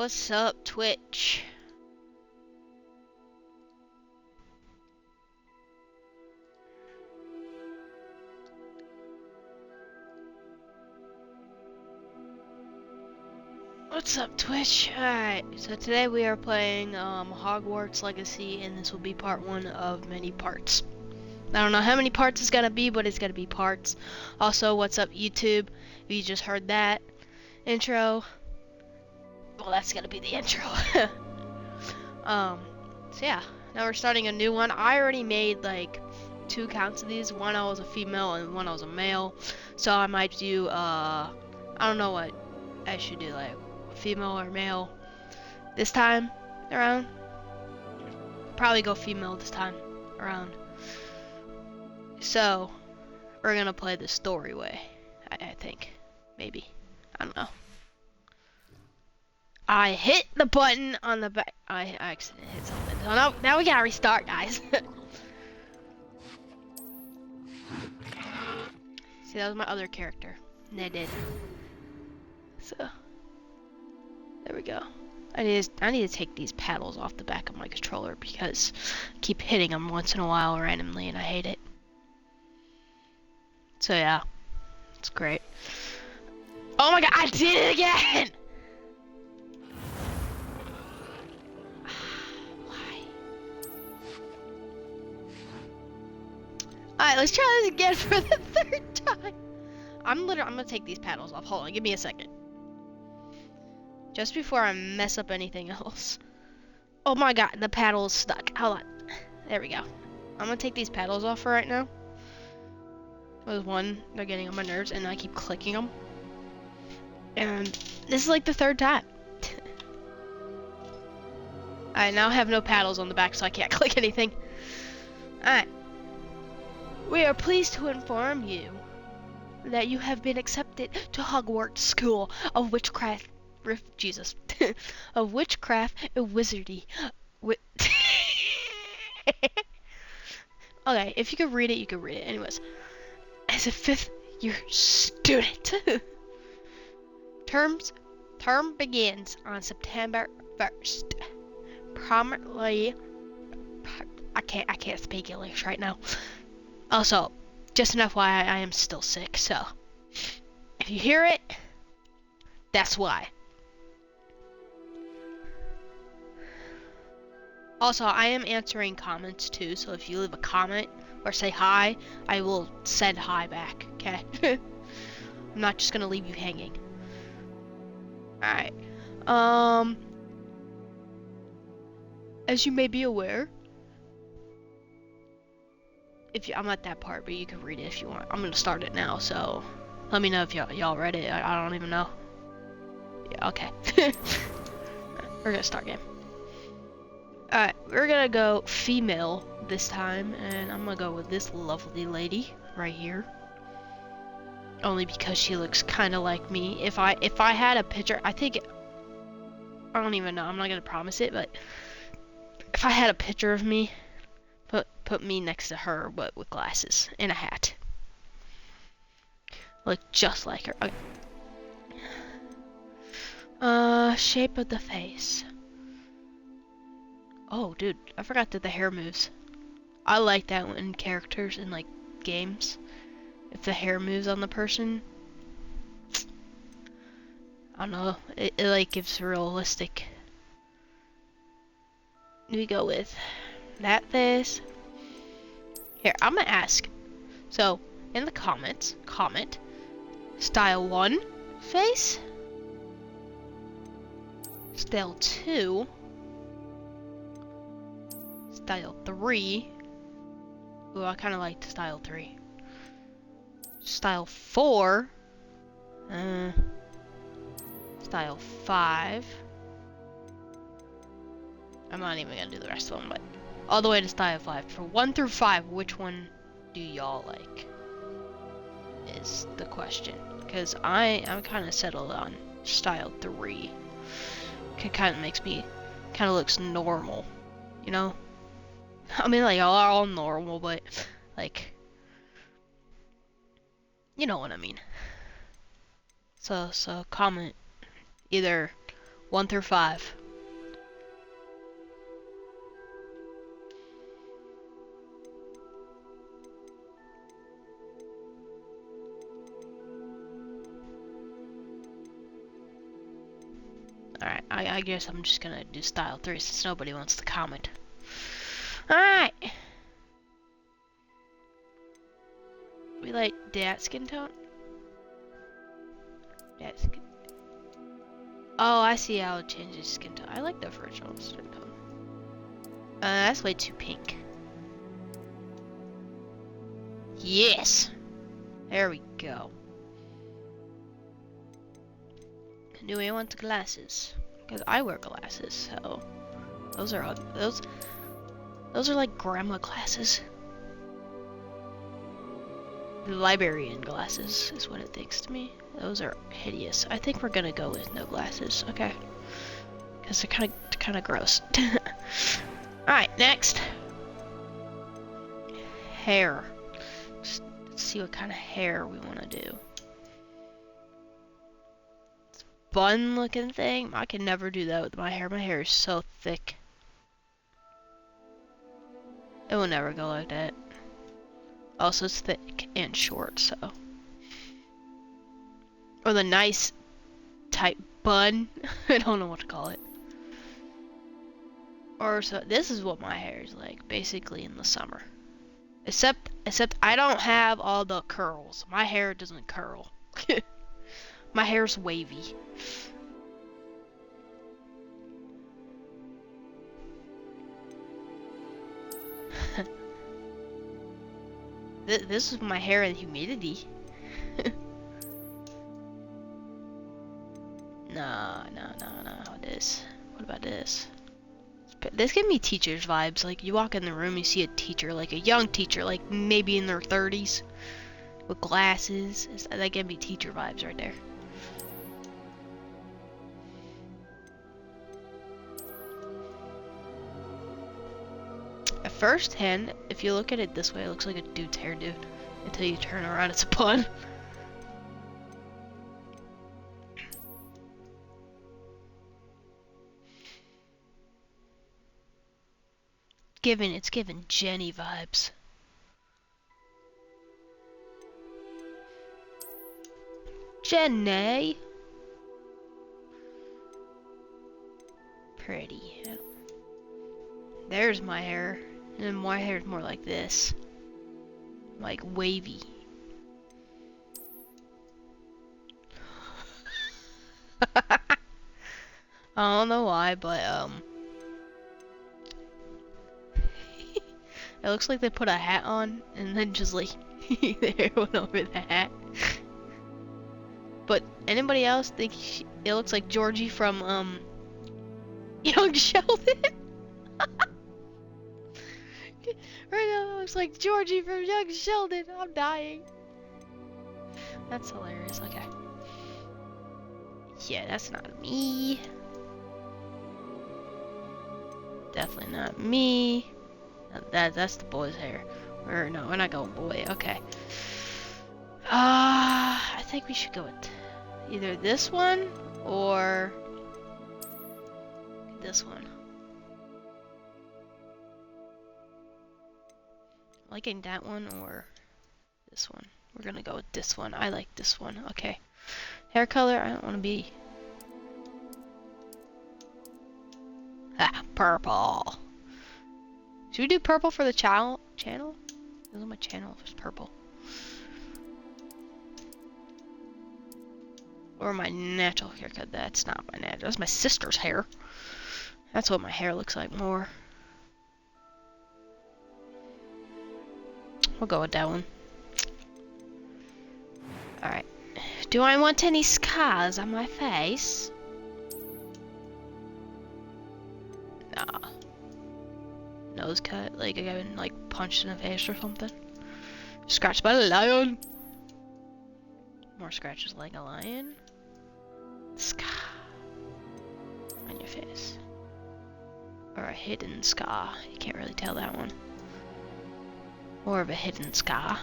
What's up, Twitch? What's up, Twitch? Alright, so today we are playing Hogwarts Legacy, and this will be part one of many parts. I don't know how many parts it's gonna be, but it's gonna be parts. Also, what's up, YouTube? If you just heard that intro, well, that's gonna be the intro. So yeah, now we're starting a new one. I already made like 2 accounts of these. One I was a female and one I was a male. So I might do I don't know what I should do, like female or male this time around. Probably go female this time around. So we're gonna play the story way, I think. Maybe. I don't know. I hit the button on the back. I accidentally hit something. So now we gotta restart, guys. See, that was my other character. Ned did. So there we go. I need to take these paddles off the back of my controller because I keep hitting them once in a while randomly and I hate it. So yeah, it's great. Oh my god, I did it again! Why? Alright, let's try this again for the 3rd time. I'm gonna take these paddles off. Hold on, give me a second. Just before I mess up anything else. Oh my god, the paddle is stuck. Hold on. There we go. I'm gonna take these paddles off for right now. There's one, they're getting on my nerves, and I keep clicking them. And this is like the 3rd time. I now have no paddles on the back, so I can't click anything. Alright. We are pleased to inform you that you have been accepted to Hogwarts School of Witchcraft. Jesus. Of Witchcraft and Wizardry. Okay, if you could read it, you could read it. Anyways. As a 5th year student. Term begins on September 1st. Prominently, I can't speak English right now. Also, just enough why I am still sick, so if you hear it, that's why. Also, I am answering comments too, so if you leave a comment or say hi, I will send hi back, okay? I'm not just gonna leave you hanging. Alright. As you may be aware, I'm at that part, but you can read it if you want. I'm gonna start it now, so let me know if y'all read it. I don't even know. Yeah, okay. We're gonna start game. Alright, we're gonna go female this time, and I'm gonna go with this lovely lady right here. Only because she looks kind of like me. If I had a picture, I don't even know. I'm not gonna promise it, but if I had a picture of me, put me next to her, but with glasses and a hat, look just like her. Okay. Shape of the face. Oh, dude, I forgot that the hair moves. I like that in characters in like games. If the hair moves on the person, I don't know, it like gives realistic. We go with that face. Here, I'm gonna ask. So, in the comments, comment style 1 face, style 2, style 3. Ooh, I kind of like style 3. Style 4. Style 5. I'm not even gonna do the rest of them, but all the way to style 5. For 1 through 5, which one do y'all like? Is the question. Because I'm kind of settled on style 3. It kind of makes me, kind of looks normal, you know? I mean, like, y'all are all normal, but, like, you know what I mean. So comment either 1 through 5. Alright, I guess I'm just gonna do style 3 since nobody wants to comment. Alright! We like that skin tone? That skin. Oh, I see how it changes skin tone. I like the original skin tone. That's way too pink. Yes! There we go. Do we want glasses? Because I wear glasses, so those are like grandma glasses. The librarian glasses is what it thinks to me. Those are hideous. I think we're gonna go with no glasses, okay? Because they're kind of gross. All right, next. Hair. Let's see what kind of hair we want to do. Bun looking thing. I can never do that with my hair. My hair is so thick. It will never go like that. Also, it's thick and short, so. Or the nice type bun. I don't know what to call it. Or so. This is what my hair is like, basically in the summer. Except I don't have all the curls. My hair doesn't curl. My hair's wavy. This is my hair in humidity. No. What about this? This gives me teacher's vibes. Like, you walk in the room, you see a teacher, like a young teacher, like maybe in their 30s, with glasses. That gives me teacher vibes right there. At first hand, if you look at it this way, it looks like a dude's hairdo. Until you turn around, it's a bun. It's giving Jenny vibes. Jenny! Pretty. There's my hair. And my hair is more like this. Like wavy. I don't know why, but it looks like they put a hat on and then just like the hair went over the hat. But anybody else think it looks like Georgie from Young Sheldon? Right now it looks like Georgie from Young Sheldon. I'm dying. That's hilarious. Okay. Yeah, that's not me. Definitely not me. That's the boy's hair. Or no, we're not going boy. Okay. I think we should go with either this one or this one. Liking that one or this one. We're gonna go with this one. I like this one. Okay. Hair color, I don't want to be. Ah, purple. Should we do purple for the channel? This is my channel if it's purple. Or my natural haircut. That's not my natural. That's my sister's hair. That's what my hair looks like more. We'll go with that one. Alright. Do I want any scars on my face? Nah. Nose cut, like I got been like punched in the face or something. Scratched by a lion. More scratches like a lion. Scar on your face. Or a hidden scar. You can't really tell that one. More of a hidden scar.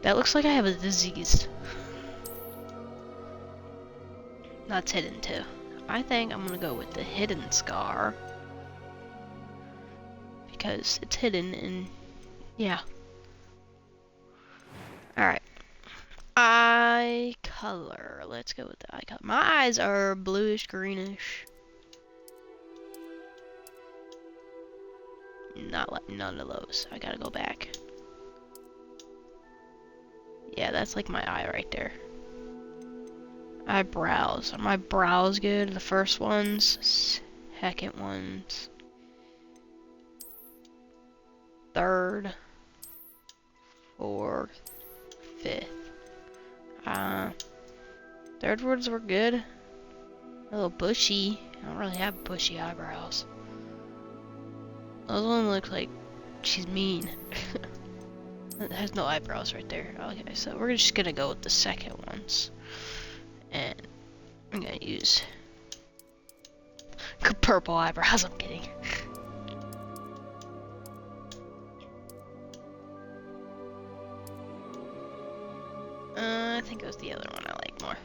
That looks like I have a disease. That's hidden too. I think I'm gonna go with the hidden scar. Because it's hidden and yeah. Alright. Eye color. Let's go with the eye color. My eyes are bluish greenish. Not like none of those. I gotta go back. Yeah, that's like my eye right there. Eyebrows. Are my brows good? The first ones, second ones, third, fourth, fifth. Third ones were good. A little bushy. I don't really have bushy eyebrows. Those one looks like she's mean. It has no eyebrows right there. Okay, so we're just gonna go with the second ones. And I'm gonna use purple eyebrows. I'm kidding. I think it was the other one I like more.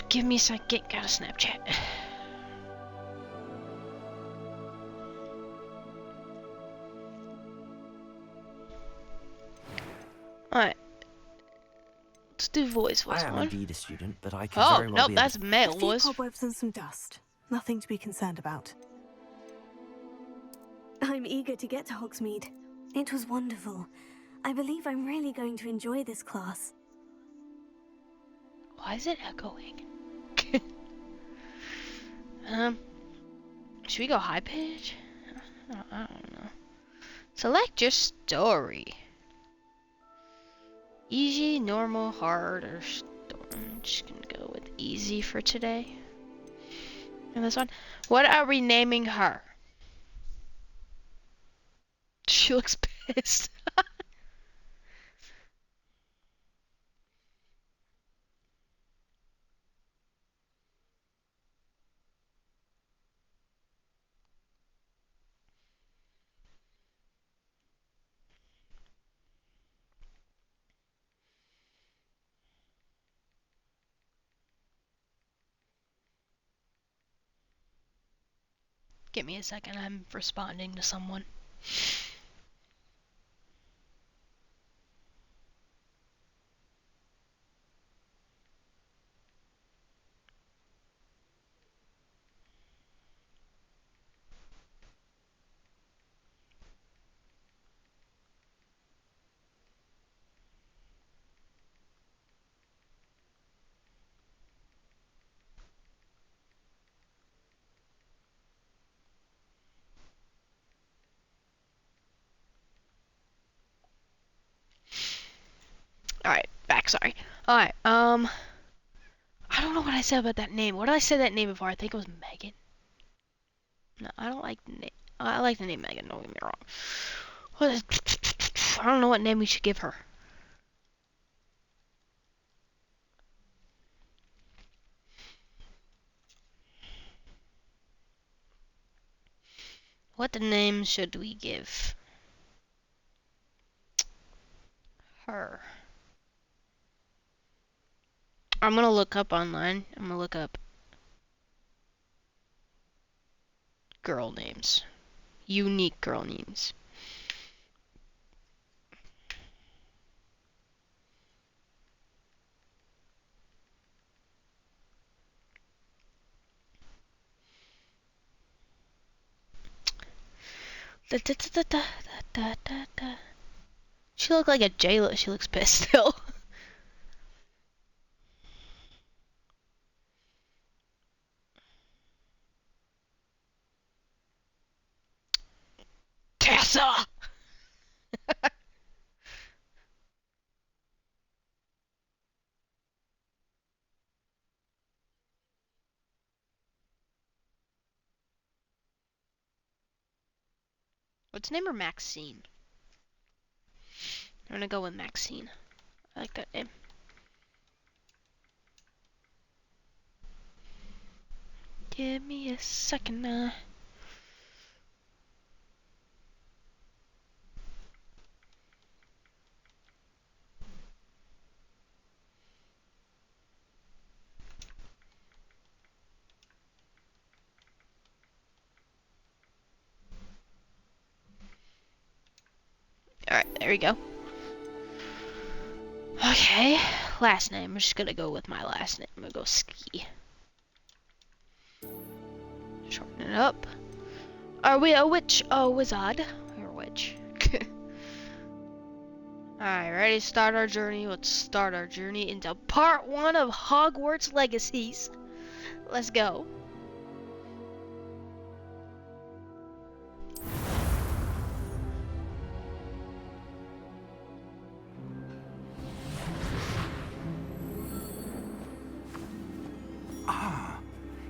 Give me a second. Got a Snapchat. Alright. Let's do voice I am one. indeed a student, but I could Oh, very well nope, be that's male A few voice. cobwebs and some dust. Nothing to be concerned about. I'm eager to get to Hogsmeade. It was wonderful. I believe I'm really going to enjoy this class. Why is it echoing? Should we go high pitch? I don't know. Select your story. Easy, normal, hard, or storm. I'm just gonna go with easy for today. And this one. What are we naming her? She looks pissed. Give me a second, I'm responding to someone. Alright, back, sorry. Alright, I don't know what I said about that name. What did I say that name before? I think it was Megan. No, I don't like the name. I like the name Megan, don't get me wrong. What is, I don't know what name we should give her. What name should we give her? I'm gonna look up online. I'm gonna look up girl names. Unique girl names. Da, da, da, da, da, da, da. She looked like a jailer. She looks pissed still. Tessa! Let's name her Maxine. I'm gonna go with Maxine. I like that name. Give me a second. Alright, there we go. Okay, last name. I'm just gonna go with my last name. I'm gonna go Ski. Shorten it up. Are we a witch? A wizard? Or a witch? Alright, ready to start our journey? Let's start our journey into part 1 of Hogwarts Legacies. Let's go.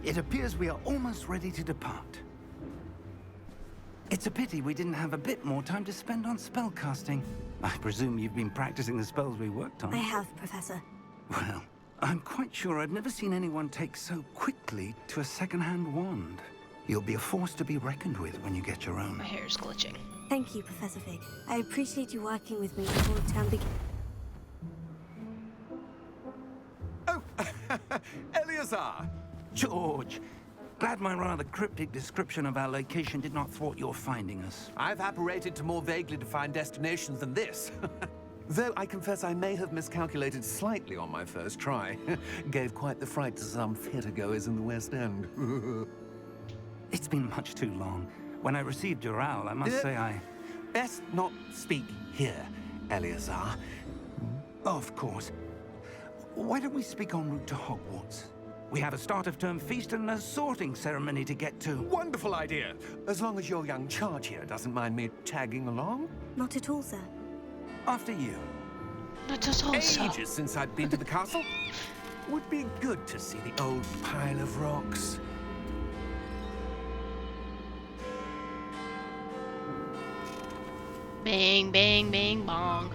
It appears we are almost ready to depart. It's a pity we didn't have a bit more time to spend on spellcasting. I presume you've been practicing the spells we worked on. I have, Professor. Well, I'm quite sure I've never seen anyone take so quickly to a second-hand wand. You'll be a force to be reckoned with when you get your own. My hair's glitching. Thank you, Professor Fig. I appreciate you working with me before the term begins. Oh, Eleazar! George, glad my rather cryptic description of our location did not thwart your finding us. I've apparated to more vaguely defined destinations than this. Though I confess I may have miscalculated slightly on my first try. Gave quite the fright to some theatre-goers in the West End. It's been much too long. When I received your owl, I must say I... Best not speak here, Eleazar. Of course. Why don't we speak en route to Hogwarts? We have a start-of-term feast and a sorting ceremony to get to. Wonderful idea! As long as your young charge here doesn't mind me tagging along. Not at all, sir. After you. Not at all, so. Ages since I'd been to the castle. Would be good to see the old pile of rocks. Bing, bing, bing, bong.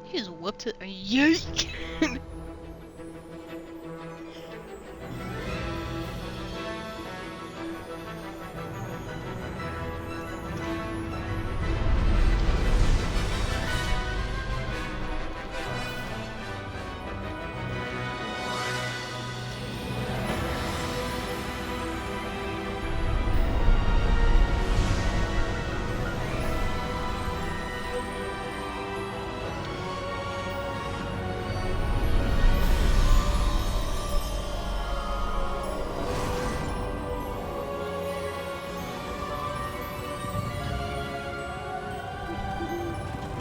He just whooped it. Yeek!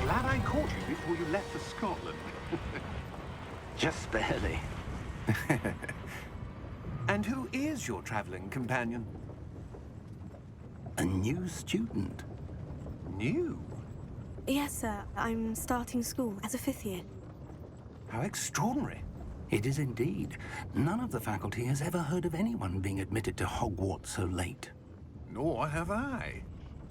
Glad I caught you before you left for Scotland. Just barely. And who is your traveling companion? A new student. New? Yes, sir. I'm starting school as a 5th year. How extraordinary. It is indeed. None of the faculty has ever heard of anyone being admitted to Hogwarts so late. Nor have I.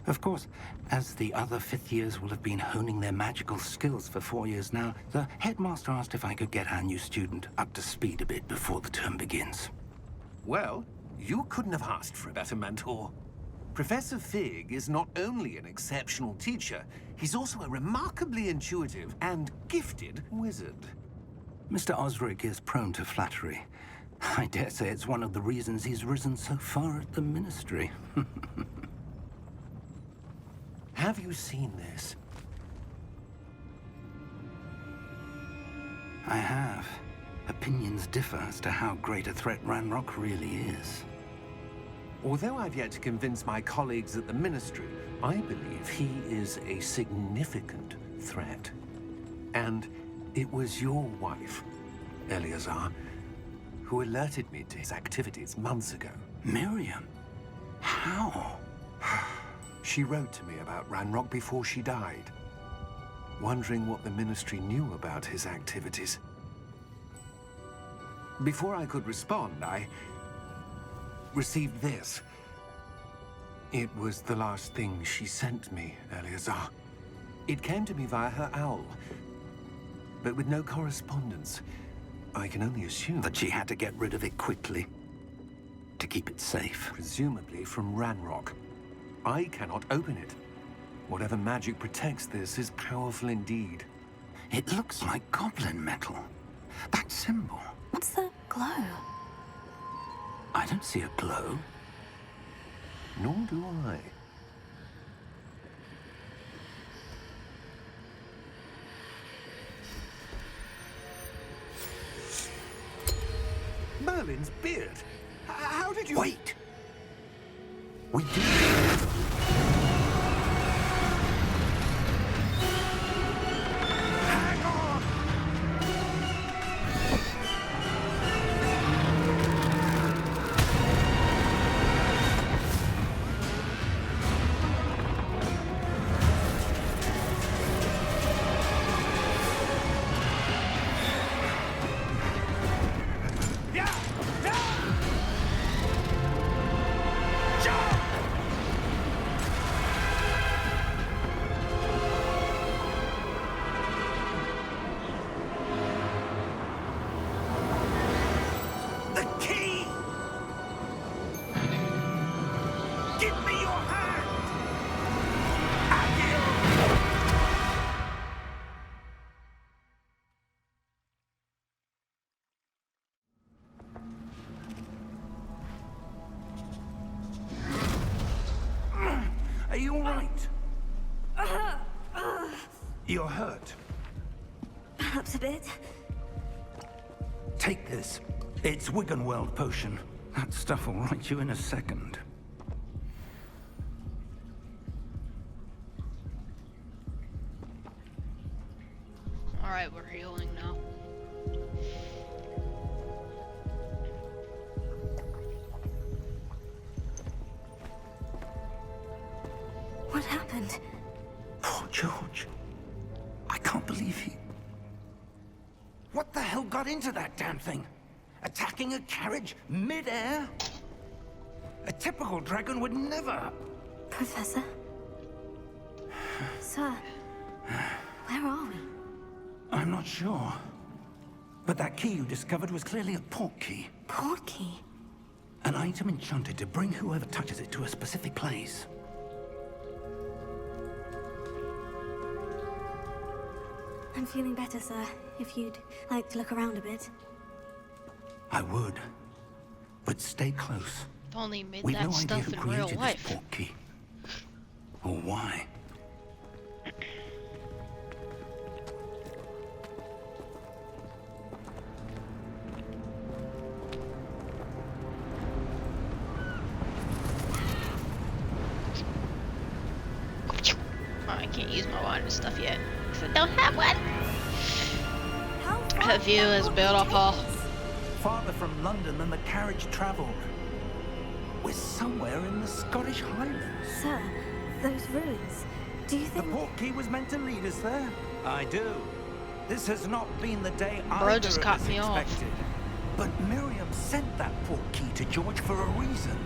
Of course, as the other 5th years will have been honing their magical skills for 4 years now, the headmaster asked if I could get our new student up to speed a bit before the term begins. Well, you couldn't have asked for a better mentor. Professor Fig is not only an exceptional teacher, he's also a remarkably intuitive and gifted wizard. Mr. Osric is prone to flattery. I dare say it's one of the reasons he's risen so far at the Ministry. Have you seen this? I have. Opinions differ as to how great a threat Ranrock really is. Although I've yet to convince my colleagues at the Ministry, I believe he is a significant threat. And it was your wife, Eleazar, who alerted me to his activities months ago. Miriam? How? She wrote to me about Ranrock before she died, wondering what the Ministry knew about his activities. Before I could respond, I received this. It was the last thing she sent me, Eleazar. It came to me via her owl, but with no correspondence. I can only assume That she had to get rid of it quickly to keep it safe. presumably from Ranrock. I cannot open it. Whatever magic protects this is powerful indeed. It looks like goblin metal. That symbol. What's the glow? I don't see a glow. Nor do I. Merlin's beard. How did you... Wait! We do. Hang on! Yeah! Down! Jump! The key! Give me your hand! Agil! Are you all right? You're hurt. Perhaps a bit. Take this. It's Wiggenweld potion. That stuff will right you in a second. Alright, we're healing now. What happened? Poor George. I can't believe he... What the hell got into that damn thing? Attacking a carriage mid-air? A typical dragon would never... Professor? Sir, where are we? I'm not sure. But that key you discovered was clearly a port key. Port key? An item enchanted to bring whoever touches it to a specific place. I'm feeling better, sir. If you'd like to look around a bit. I would. But stay close. If only made We've that no idea stuff who in real created this life. port key. Or why. Oh, I can't use my water stuff yet. 'Cause I don't have one. How The view is beautiful. Farther from London than the carriage travelled. We're somewhere in the Scottish Highlands. Sir, those ruins. Do you The think... port key was meant to lead us there. I do. This has not been the day Bro either just of cut us me off. expected. But Miriam sent that port key to George for a reason.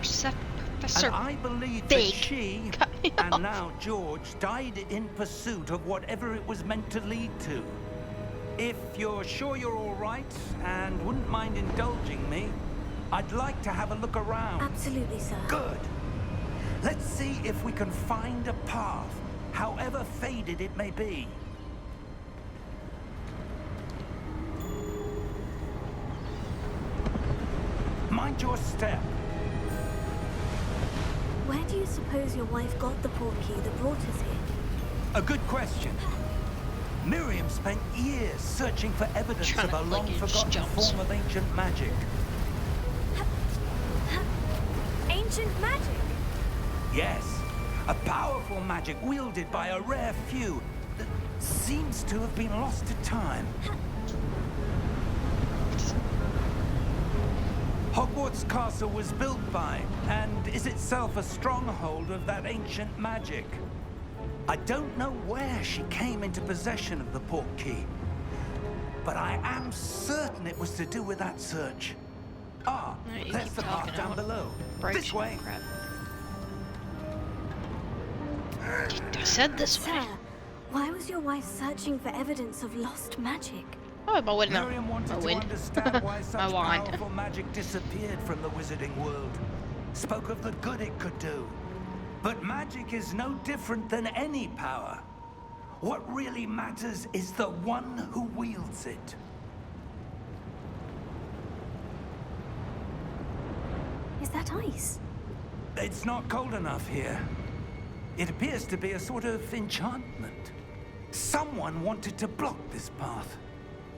Professor And I believe Big that she, cut me off. and now George, died in pursuit of whatever it was meant to lead to. If you're sure you're all right and wouldn't mind indulging me, I'd like to have a look around. Absolutely, sir. Good. Let's see if we can find a path, however faded it may be. Mind your step. Where do you suppose your wife got the port key that brought us here? A good question. Miriam spent years searching for evidence Trying of to a like it long-forgotten just jumps. form of ancient magic. Ancient magic? Yes, a powerful magic wielded by a rare few that seems to have been lost to time. Hogwarts Castle was built by, and is itself a stronghold of that ancient magic. I don't know where she came into possession of the port key, but I am certain it was to do with that search. Ah, Alright, you there's keep the path talking, down I'll below. break This way. crap. I said this way. Sir, why was your wife searching for evidence of lost magic? Oh, my wind. Miriam wanted My to wind. understand why My such wand. powerful magic disappeared from the wizarding world. Spoke of the good it could do. But magic is no different than any power. What really matters is the one who wields it. Is that ice? It's not cold enough here. It appears to be a sort of enchantment. Someone wanted to block this path.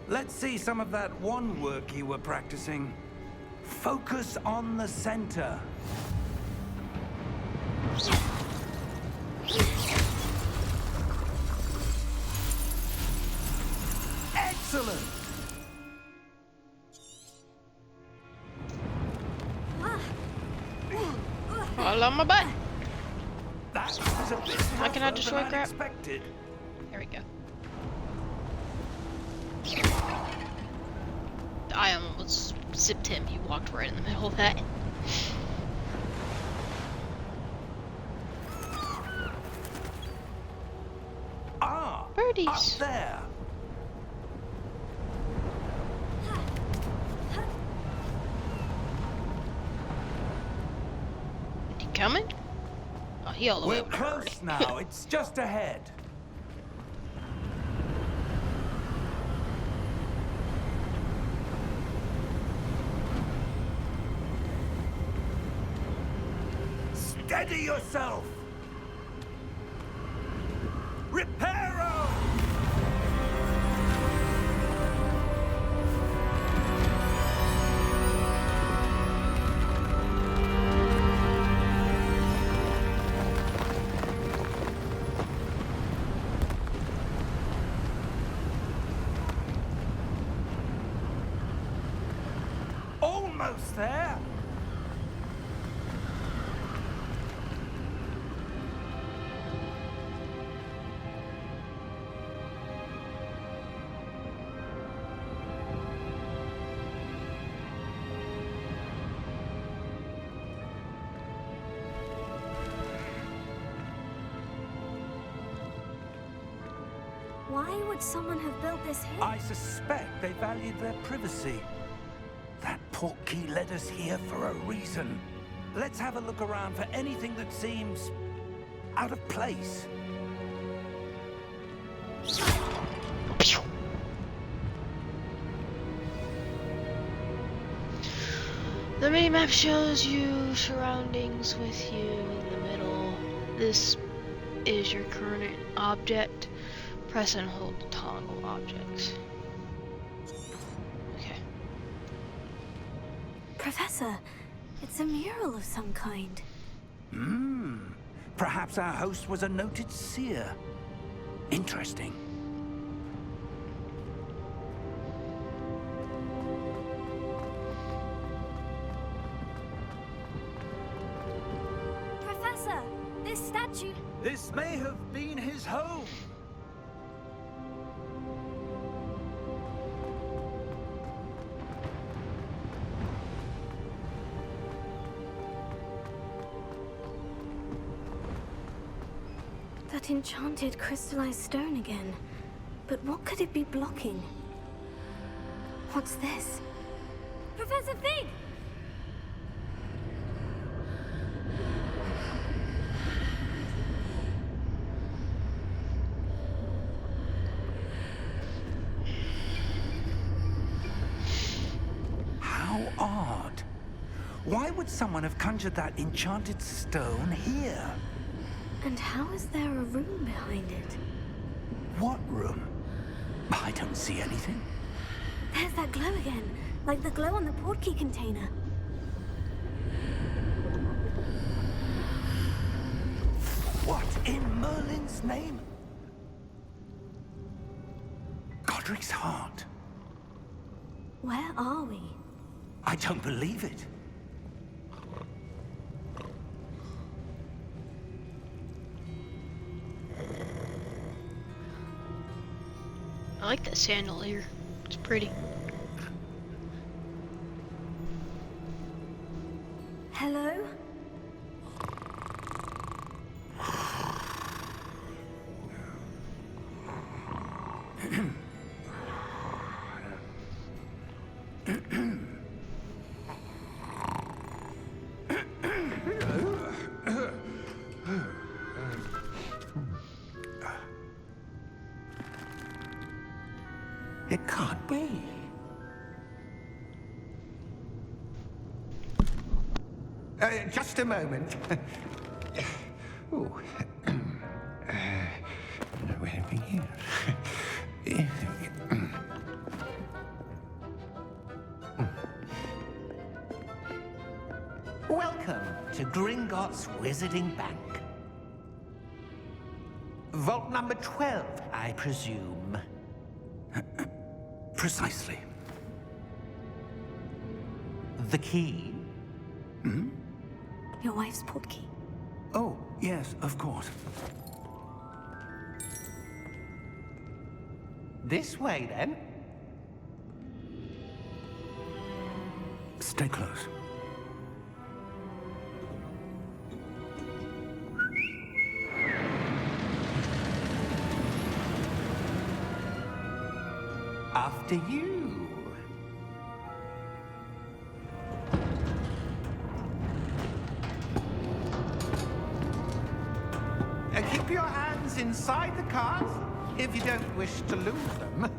Let's see some of that wand work you were practicing. Focus on the center. Excellent! All on my butt. That was a bit How can I tougher destroy than crap? expected. There we go. I almost zipped him. He walked right in the middle of that. Ah! Birdies. Up there! He coming? Oh, he all the way We're over there close already. now. It's just ahead. Steady yourself! Reparo! Almost there! Why would someone have built this here? I suspect they valued their privacy. That portkey led us here for a reason. Let's have a look around for anything that seems out of place. The minimap shows you surroundings with you in the middle. This is your current object. Press and hold to toggle objects. Okay. Professor, it's a mural of some kind. Perhaps our host was a noted seer. Interesting. Professor, this statue... This may have been his home. That enchanted crystallized stone again. But what could it be blocking? What's this? Professor Fig! How odd. Why would someone have conjured that enchanted stone here? And how is there a room behind it? What room? I don't see anything. There's that glow again, like the glow on the portkey container. What in Merlin's name? Godric's heart. Where are we? I don't believe it. I like that chandelier. It's pretty. Hello? It can't be. Just a moment. Ooh. Where are we here? Welcome to Gringotts Wizarding Bank. Vault number 12, I presume. Precisely. The key? Hmm? Your wife's portkey. Oh, yes, of course. This way, then. Stay close. After you. Keep your hands inside the cart if you don't wish to lose them.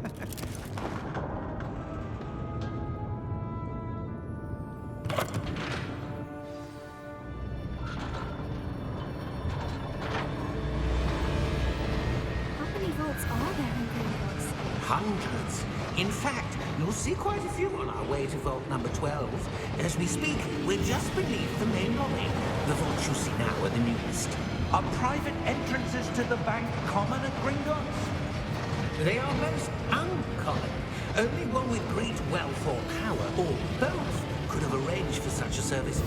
How many vaults are there in Gringotts? Hundreds. In fact, you'll see quite a few on our way to vault number 12. As we speak, we're just beneath the main lobby. The vaults you see now are the newest. Are private entrances to the bank common at Gringotts? They are most uncommon. Only one with great wealth or power, or both, could have arranged for such a service.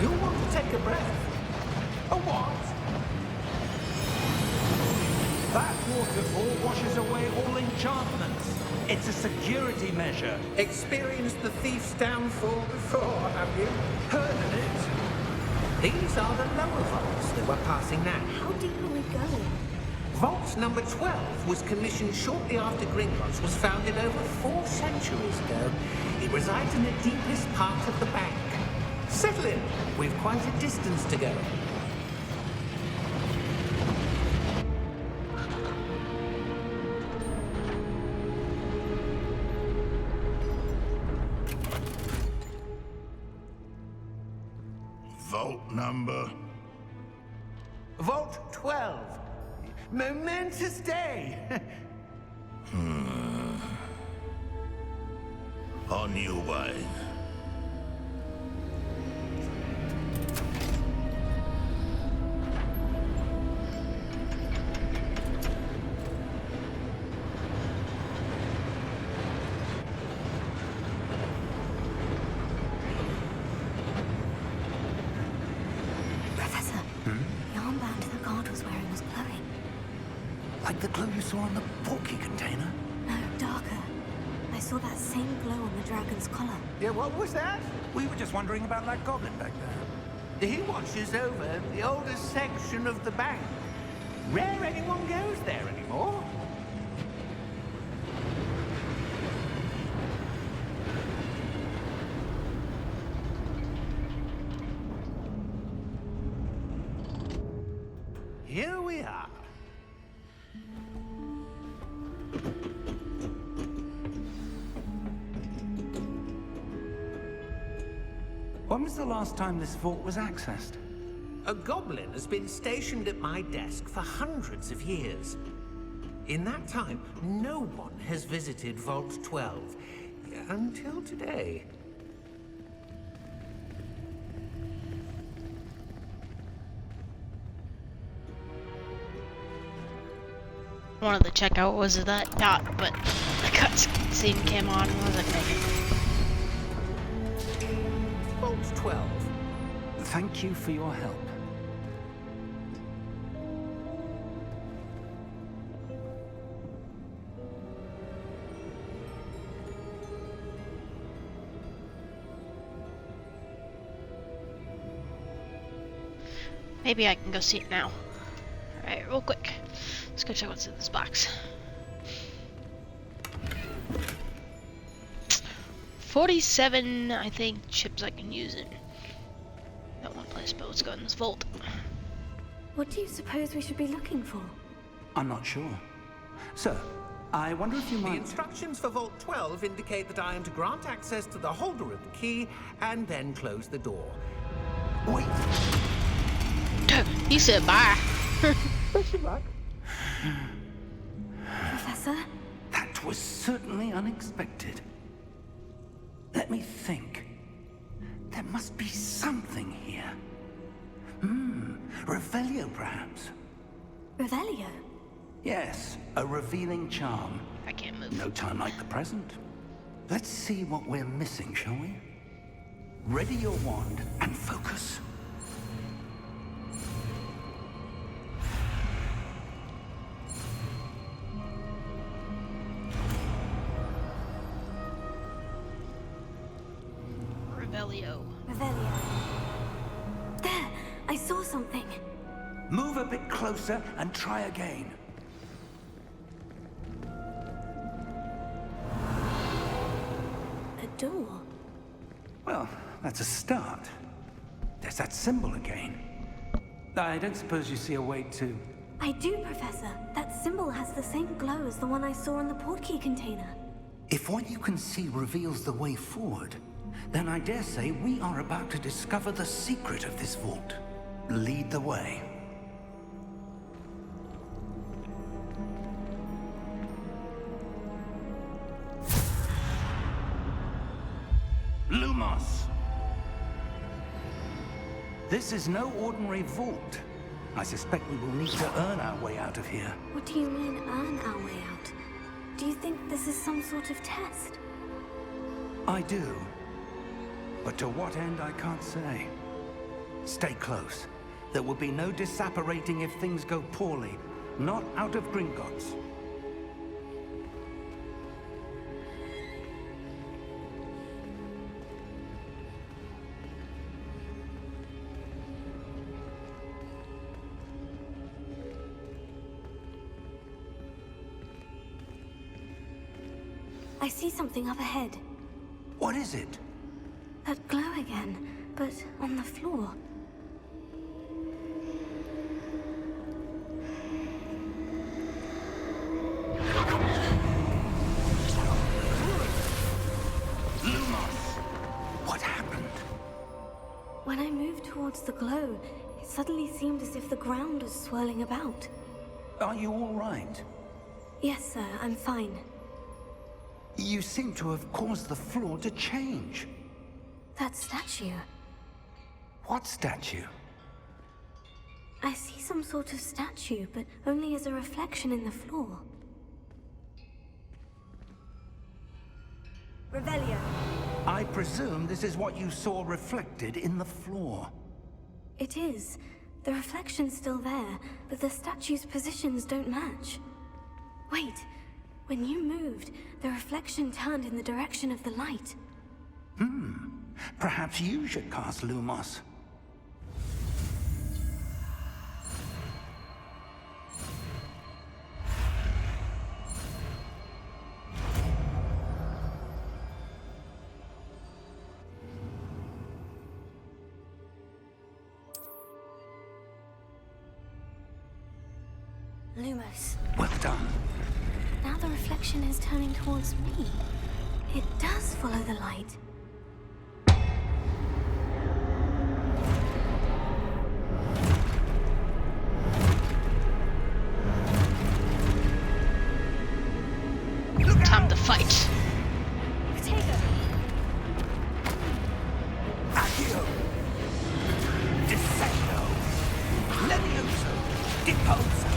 You'll want to take a breath. A what? That waterfall washes away all enchantments. It's a security measure. Experienced the thief's downfall before, have you? Heard of it? These are the lower vaults that we're passing now. How deep are we going? Vault number 12 was commissioned shortly after Gringotts was founded over 4 centuries ago. It resides in the deepest part of the bank. Settle in. We've quite a distance to go. Vault number? Vault 12. Momentous day. On your way. Professor, the armband the guard was wearing was glowing. Like the glow you saw on the portkey container? No, darker. I saw that same glow on the dragon's collar. Yeah, what was that? We were just wondering about that goblin back there. He watches over the oldest section of the bank. Rare anyone goes there anymore. Here we are. When was the last time this vault was accessed? A goblin has been stationed at my desk for hundreds of years. In that time, no one has visited Vault 12 until today. Wanted to check out what was that dot, but the cutscene came on and I was like, maybe. Vault 12. Thank you for your help. Maybe I can go see it now. Alright, real quick. Let's go check what's in this box. 47, I think, chips I can use in that one place, but let's go in this vault. What do you suppose we should be looking for? I'm not sure. Sir, I wonder if you The might... instructions for Vault 12 indicate that I am to grant access to the holder of the key and then close the door. Wait! He said bye. Professor? That was certainly unexpected. Let me think. There must be something here. Revelio, perhaps. Revelio? Yes, a revealing charm. I can't move. No time like the present. Let's see what we're missing, shall we? Ready your wand and focus. Revelio. Revelio. There! I saw something. Move a bit closer and try again. A door. Well, that's a start. There's that symbol again. I don't suppose you see a way to... I do, Professor. That symbol has the same glow as the one I saw in the portkey container. If what you can see reveals the way forward, then I dare say we are about to discover the secret of this vault. Lead the way. Lumos! This is no ordinary vault. I suspect we will need to earn our way out of here. What do you mean, earn our way out? Do you think this is some sort of test? I do. But to what end, I can't say. Stay close. There will be no disapparating if things go poorly. Not out of Gringotts. I see something up ahead. What is it? That glow again, but on the floor. Lumos! What happened? When I moved towards the glow, it suddenly seemed as if the ground was swirling about. Are you all right? Yes, sir, I'm fine. You seem to have caused the floor to change. That statue. What statue? I see some sort of statue, but only as a reflection in the floor. Revelio. I presume this is what you saw reflected in the floor. It is. The reflection's still there, but the statue's positions don't match. Wait. When you moved, the reflection turned in the direction of the light. Perhaps you should cast Lumos. Lumos. Well done. Now the reflection is turning towards me. It does follow the light. Time to fight. Potato. Accio! Descendo! Levioso! Deposo!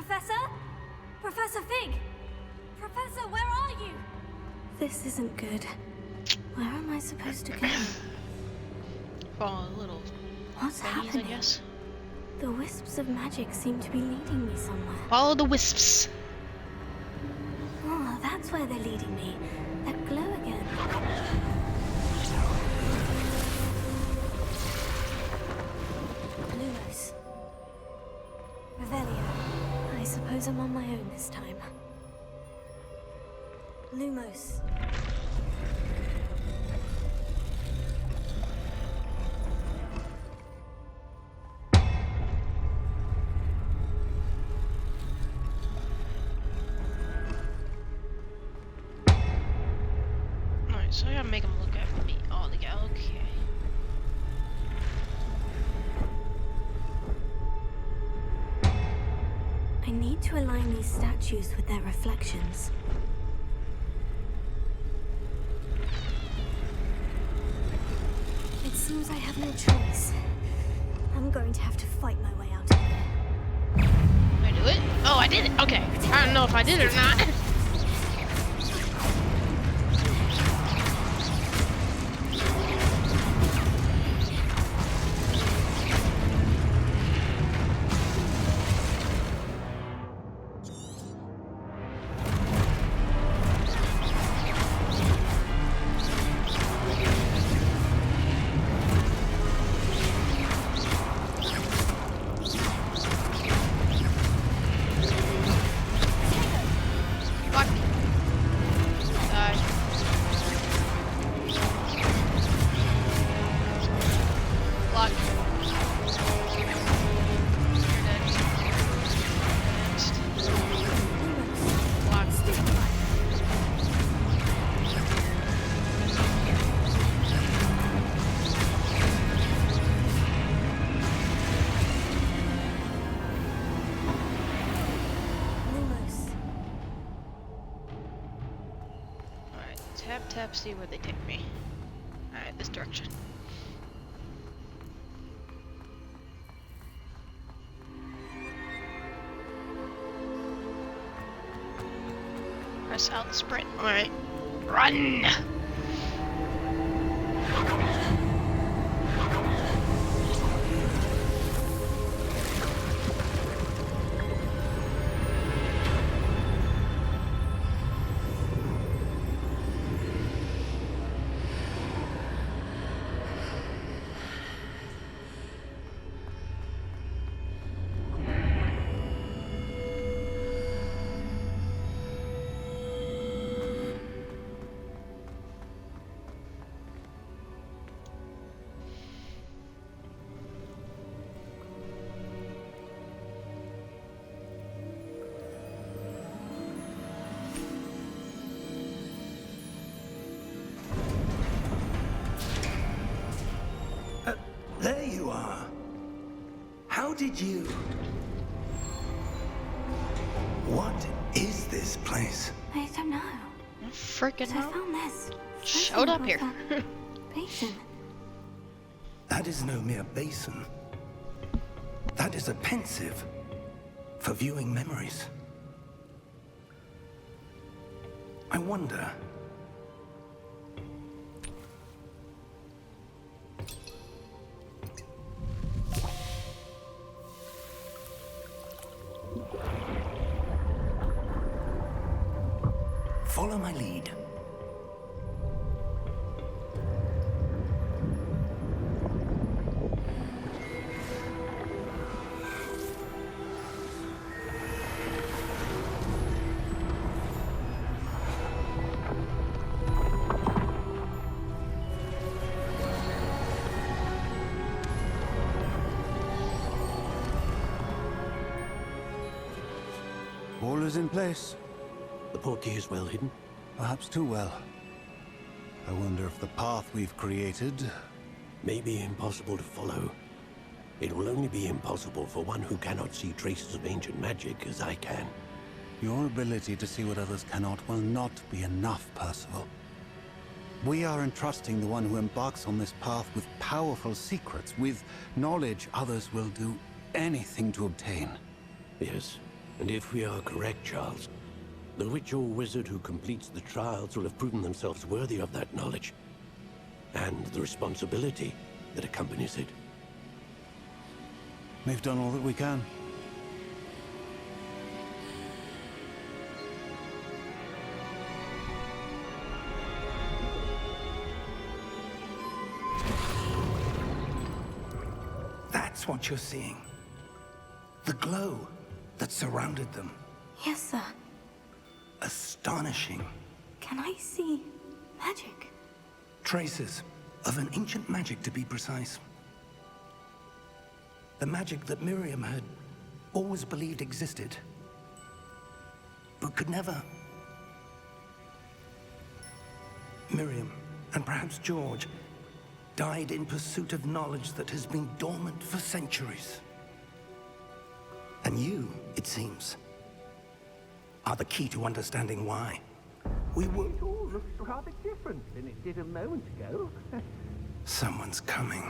Professor? Professor Fig! Professor, where are you? This isn't good. Where am I supposed to go? Follow a little What's thingies, happening? I guess. The wisps of magic seem to be leading me somewhere. Follow the wisps. Oh, that's where they're leading me. That glow again. Lumos. Revelio. I suppose I'm on my own this time. Lumos. Alright, so I gotta make them look at me. Oh, they got okay. I need to align these statues with their reflections. It seems I have no choice. I'm going to have to fight my way out of here. Did I do it? Oh, I did it. Okay. I don't know if I did it or not. Block me. Die. Block. You're dead. Next. Block. Lumos. Alright, tap, tap, see where they take me. Alright, this direction. Press out the sprint. Alright. Run! There you are. How did you... What is this place? I don't know. Freaking But I hell. found this. Showed up here. Basin. That is no mere basin. That is a pensive for viewing memories. I wonder... Follow my lead. All is in place. The portkey is well hidden. Perhaps too well. I wonder if the path we've created... May be impossible to follow. It will only be impossible for one who cannot see traces of ancient magic as I can. Your ability to see what others cannot will not be enough, Percival. We are entrusting the one who embarks on this path with powerful secrets, with knowledge others will do anything to obtain. Yes, And if we are correct, Charles, the witch or wizard who completes the trials will have proven themselves worthy of that knowledge. And the responsibility that accompanies it. We've done all that we can. That's what you're seeing. The glow that surrounded them. Yes, sir. Astonishing. Can I see magic? Traces of an ancient magic, to be precise. The magic that Miriam had always believed existed, but could never. Miriam, and perhaps George, died in pursuit of knowledge that has been dormant for centuries. And you, it seems, are the key to understanding why. We were... It all looks rather different than it did a moment ago. Someone's coming.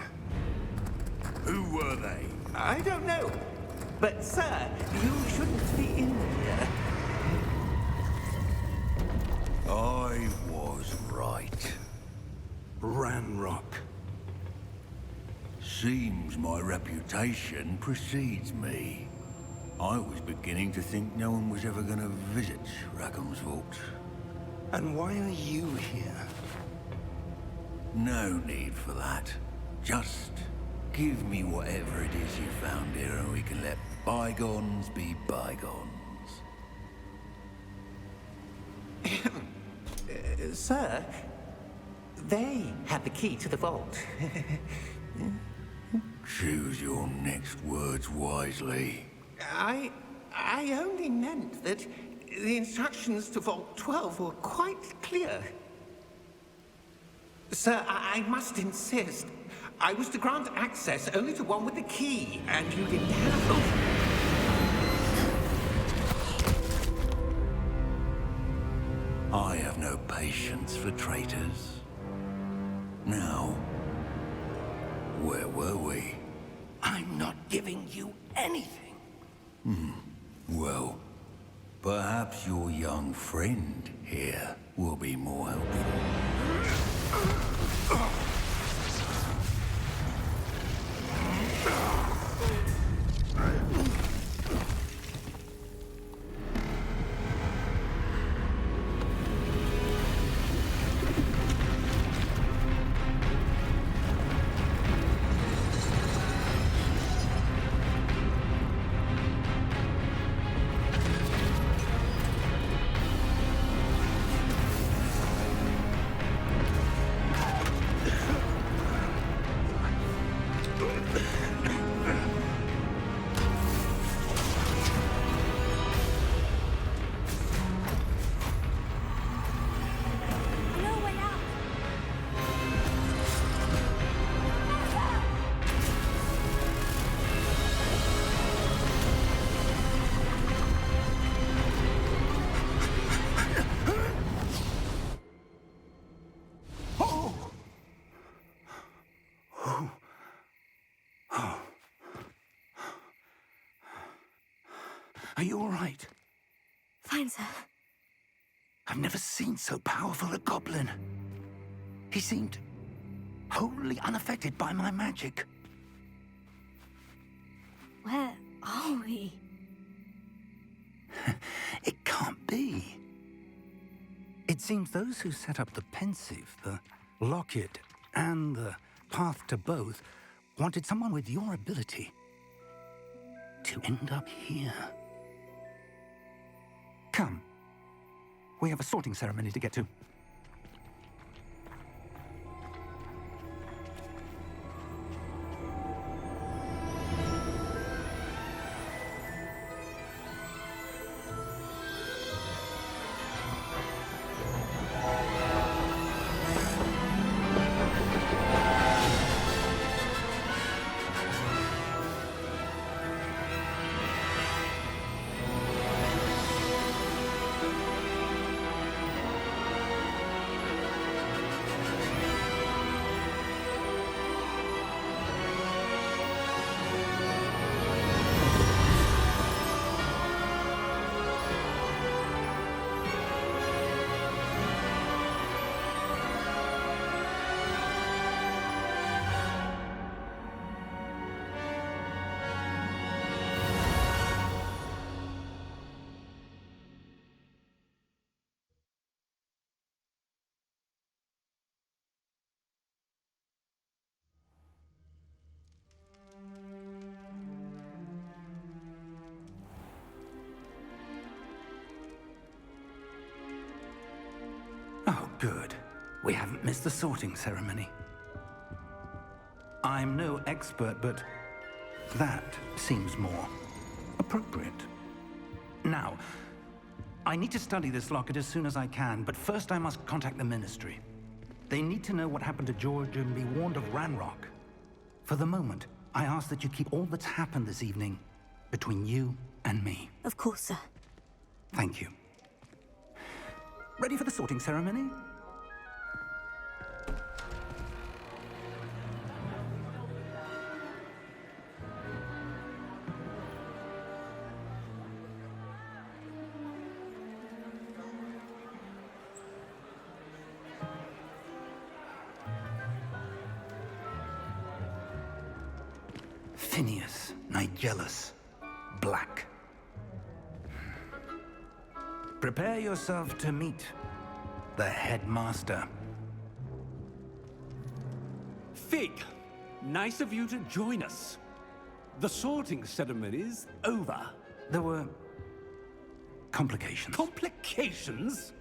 Who were they? I don't know. But, sir, you shouldn't be in here. I was right. Ranrock. Seems my reputation precedes me. I was beginning to think no one was ever going to visit Rackham's vault. And why are you here? No need for that. Just give me whatever it is you found here and we can let bygones be bygones. Sir, they had the key to the vault. Choose your next words wisely. I only meant that the instructions to Vault 12 were quite clear. Sir, I must insist. I was to grant access only to one with the key, and you didn't have them. I have no patience for traitors. Now, where were we? I'm not giving you anything. Well, perhaps your young friend here will be more helpful. No way out! Are you all right? Fine, sir. I've never seen so powerful a goblin. He seemed wholly unaffected by my magic. Where are we? It can't be. It seems those who set up the pensive, the locket, and the path to both wanted someone with your ability to end up here. Come. We have a sorting ceremony to get to. Good. We haven't missed the sorting ceremony. I'm no expert, but that seems more appropriate. Now, I need to study this locket as soon as I can, but first I must contact the Ministry. They need to know what happened to George and be warned of Ranrock. For the moment, I ask that you keep all that's happened this evening between you and me. Of course, sir. Thank you. Ready for the sorting ceremony? Phineas, Nigellus, Black. Prepare yourself to meet the headmaster. Fig, nice of you to join us. The sorting ceremony's over. There were complications. Complications?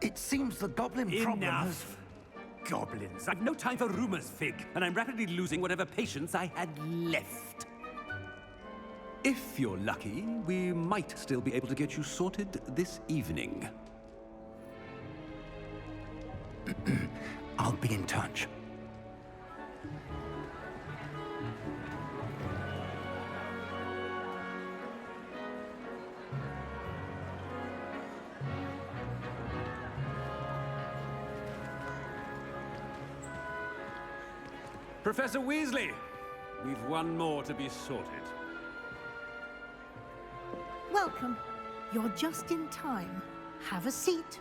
It seems the goblin problem has... Enough. Goblins. I've no time for rumors, Fig, and I'm rapidly losing whatever patience I had left. If you're lucky, we might still be able to get you sorted this evening. I'll be in touch. Professor Weasley, we've one more to be sorted. Welcome. You're just in time. Have a seat.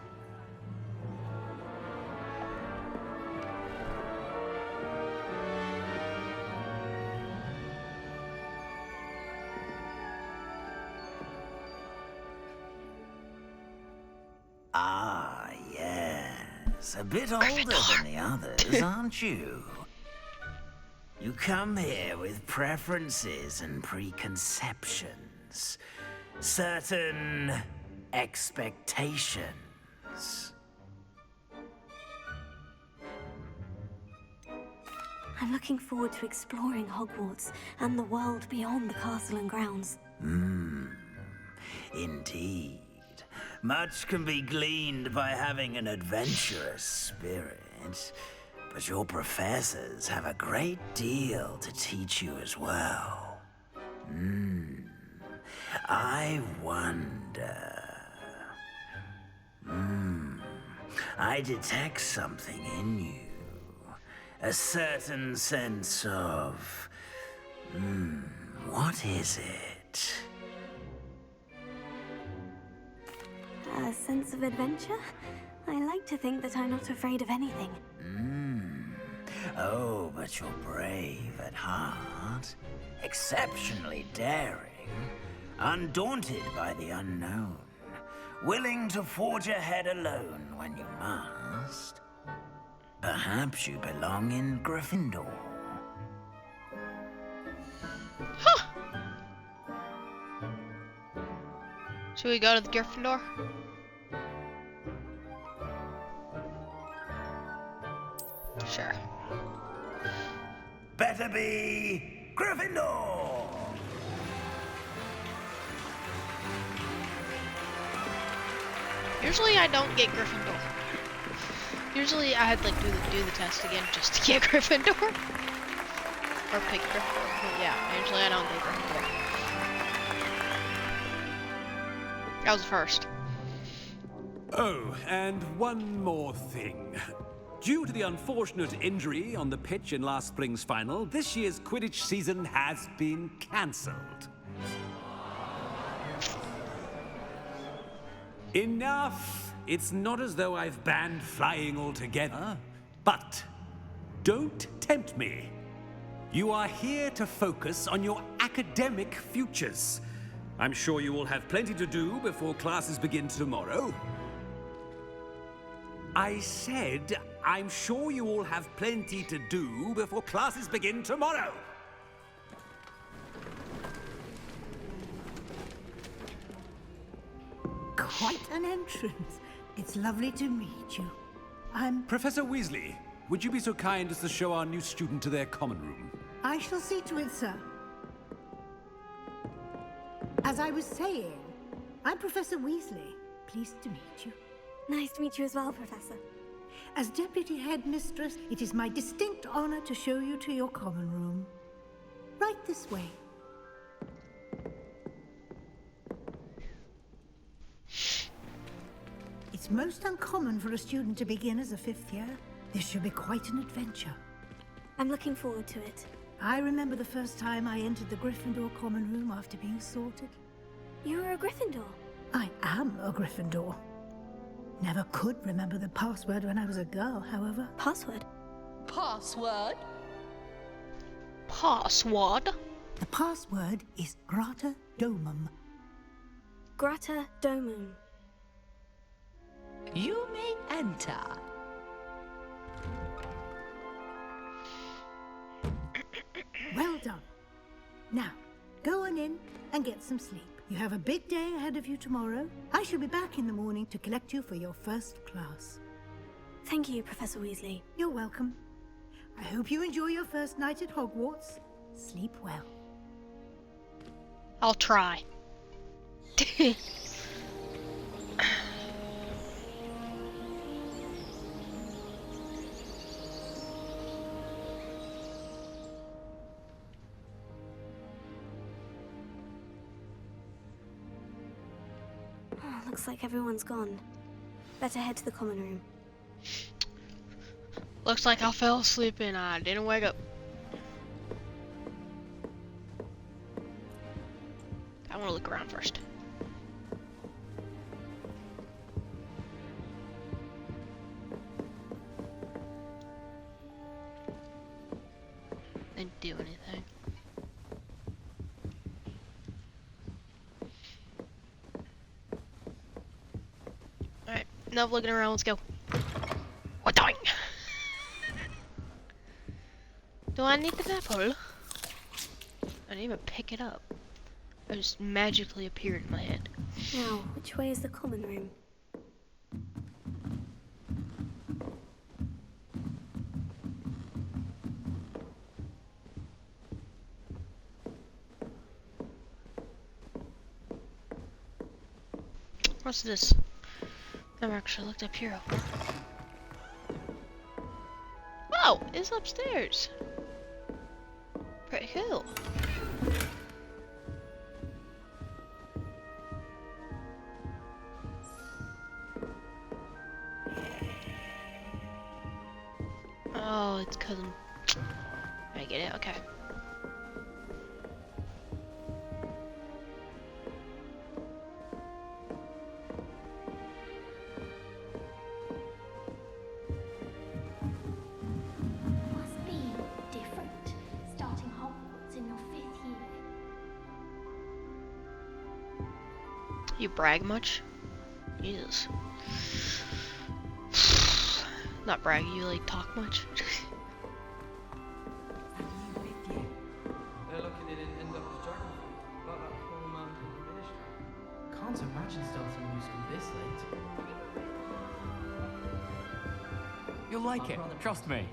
Ah, yes. A bit older than the others, aren't you? You come here with preferences and preconceptions. Certain expectations. I'm looking forward to exploring Hogwarts and the world beyond the castle and grounds. Indeed. Much can be gleaned by having an adventurous spirit, but your professors have a great deal to teach you as well. I wonder... I detect something in you. A certain sense of... what is it? A sense of adventure? I like to think that I'm not afraid of anything. Oh, but you're brave at heart. Exceptionally daring. Undaunted by the unknown. Willing to forge ahead alone when you must. Perhaps you belong in Gryffindor. Huh. Should we go to the Gryffindor? Sure. Better be Gryffindor! Usually I don't get Gryffindor. Usually I had like do the test again just to get Gryffindor. Or pick Gryffindor. But yeah, usually I don't get Gryffindor. That was the first. Oh, and one more thing. Due to the unfortunate injury on the pitch in last spring's final, this year's Quidditch season has been cancelled. Enough! It's not as though I've banned flying altogether, but don't tempt me. You are here to focus on your academic futures. I'm sure you will have plenty to do before classes begin tomorrow. I said, I'm sure you all have plenty to do before classes begin tomorrow. Quite an entrance. It's lovely to meet you. Professor Weasley, would you be so kind as to show our new student to their common room? I shall see to it, sir. As I was saying, I'm Professor Weasley. Pleased to meet you. Nice to meet you as well, Professor. As Deputy Headmistress, it is my distinct honor to show you to your common room. Right this way. It's most uncommon for a student to begin as a 5th year. This should be quite an adventure. I'm looking forward to it. I remember the first time I entered the Gryffindor common room after being sorted. You were a Gryffindor? I am a Gryffindor. Never could remember the password when I was a girl, however. Password? Password? Password? The password is Grata Domum. Grata Domum. You may enter. Well done. Now, go on in and get some sleep. You have a big day ahead of you tomorrow. I shall be back in the morning to collect you for your first class. Thank you, Professor Weasley. You're welcome. I hope you enjoy your first night at Hogwarts. Sleep well. I'll try. Looks like everyone's gone. Better head to the common room. Looks like I fell asleep and I didn't wake up. I want to look around first. Didn't do anything. Alright, enough looking around, let's go. What doing? Do I need the apple? I didn't even pick it up. It just magically appeared in my hand. Now, which way is the common room? What's this? Never actually looked up here. Oh, it's upstairs. Pretty cool. Oh, it's cousin. I get it, okay. Must be different, starting Hogwarts in your 5th year. You brag much? Jesus. Not brag, you like talk much? They're lucky they didn't end up as geography, like that poor man from the ministry. Can't imagine starting new school this late. You'll like it, trust me.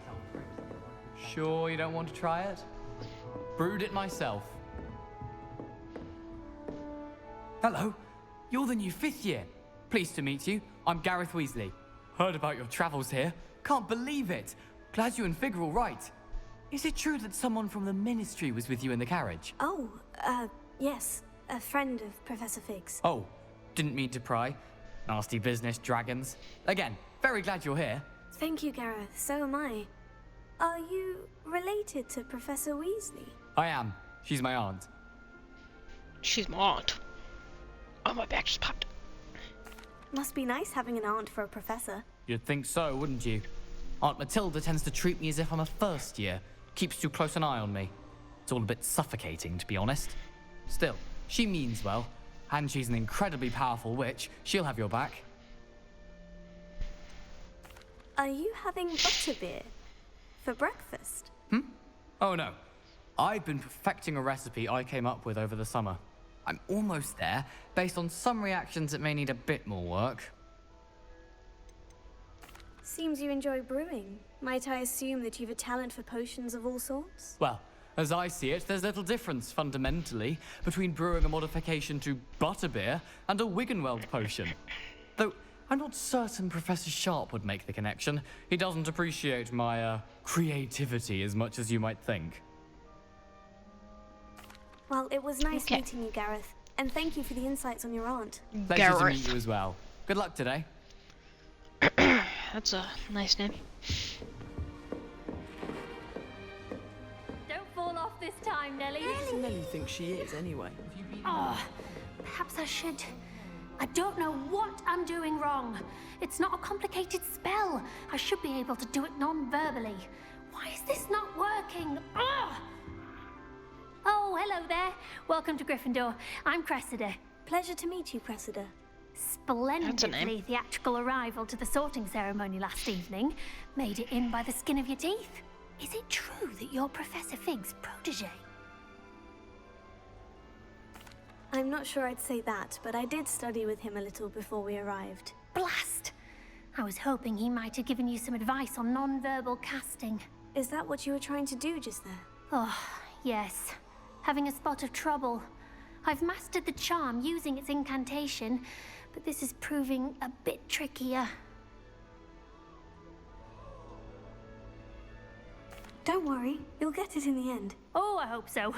Sure you don't want to try it? Brewed it myself. Hello, you're the new 5th year. Pleased to meet you. I'm Gareth Weasley. Heard about your travels here. Can't believe it. Glad you and Fig are all right. Is it true that someone from the ministry was with you in the carriage? Oh, yes. A friend of Professor Fig's. Oh, didn't mean to pry. Nasty business, dragons. Again, very glad you're here. Thank you, Gareth. So am I. Are you related to Professor Weasley? I am. She's my aunt. She's my aunt. Oh, my back just popped. Must be nice having an aunt for a professor. You'd think so, wouldn't you? Aunt Matilda tends to treat me as if I'm a 1st year. Keeps too close an eye on me. It's all a bit suffocating, to be honest. Still, she means well, and she's an incredibly powerful witch. She'll have your back. Are you having butterbeer for breakfast? Oh no. I've been perfecting a recipe I came up with over the summer. I'm almost there, based on some reactions that may need a bit more work. Seems you enjoy brewing. Might I assume that you've a talent for potions of all sorts? Well, as I see it, there's little difference, fundamentally, between brewing a modification to butterbeer and a Wiggenweld potion. Though, I'm not certain Professor Sharp would make the connection. He doesn't appreciate my, creativity as much as you might think. Well, it was nice meeting you, Gareth. And thank you for the insights on your aunt. Pleasure to meet you as well. Good luck today. That's a nice name. Don't fall off this time, Nelly. Who does Nelly think she is, anyway? Oh, perhaps I should. I don't know what I'm doing wrong. It's not a complicated spell. I should be able to do it non-verbally. Why is this not working? Ugh! Oh, hello there. Welcome to Gryffindor. I'm Cressida. Pleasure to meet you, Cressida. Splendidly theatrical arrival to the sorting ceremony last evening. Made it in by the skin of your teeth. Is it true that you're Professor Fig's protege? I'm not sure I'd say that, but I did study with him a little before we arrived. Blast! I was hoping he might have given you some advice on non-verbal casting. Is that what you were trying to do just there? Oh, yes. Having a spot of trouble. I've mastered the charm using its incantation, but this is proving a bit trickier. Don't worry, you'll get it in the end. Oh, I hope so.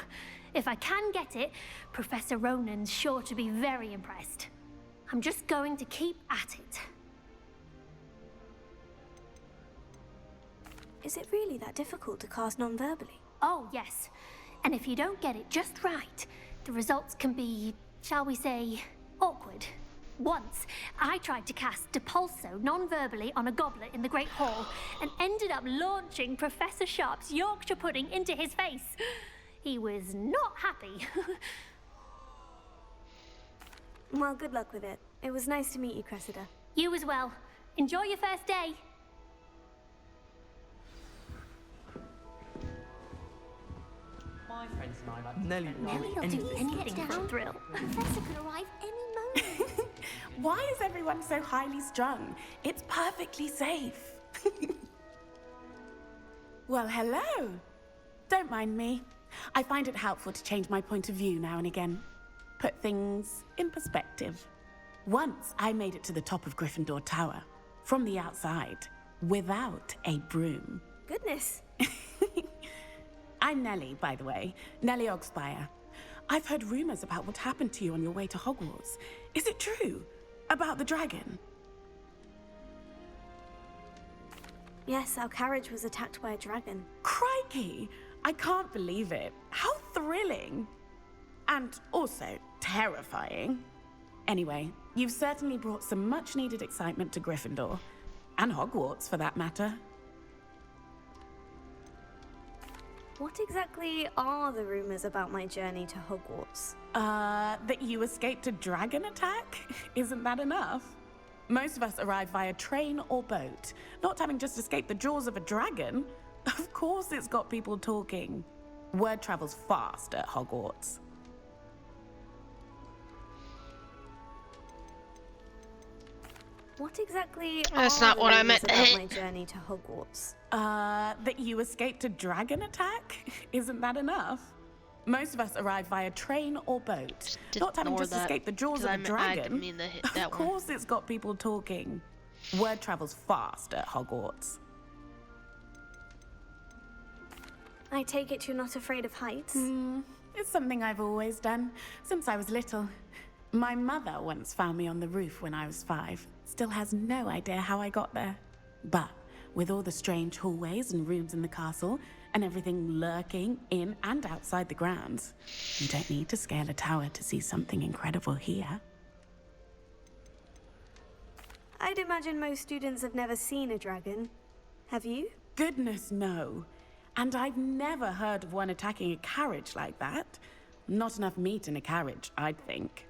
If I can get it, Professor Ronan's sure to be very impressed. I'm just going to keep at it. Is it really that difficult to cast non-verbally? Oh, yes. And if you don't get it just right, the results can be, shall we say, awkward. Once, I tried to cast Depulso non-verbally on a goblet in the Great Hall and ended up launching Professor Sharp's Yorkshire pudding into his face. He was not happy. Well, good luck with it. It was nice to meet you, Cressida. You as well. Enjoy your first day. My friends and I like Nelly Nelly'll do anything for a thrill. Professor could arrive any moment. Why is everyone so highly strung? It's perfectly safe. Well, hello. Don't mind me. I find it helpful to change my point of view now and again. Put things in perspective. Once I made it to the top of Gryffindor Tower, from the outside, without a broom. Goodness. I'm Nelly, by the way. Nelly Ogspire. I've heard rumors about what happened to you on your way to Hogwarts. Is it true? About the dragon? Yes, our carriage was attacked by a dragon. Crikey! I can't believe it. How thrilling! And also terrifying. Anyway, you've certainly brought some much-needed excitement to Gryffindor. And Hogwarts, for that matter. What exactly are the rumors about my journey to Hogwarts? That you escaped a dragon attack? Isn't that enough? Most of us arrive via train or boat, not having just escaped the jaws of a dragon. Of course it's got people talking. Word travels fast at Hogwarts. What exactly That's are not the what I rumors meant. about my journey to Hogwarts? That you escaped a dragon attack? Isn't that enough? Most of us arrive via train or boat, not having just escaped the jaws of a dragon. Of course it's got people talking. Word travels fast at Hogwarts. I take it you're not afraid of heights? It's something I've always done, since I was little. My mother once found me on the roof when I was 5. Still has no idea how I got there. But with all the strange hallways and rooms in the castle, and everything lurking in and outside the grounds, you don't need to scale a tower to see something incredible here. I'd imagine most students have never seen a dragon. Have you? Goodness, no. And I've never heard of one attacking a carriage like that. Not enough meat in a carriage, I'd think.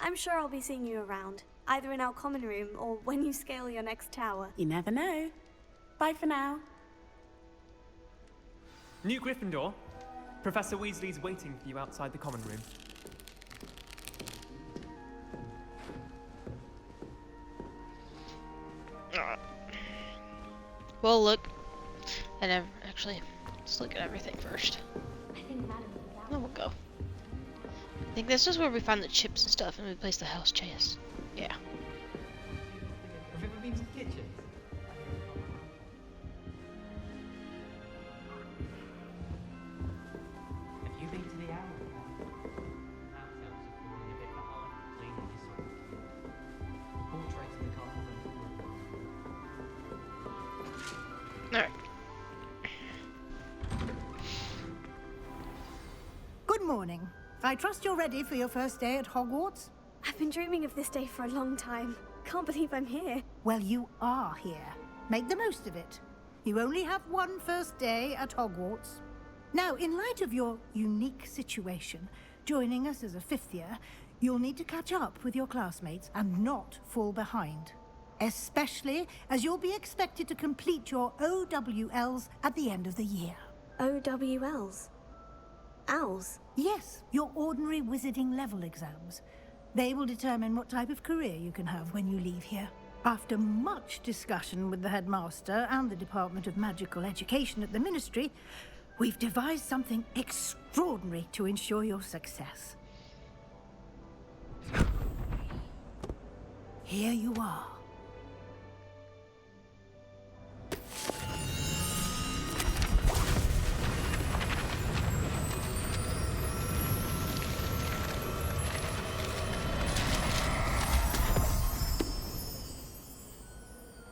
I'm sure I'll be seeing you around, either in our common room or when you scale your next tower. You never know. Bye for now. New Gryffindor. Professor Weasley's waiting for you outside the common room. Well, look. Actually, let's look at everything first. Then we'll go. I think this is where we find the chips and stuff, and we place the house chest. Yeah. Have you ever been to the kitchen? Have you been to the owl? Portraits of the carnival. Alright. Good morning. I trust you're ready for your first day at Hogwarts? I've been dreaming of this day for a long time. Can't believe I'm here. Well, you are here. Make the most of it. You only have one first day at Hogwarts. Now, in light of your unique situation, joining us as a fifth year, you'll need to catch up with your classmates and not fall behind. Especially as you'll be expected to complete your OWLs at the end of the year. OWLs? Owls? Yes, your ordinary wizarding level exams. They will determine what type of career you can have when you leave here. After much discussion with the headmaster and the Department of Magical Education at the Ministry, we've devised something extraordinary to ensure your success. Here you are.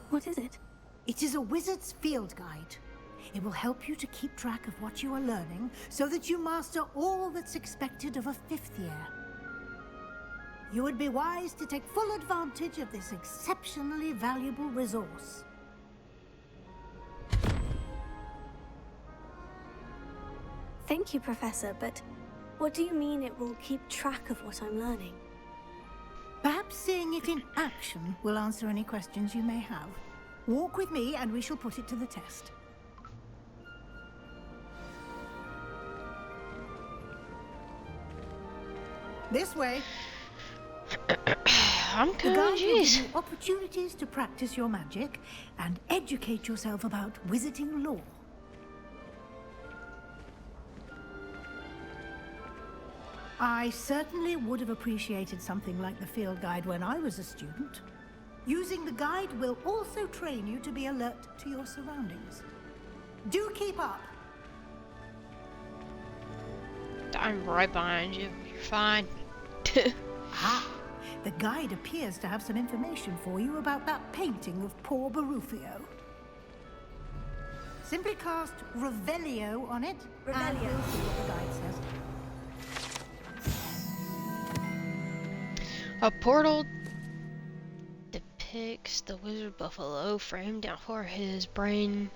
What is it? It is a wizard's field guide. It will help you to keep track of what you are learning so that you master all that's expected of a fifth year. You would be wise to take full advantage of this exceptionally valuable resource. Thank you, Professor, but what do you mean it will keep track of what I'm learning? Perhaps seeing it in action will answer any questions you may have. Walk with me and we shall put it to the test. This way. I'm The guide will give confused. you opportunities to practice your magic and educate yourself about wizarding lore. I certainly would have appreciated something like the field guide when I was a student. Using the guide will also train you to be alert to your surroundings. Do keep up. I'm right behind you. You're fine. The guide appears to have some information for you about that painting of poor Barufio. Simply cast Revelio on it, and we'll see what the guide says. A portal depicts the wizard buffalo framed down for his brain,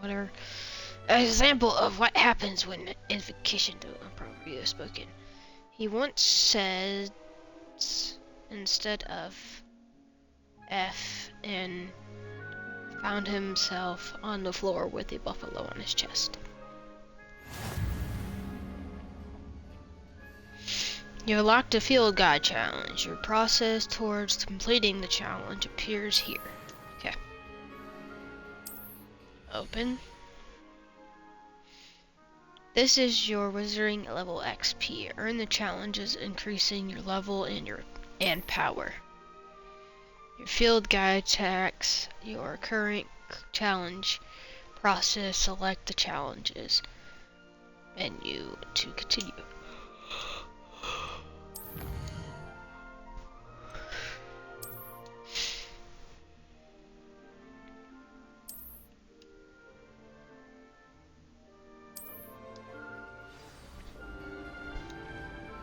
whatever. An example of what happens when invocation to improperly is spoken. He once said instead of F and found himself on the floor with a buffalo on his chest. You unlocked a field guide challenge. Your process towards completing the challenge appears here. Okay. Open. This is your wizarding level XP. Earn the challenges, increasing your level and power. Your field guide tracks your current challenge process. Select the challenges menu to continue.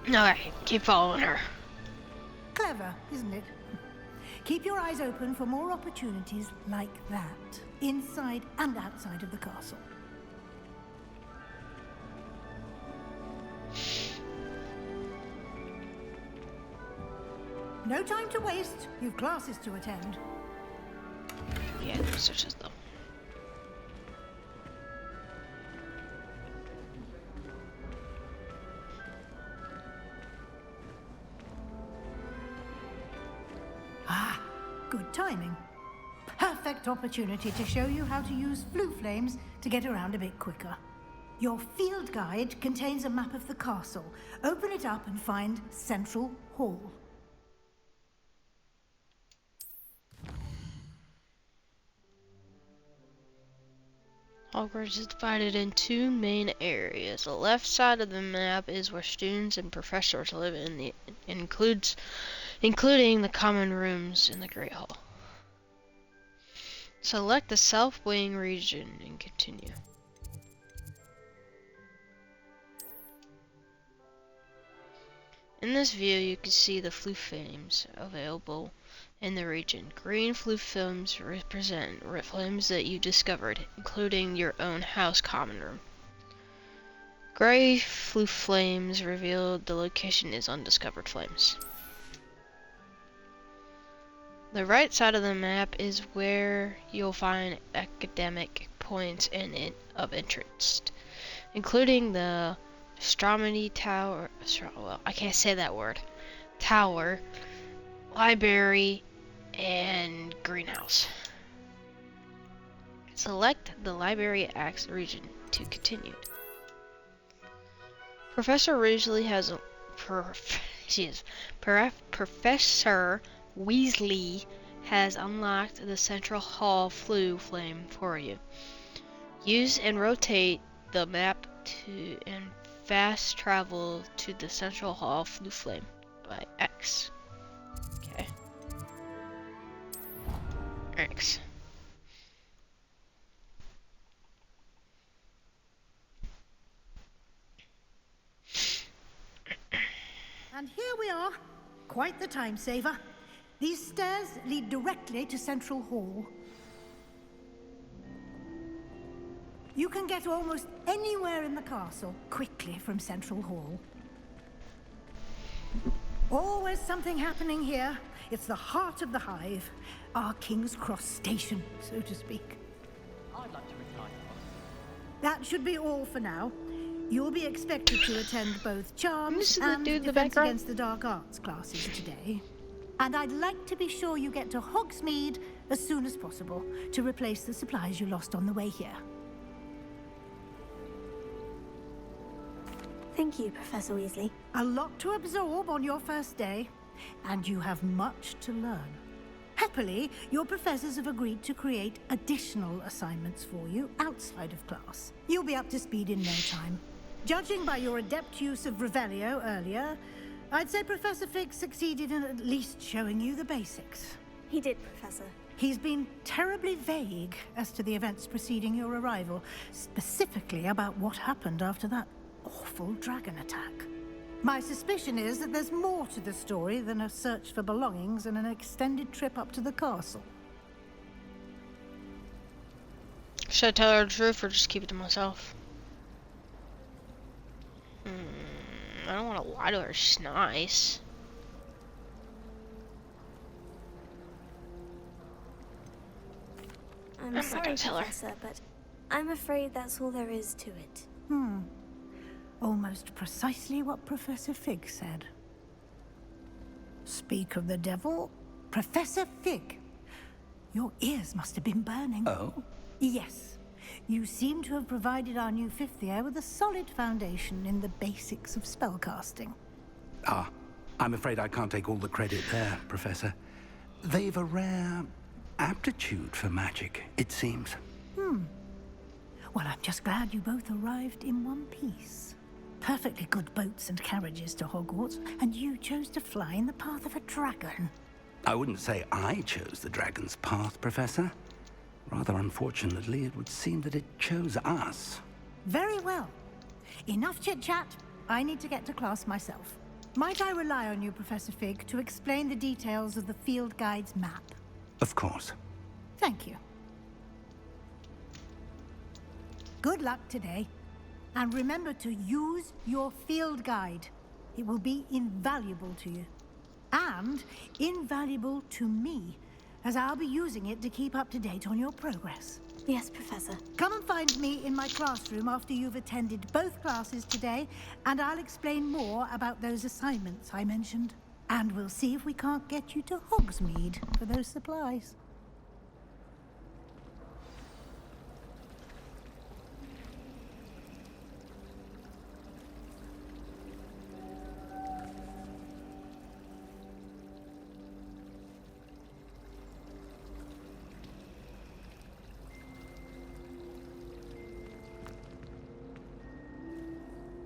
Alright, keep following her. Clever, isn't it? Keep your eyes open for more opportunities like that, inside and outside of the castle. No time to waste. You've classes to attend. Yeah, such as though. Good timing. perfect opportunity to show you how to use flue flames to get around a bit quicker. Your field guide contains a map of the castle. Open it up and find Central Hall. Hogwarts is divided in two main areas. The left side of the map is where students and professors live, and including the common rooms in the Great Hall. Select the South Wing region and continue. In this view, you can see the flue flames available in the region. Green flue flames represent flames that you discovered, including your own house common room. Gray flue flames reveal the location is undiscovered flames. The right side of the map is where you'll find academic points of interest, including the Astronomy Tower, well, I can't say that word, Tower, Library, and Greenhouse. Select the Library Acts region to continue. Professor Weasley has Professor Weasley has unlocked the Central Hall flue flame for you. Use and rotate the map and fast travel to the Central Hall flue flame by X. Okay. X. And here we are. Quite the time saver. These stairs lead directly to Central Hall. You can get almost anywhere in the castle quickly from Central Hall. Always something happening here. It's the heart of the hive. Our King's Cross station, so to speak. I'd like to retire. That should be all for now. You'll be expected to attend both Charms and Defense Against the Dark Arts classes today. And I'd like to be sure you get to Hogsmeade as soon as possible to replace the supplies you lost on the way here. Thank you, Professor Weasley. A lot to absorb on your first day, and you have much to learn. Happily, your professors have agreed to create additional assignments for you outside of class. You'll be up to speed in no time. Judging by your adept use of Revelio earlier, I'd say Professor Fig succeeded in at least showing you the basics. He did, Professor. He's been terribly vague as to the events preceding your arrival, specifically about what happened after that awful dragon attack. My suspicion is that there's more to the story than a search for belongings and an extended trip up to the castle. Should I tell her the truth or just keep it to myself? I don't want to lie to her. She's nice. I'm sorry, Professor, but I'm afraid that's all there is to it. Almost precisely what Professor Fig said. Speak of the devil, Professor Fig. Your ears must have been burning. Oh? Yes. You seem to have provided our new fifth year with a solid foundation in the basics of spellcasting. Ah, I'm afraid I can't take all the credit there, Professor. They've a rare aptitude for magic, it seems. Well, I'm just glad you both arrived in one piece. Perfectly good boats and carriages to Hogwarts, and you chose to fly in the path of a dragon. I wouldn't say I chose the dragon's path, Professor. Rather unfortunately, it would seem that it chose us. Very well. Enough chit-chat. I need to get to class myself. Might I rely on you, Professor Fig, to explain the details of the field guide's map? Of course. Thank you. Good luck today. And remember to use your field guide. It will be invaluable to you. And invaluable to me, as I'll be using it to keep up to date on your progress. Yes, Professor. Come and find me in my classroom after you've attended both classes today, and I'll explain more about those assignments I mentioned. And we'll see if we can't get you to Hogsmeade for those supplies.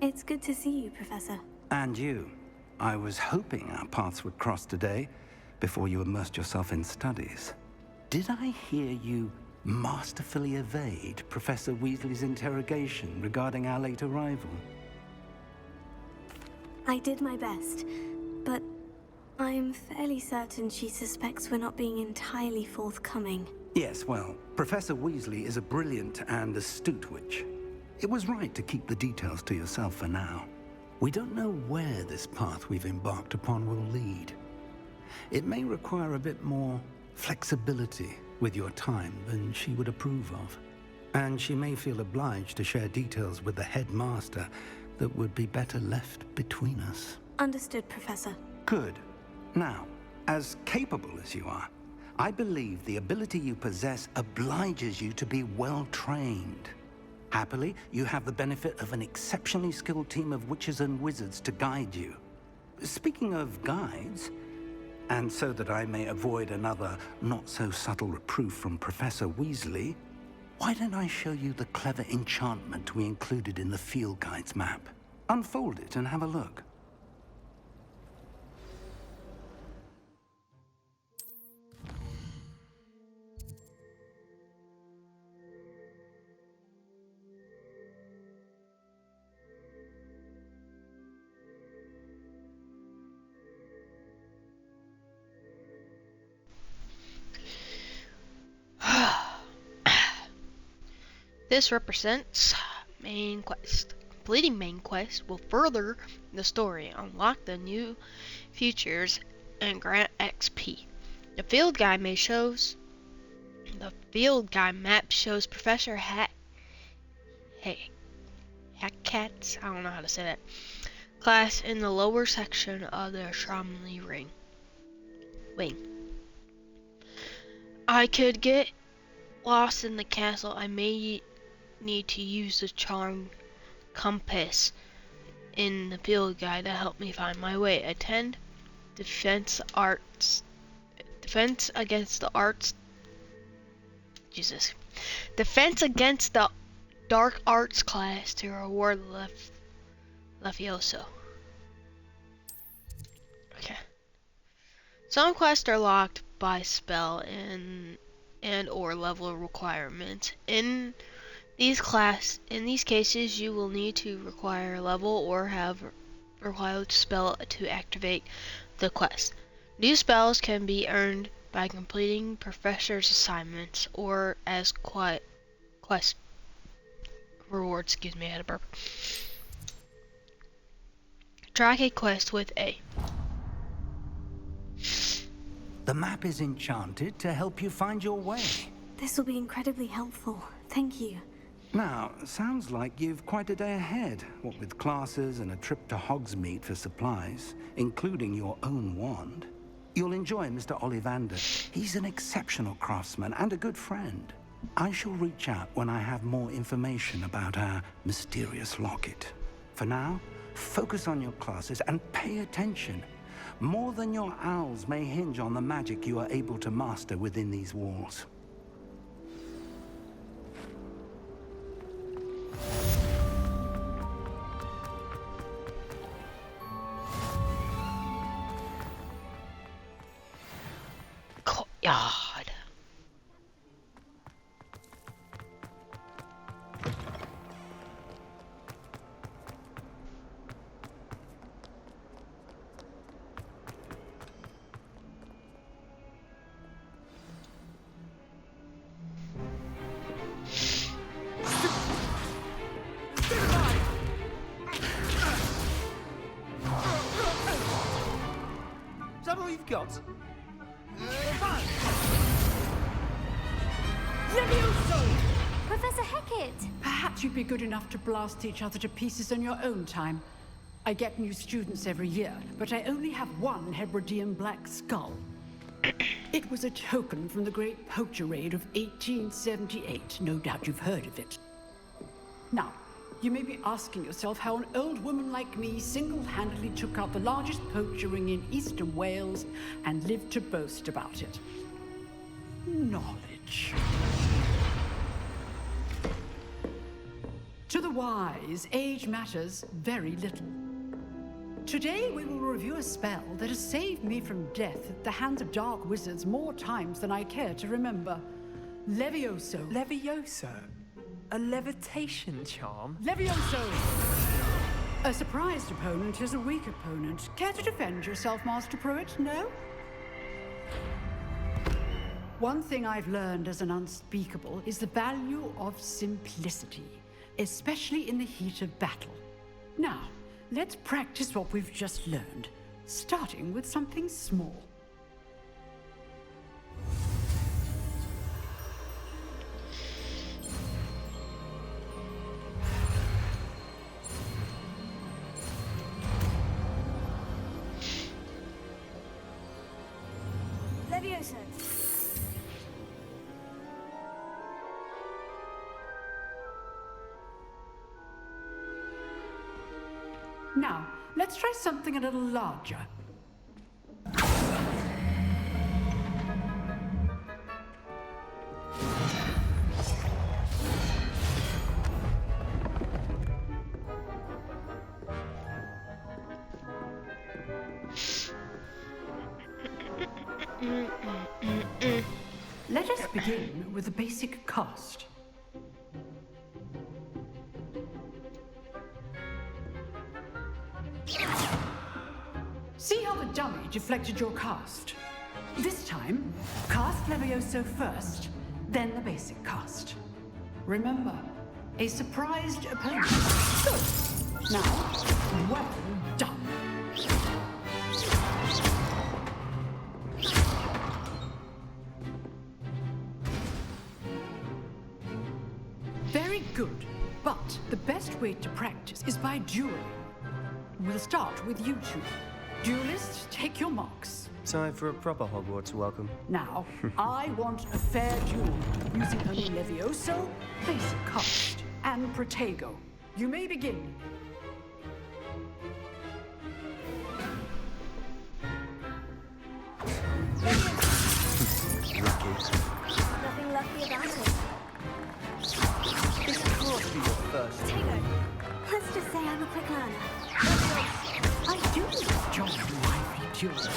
It's good to see you, Professor. And you. I was hoping our paths would cross today, before you immersed yourself in studies. Did I hear you masterfully evade Professor Weasley's interrogation regarding our late arrival? I did my best, but I'm fairly certain she suspects we're not being entirely forthcoming. Yes, well, Professor Weasley is a brilliant and astute witch. It was right to keep the details to yourself for now. We don't know where this path we've embarked upon will lead. It may require a bit more flexibility with your time than she would approve of. And she may feel obliged to share details with the headmaster that would be better left between us. Understood, Professor. Good. Now, as capable as you are, I believe the ability you possess obliges you to be well trained. Happily, you have the benefit of an exceptionally skilled team of witches and wizards to guide you. Speaking of guides, and so that I may avoid another not-so-subtle reproof from Professor Weasley, why don't I show you the clever enchantment we included in the field guide's map? Unfold it and have a look. This represents main quest. Completing main quest will further the story, unlock the new features, and grant XP. The field guide map shows Professor Hackat's, I don't know how to say that, class in the lower section of the Shramley Wing. I could get lost in the castle. I may need to use the charm compass in the field guide to help me find my way. Attend Defense Against the Dark Arts class to reward Levioso. Okay. Some quests are locked by spell and or level requirements. In these cases, you will need to require level or have required spell to activate the quest. New spells can be earned by completing professor's assignments or as quest rewards. Excuse me, I had a burp. Track a quest with A. The map is enchanted to help you find your way. This will be incredibly helpful. Thank you. Now, sounds like you've quite a day ahead, what with classes and a trip to Hogsmeade for supplies, including your own wand. You'll enjoy Mr. Ollivander. He's an exceptional craftsman and a good friend. I shall reach out when I have more information about our mysterious locket. For now, focus on your classes and pay attention. More than your owls may hinge on the magic you are able to master within these walls. God. Is that all you've got? Professor Hackett! Perhaps you'd be good enough to blast each other to pieces in your own time. I get new students every year, but I only have one Hebridean black skull. It was a token from the Great Poacher Raid of 1878. No doubt you've heard of it. Now, you may be asking yourself how an old woman like me single-handedly took out the largest poacher ring in eastern Wales and lived to boast about it. Knowledge. To the wise, age matters very little. Today we will review a spell that has saved me from death at the hands of dark wizards more times than I care to remember. Levioso. Levioso? A levitation charm? Levioso! A surprised opponent is a weak opponent. Care to defend yourself, Master Pruitt? No? One thing I've learned as an unspeakable is the value of simplicity, especially in the heat of battle. Now, let's practice what we've just learned, starting with something small. Levioso. Now, let's try something a little larger. Let us begin with the basic cast. See how the dummy deflected your cast? This time, cast Levioso first, then the basic cast. Remember, a surprised opponent. Good. Now, well done. Very good, but the best way to practice is by dueling. We'll start with you two. Duelists, take your marks. Time for a proper Hogwarts welcome. Now, I want a fair duel, using only Levioso, basic cast, and Protego. You may begin. Nothing lucky about it. This can't be your first. Protego. Let's just say I'm a quick learner. I do enjoy lively duels.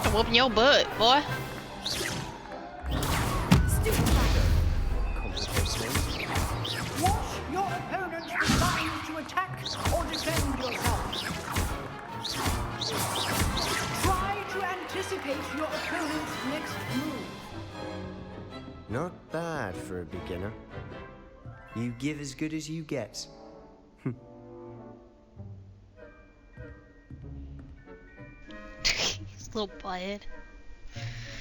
I'm whooping your butt, boy. Watch your opponent decide to attack or defend yourself. Try to anticipate your opponent's next move. Not bad for a beginner. You give as good as you get. Little butthead.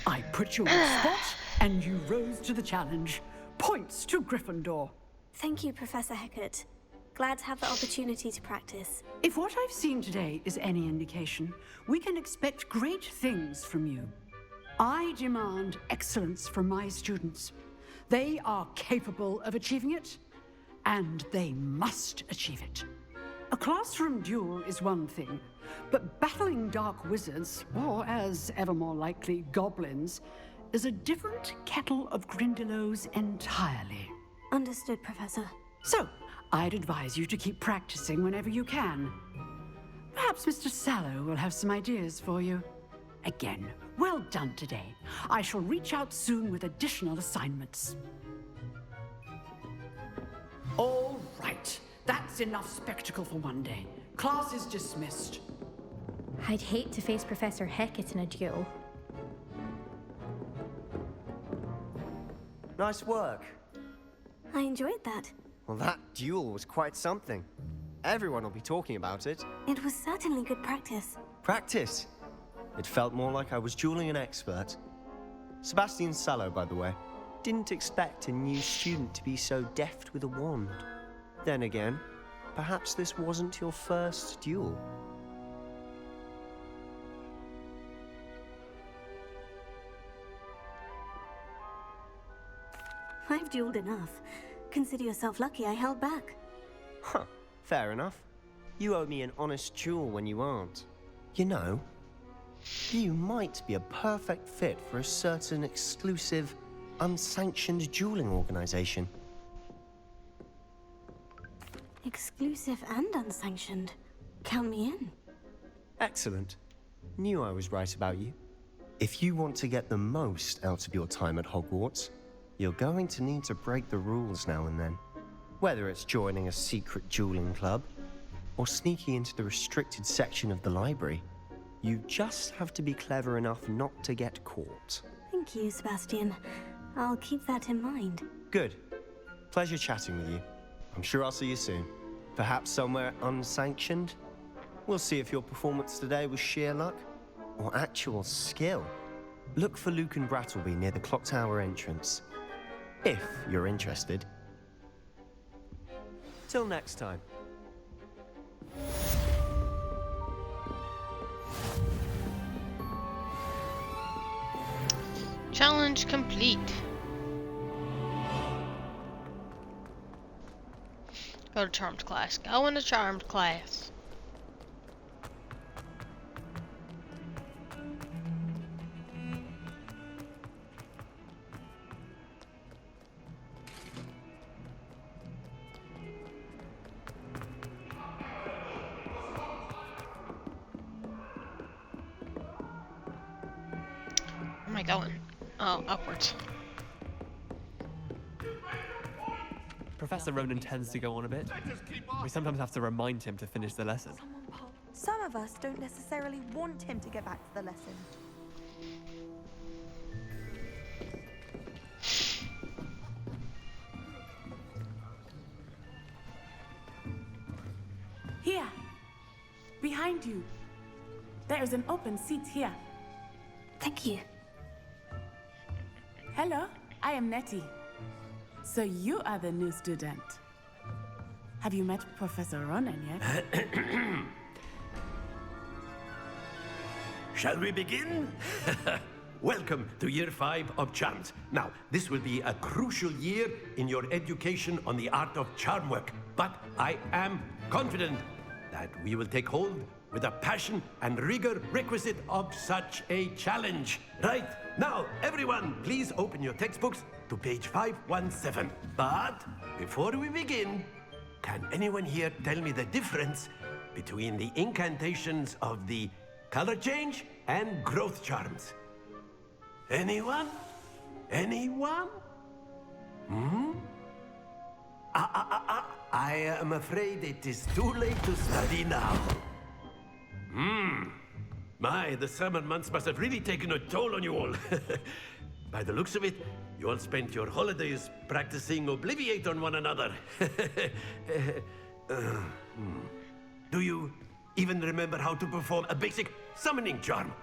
I put you on the spot, and you rose to the challenge. Points to Gryffindor. Thank you, Professor Hecat. Glad to have the opportunity to practice. If what I've seen today is any indication, we can expect great things from you. I demand excellence from my students. They are capable of achieving it, and they must achieve it. A classroom duel is one thing, but battling dark wizards, or as ever more likely, goblins, is a different kettle of Grindylows entirely. Understood, Professor. So, I'd advise you to keep practicing whenever you can. Perhaps Mr. Sallow will have some ideas for you. Again, well done today. I shall reach out soon with additional assignments. All right, that's enough spectacle for one day. Class is dismissed. I'd hate to face Professor Hecat in a duel. Nice work. I enjoyed that. Well, that duel was quite something. Everyone will be talking about it. It was certainly good practice. Practice? It felt more like I was dueling an expert. Sebastian Sallow, by the way. Didn't expect a new student to be so deft with a wand. Then again, perhaps this wasn't your first duel. I've dueled enough. Consider yourself lucky I held back. Huh, fair enough. You owe me an honest duel when you aren't. You know, you might be a perfect fit for a certain exclusive, unsanctioned dueling organization. Exclusive and unsanctioned. Count me in. Excellent. Knew I was right about you. If you want to get the most out of your time at Hogwarts, you're going to need to break the rules now and then. Whether it's joining a secret dueling club, or sneaking into the restricted section of the library, you just have to be clever enough not to get caught. Thank you, Sebastian. I'll keep that in mind. Good. Pleasure chatting with you. I'm sure I'll see you soon. Perhaps somewhere unsanctioned? We'll see if your performance today was sheer luck or actual skill. Look for Luke and Brattleby near the clock tower entrance, if you're interested. Till next time. Challenge complete. Go to Charmed class. Go into Charmed class. Where am I going? Oh, upwards. Professor Ronan tends to go on a bit. We sometimes have to remind him to finish the lesson. Some of us don't necessarily want him to get back to the lesson. Here. Behind you. There is an open seat here. Thank you. Hello, I am Nettie. So you are the new student. Have you met Professor Ronan yet? Shall we begin? Welcome to Year 5 of Charms. Now, this will be a crucial year in your education on the art of charm work. But I am confident that we will take hold with the passion and rigor requisite of such a challenge. Right, now, everyone, please open your textbooks to page 517. But before we begin, can anyone here tell me the difference between the incantations of the color change and growth charms? Anyone? Anyone? I am afraid it is too late to study now. My, the summer months must have really taken a toll on you all. By the looks of it, you all spent your holidays practicing Obliviate on one another. Do you even remember how to perform a basic summoning charm?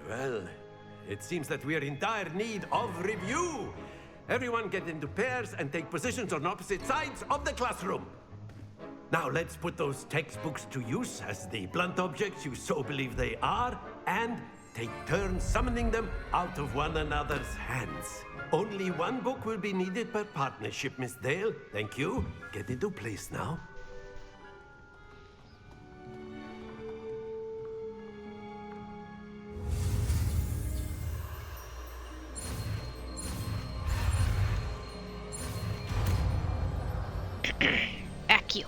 Well, it seems that we are in dire need of review. Everyone get into pairs and take positions on opposite sides of the classroom. Now let's put those textbooks to use as the blunt objects you so believe they are, and take turns summoning them out of one another's hands. Only one book will be needed per partnership, Miss Dale. Thank you. Get into place now. Accio.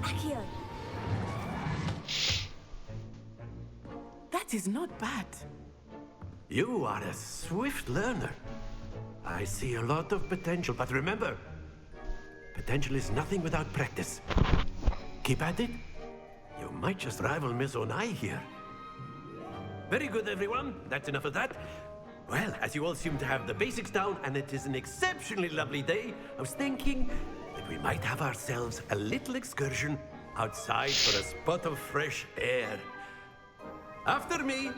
Accio. That is not bad. You are a swift learner. I see a lot of potential, but remember, potential is nothing without practice. Keep at it. You might just rival Miss Onai here. Very good, everyone. That's enough of that. Well, as you all seem to have the basics down, and it is an exceptionally lovely day, I was thinking that we might have ourselves a little excursion outside for a spot of fresh air. After me.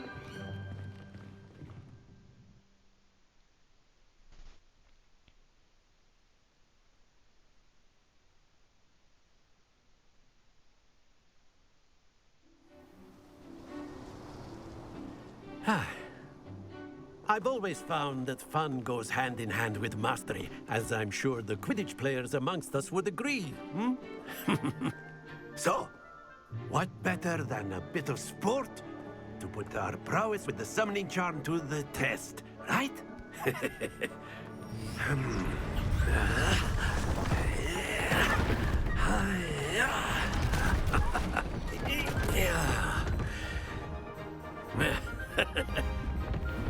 I've always found that fun goes hand in hand with mastery, as I'm sure the Quidditch players amongst us would agree, So, what better than a bit of sport to put our prowess with the summoning charm to the test, right?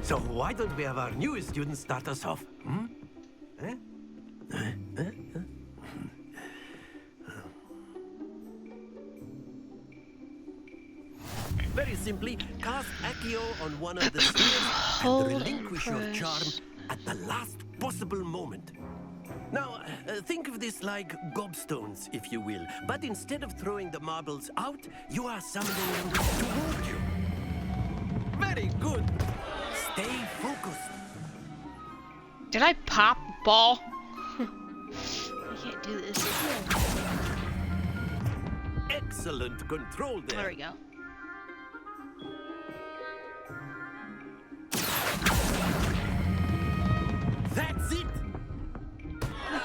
So why don't we have our newest student start us off? Hmm? Eh? Very simply, cast Accio on one of the spheres and relinquish your charm at the last possible moment. Now, think of this like gobstones, if you will. But instead of throwing the marbles out, you are summoning them toward you. Very good. Stay focused. Did I pop ball? I can't do this. Excellent control there. There we go. That's it.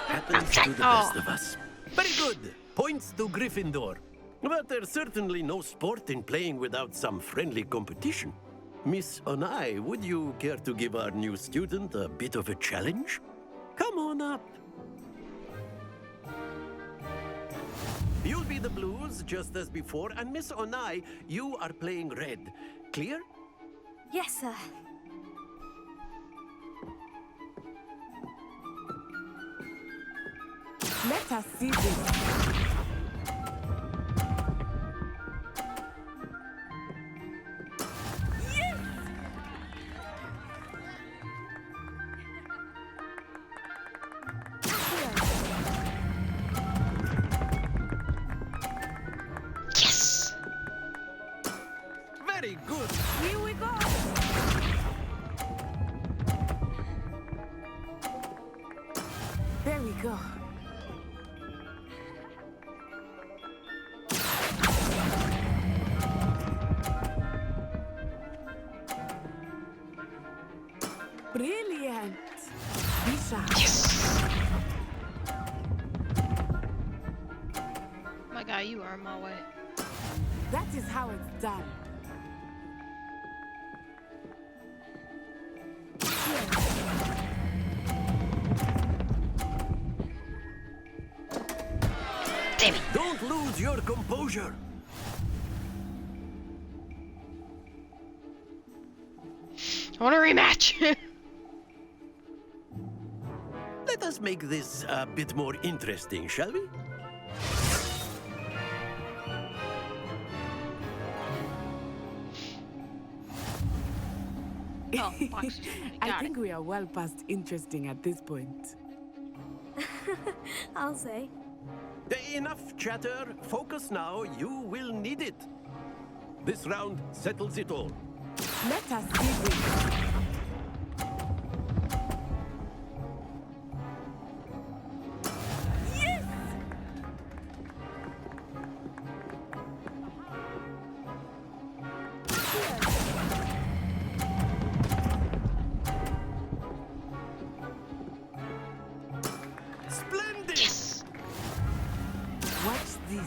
Happens to the best of us. Very good. Points to Gryffindor. But there's certainly no sport in playing without some friendly competition. Miss Onai, would you care to give our new student a bit of a challenge? Come on up. You'll be the blues, just as before, and Miss Onai, you are playing red. Clear? Yes, sir. Let us see this. Yes! Very good. Here we go. There we go. Brilliant. Yes! My guy, you are in my way. That is how it's done. Damn it. Don't lose your composure. I want a rematch. Let us make this a bit more interesting, shall we? Oh, boxes. I think we are well past interesting at this point. I'll say. Enough chatter. Focus now. You will need it. This round settles it all. Let us see this. Splendid! Yes! Watch this.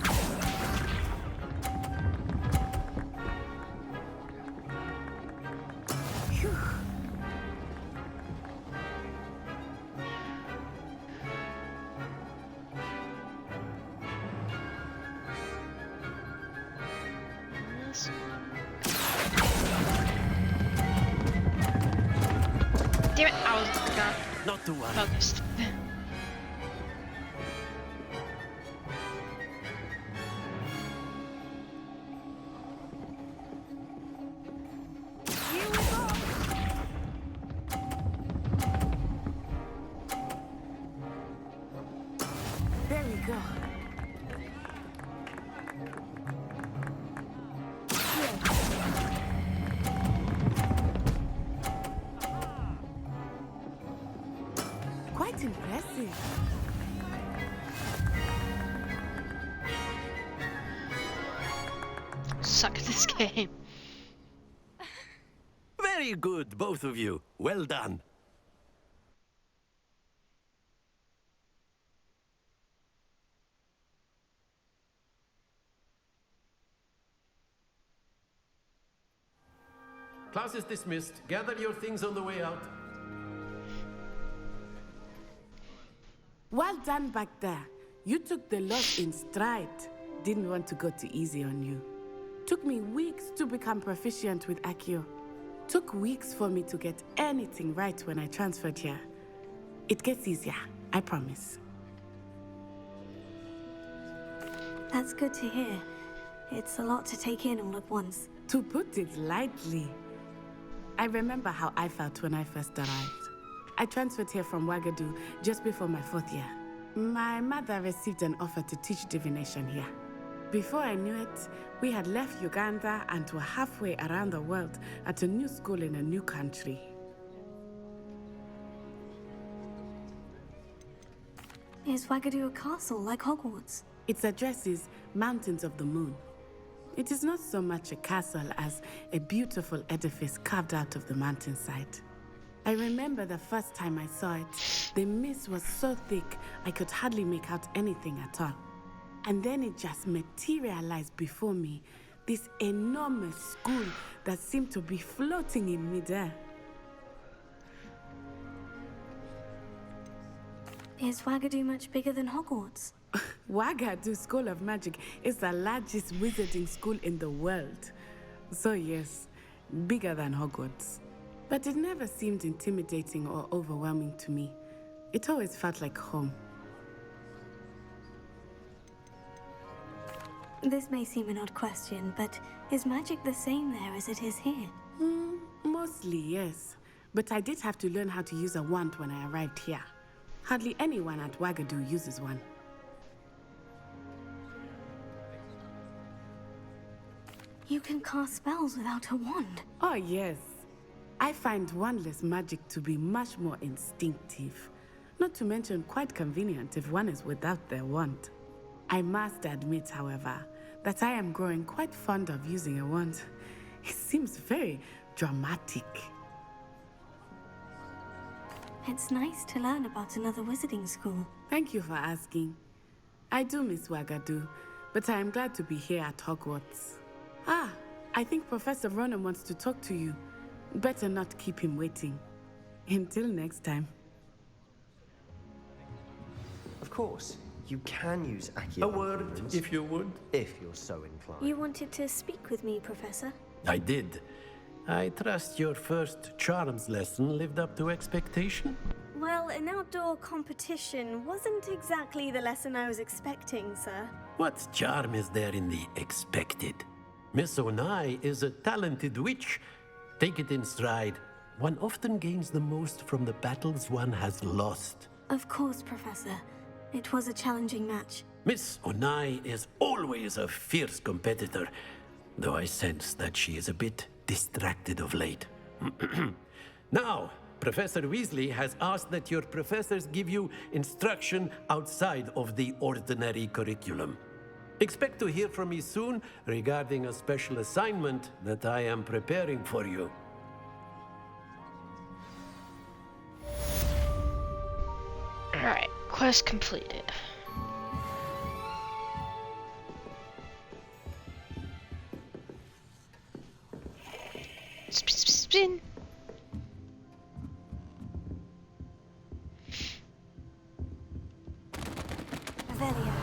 Phew. This one. Damn it, I was Not to worry. focused. Here we go. There we go. Quite impressive. Suck at this game. Very good, both of you. Well done. Class is dismissed. Gather your things on the way out. Well done back there. You took the loss in stride. Didn't want to go too easy on you. Took me weeks to become proficient with Accio. Took weeks for me to get anything right when I transferred here. It gets easier, I promise. That's good to hear. It's a lot to take in all at once. To put it lightly, I remember how I felt when I first arrived. I transferred here from Wagadu just before my 4th year. My mother received an offer to teach divination here. Before I knew it, we had left Uganda and were halfway around the world at a new school in a new country. Is Wagadu a castle like Hogwarts? Its address is Mountains of the Moon. It is not so much a castle as a beautiful edifice carved out of the mountainside. I remember the first time I saw it, the mist was so thick I could hardly make out anything at all. And then it just materialized before me, this enormous school that seemed to be floating in midair. Is Wagadu much bigger than Hogwarts? Wagadu School of Magic is the largest wizarding school in the world. So yes, bigger than Hogwarts. But it never seemed intimidating or overwhelming to me. It always felt like home. This may seem an odd question, but is magic the same there as it is here? Mostly, yes. But I did have to learn how to use a wand when I arrived here. Hardly anyone at Wagadu uses one. You can cast spells without a wand? Oh, yes. I find wandless magic to be much more instinctive. Not to mention quite convenient if one is without their wand. I must admit, however, that I am growing quite fond of using a wand. It seems very dramatic. It's nice to learn about another wizarding school. Thank you for asking. I do miss Wagadu, but I am glad to be here at Hogwarts. Ah, I think Professor Ronan wants to talk to you. Better not keep him waiting. Until next time. Of course, you can use Accio. A word, if you would. If you're so inclined. You wanted to speak with me, Professor? I did. I trust your first charms lesson lived up to expectation? Well, an outdoor competition wasn't exactly the lesson I was expecting, sir. What charm is there in the expected? Miss Onai is a talented witch. Take it in stride. One often gains the most from the battles one has lost. Of course, Professor. It was a challenging match. Miss Onai is always a fierce competitor, though I sense that she is a bit distracted of late. Now, Professor Weasley has asked that your professors give you instruction outside of the ordinary curriculum. Expect to hear from me soon regarding a special assignment that I am preparing for you. Alright, quest completed. Spin. Revelio.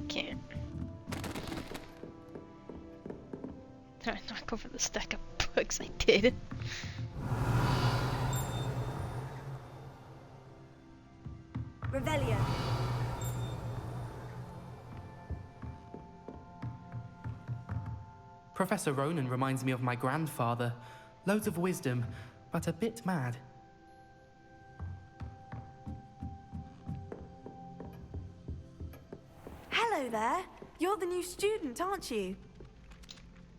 Can't. Did I knock over the stack of books? I did. Revelio. Professor Ronan reminds me of my grandfather. Loads of wisdom, but a bit mad. Hello there. You're the new student, aren't you?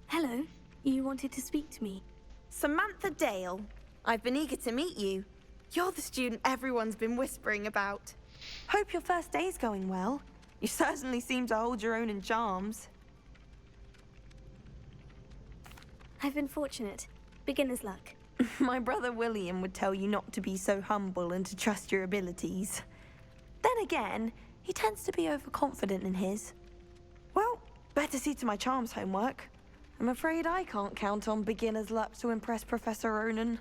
Hello. You wanted to speak to me? Samantha Dale. I've been eager to meet you. You're the student everyone's been whispering about. Hope your first day's going well. You certainly seem to hold your own in charms. I've been fortunate. Beginner's luck. My brother William would tell you not to be so humble and to trust your abilities. Then again, he tends to be overconfident in his. Well, better see to my charms homework. I'm afraid I can't count on beginner's luck to impress Professor Ronan.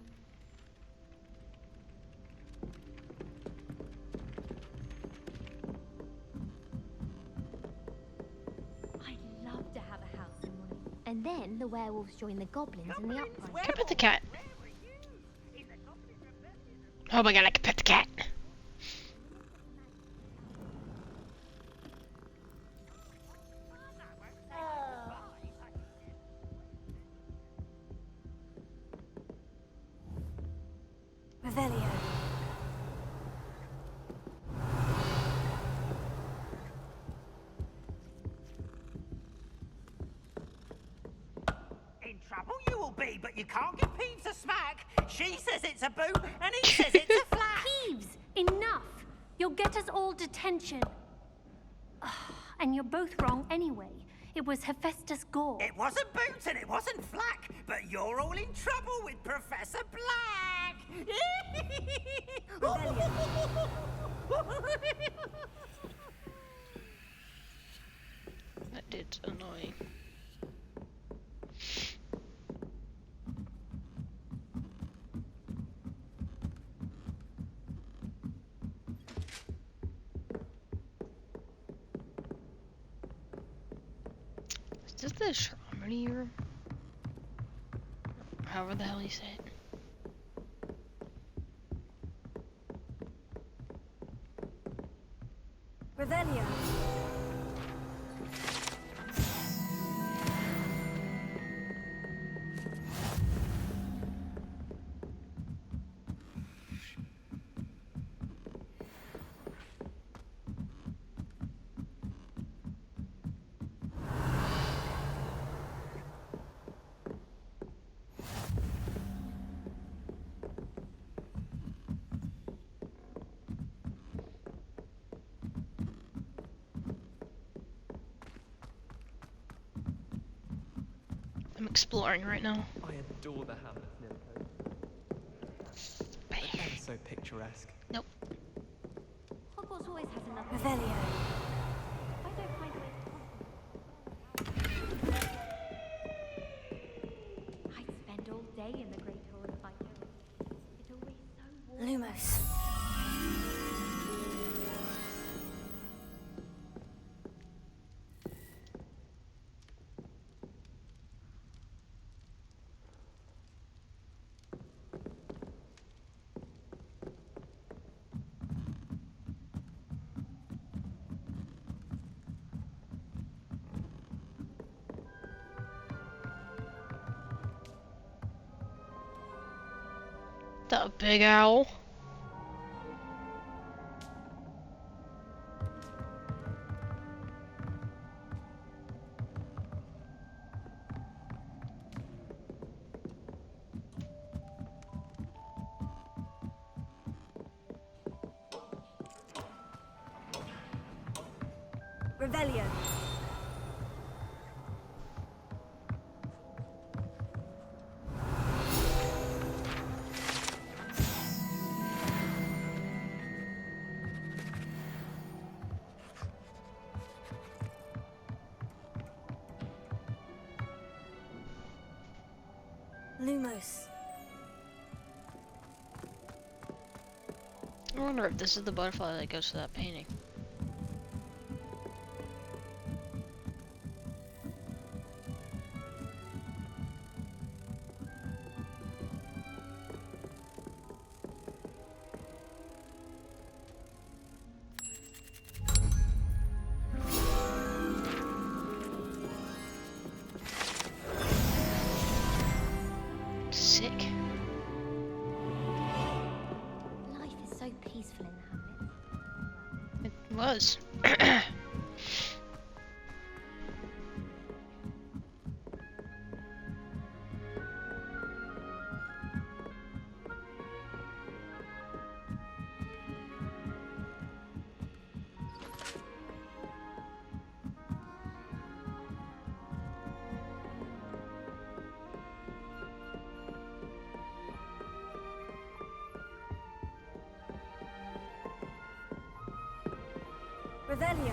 I'd love to have a house in one of them. And then the werewolves join the goblins in the uprising. Can I pet the cat? Oh my god, I can pet the cat. Revelio. In trouble you will be, but you can't give Peeves a smack. She says it's a boot, and he says it's a flat. Peeves, enough! You'll get us all detention. And you're both wrong anyway. It was Hephaestus Gore. It wasn't boots and it wasn't flack, but you're all in trouble with Professor Black. That did's annoying. Is this the Shramini room? However the hell you say it. Revelio. I'm exploring right now. I adore the hamlets near the coast. They're ever so picturesque. Nope. Hogwarts always has enough. Revelio. I don't find ways to I'd spend all day in the Great Hall if I could. It's always so warm. Lumos. The big owl. Revelio. Lumos. I wonder if this is the butterfly that goes to that painting. Sick. Life is so peaceful in the hamlet. It was. Revelio.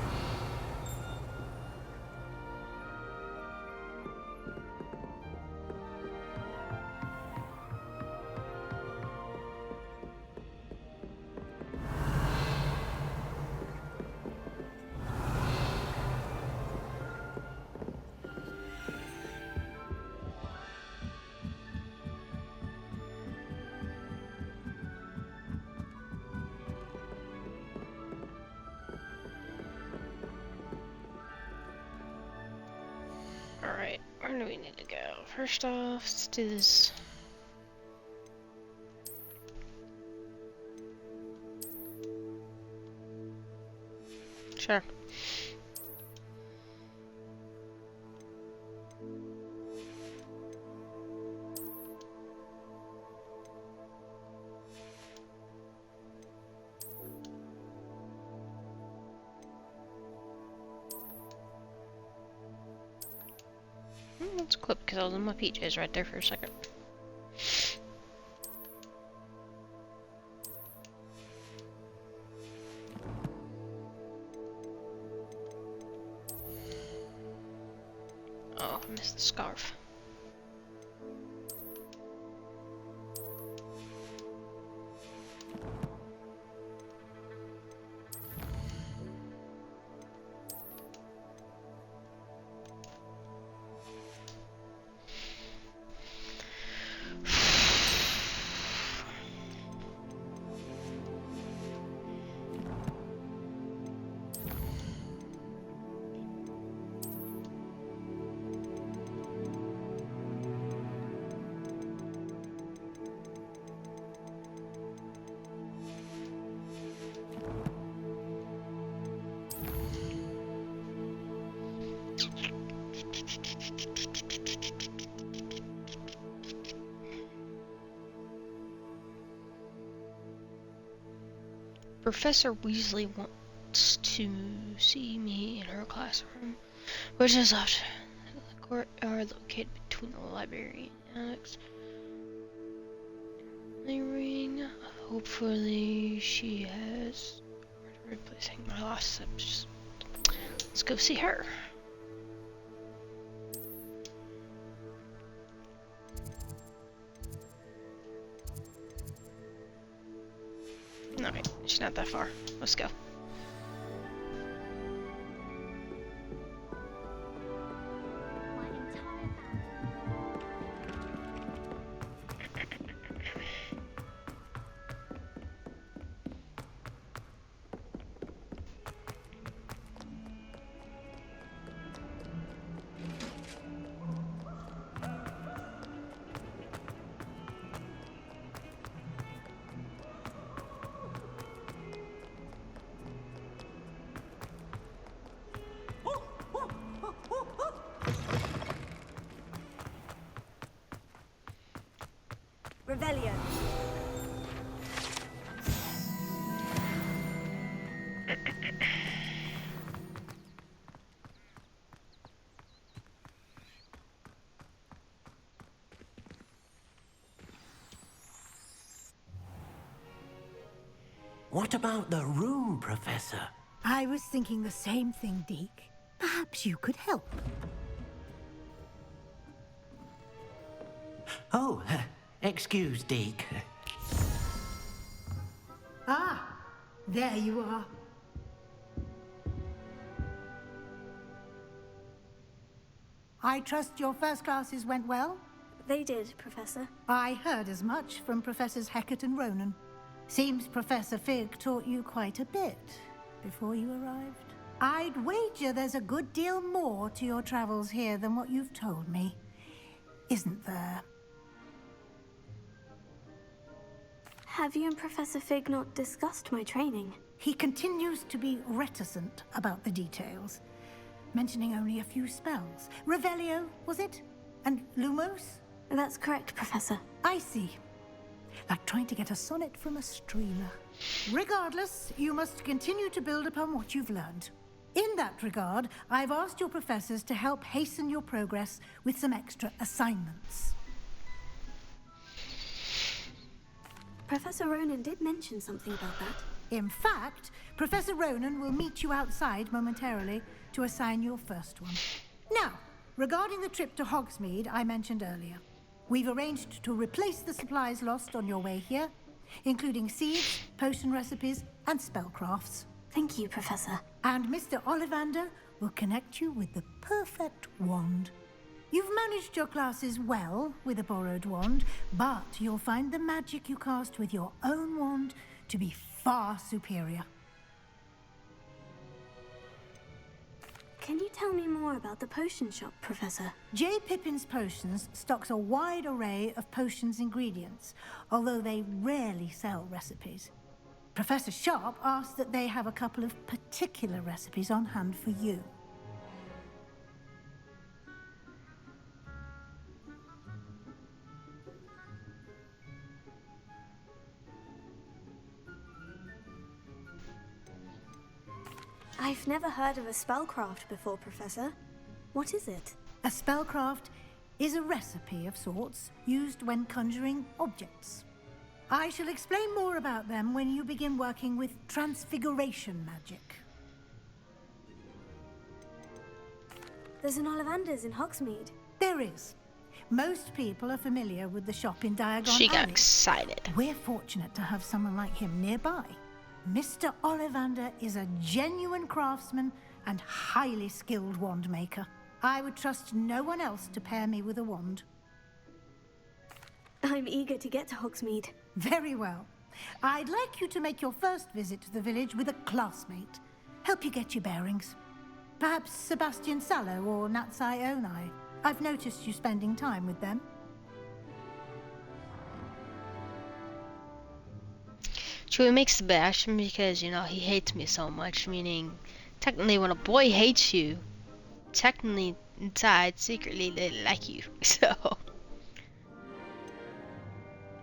Alright, where do we need to go? First off, let's do this. Sure. Let's clip because I was in my PJs right there for a second. Oh, I missed the scarf. Professor Weasley wants to see me in her classroom, which is often the courtyard located between the library and annex. The ring. Hopefully, she has replacing my lost steps. Let's go see her. Alright, she's not that far. Let's go. Revelio. What about the room, Professor? I was thinking the same thing, Deke. Perhaps you could help. Oh, excuse, Deke. Ah, there you are. I trust your first classes went well? They did, Professor. I heard as much from Professors Hecat and Ronan. Seems Professor Fig taught you quite a bit before you arrived. I'd wager there's a good deal more to your travels here than what you've told me. Isn't there? Have you and Professor Fig not discussed my training? He continues to be reticent about the details, mentioning only a few spells. Revelio, was it? And Lumos? That's correct, Professor. I see. Like trying to get a sonnet from a streamer. Regardless, you must continue to build upon what you've learned. In that regard, I've asked your professors to help hasten your progress with some extra assignments. Professor Ronan did mention something about that. In fact, Professor Ronan will meet you outside momentarily to assign your first one. Now, regarding the trip to Hogsmeade I mentioned earlier, we've arranged to replace the supplies lost on your way here, including seeds, potion recipes, and spellcrafts. Thank you, Professor. And Mr. Ollivander will connect you with the perfect wand. You've managed your classes well with a borrowed wand, but you'll find the magic you cast with your own wand to be far superior. Can you tell me more about the potion shop, Professor? J. Pippin's Potions stocks a wide array of potions ingredients, although they rarely sell recipes. Professor Sharp asked that they have a couple of particular recipes on hand for you. I've never heard of a spellcraft before, Professor. What is it? A spellcraft is a recipe of sorts used when conjuring objects. I shall explain more about them when you begin working with transfiguration magic. There's an Ollivander's in Hogsmeade. There is. Most people are familiar with the shop in Diagon She got Alley. excited. We're fortunate to have someone like him nearby. Mr. Ollivander is a genuine craftsman and highly skilled wand maker. I would trust no one else to pair me with a wand. I'm eager to get to Hogsmeade. Very well. I'd like you to make your first visit to the village with a classmate. Help you get your bearings. Perhaps Sebastian Sallow or Natsai Onai. I've noticed you spending time with them. True, it makes Sebastian because, you know, he hates me so much, meaning, technically when a boy hates you, technically inside, secretly, they like you, so.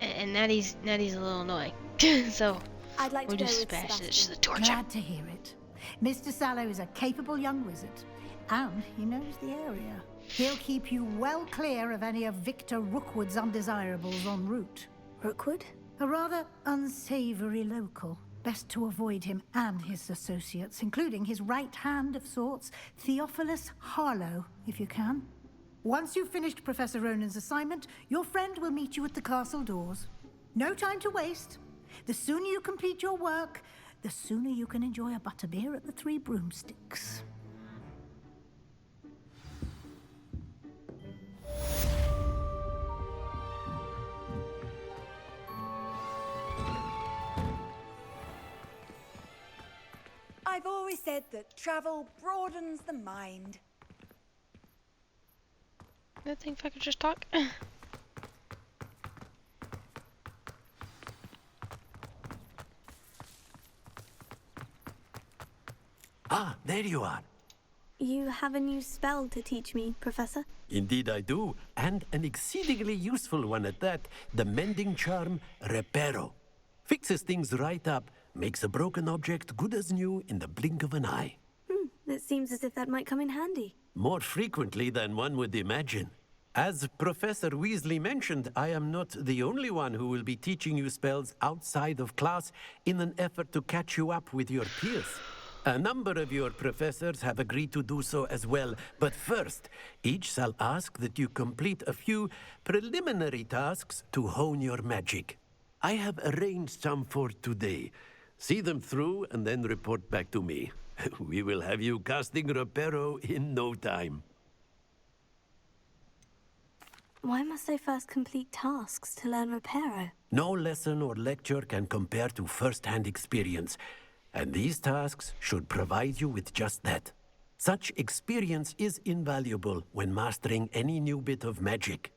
And Natty's a little annoying, so. I'd like to we'll go do with Sebastian, it's just a Glad torture. to hear it. Mr. Sallow is a capable young wizard, and he knows the area. He'll keep you well clear of any of Victor Rookwood's undesirables en route. Rookwood? A rather unsavory local. Best to avoid him and his associates, including his right hand of sorts, Theophilus Harlow, if you can. Once you've finished Professor Ronan's assignment, your friend will meet you at the castle doors. No time to waste. The sooner you complete your work, the sooner you can enjoy a butterbeer at the Three Broomsticks. I've always said that travel broadens the mind. I think if I could just talk. Ah, there you are. You have a new spell to teach me, Professor? Indeed I do, and an exceedingly useful one at that. The mending charm, Reparo. Fixes things right up, makes a broken object good as new in the blink of an eye. It seems as if that might come in handy. More frequently than one would imagine. As Professor Weasley mentioned, I am not the only one who will be teaching you spells outside of class in an effort to catch you up with your peers. A number of your professors have agreed to do so as well, but first, each shall ask that you complete a few preliminary tasks to hone your magic. I have arranged some for today. See them through and then report back to me. We will have you casting Reparo in no time. Why must I first complete tasks to learn Reparo? No lesson or lecture can compare to first-hand experience, and these tasks should provide you with just that. Such experience is invaluable when mastering any new bit of magic.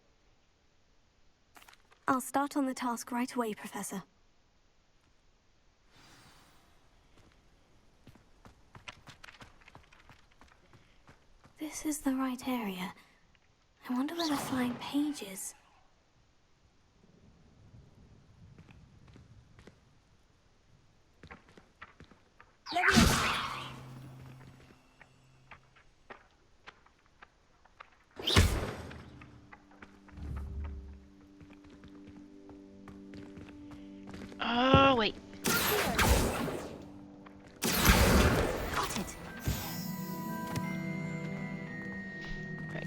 I'll start on the task right away, Professor. This is the right area. I wonder where the flying page is. Oh, wait.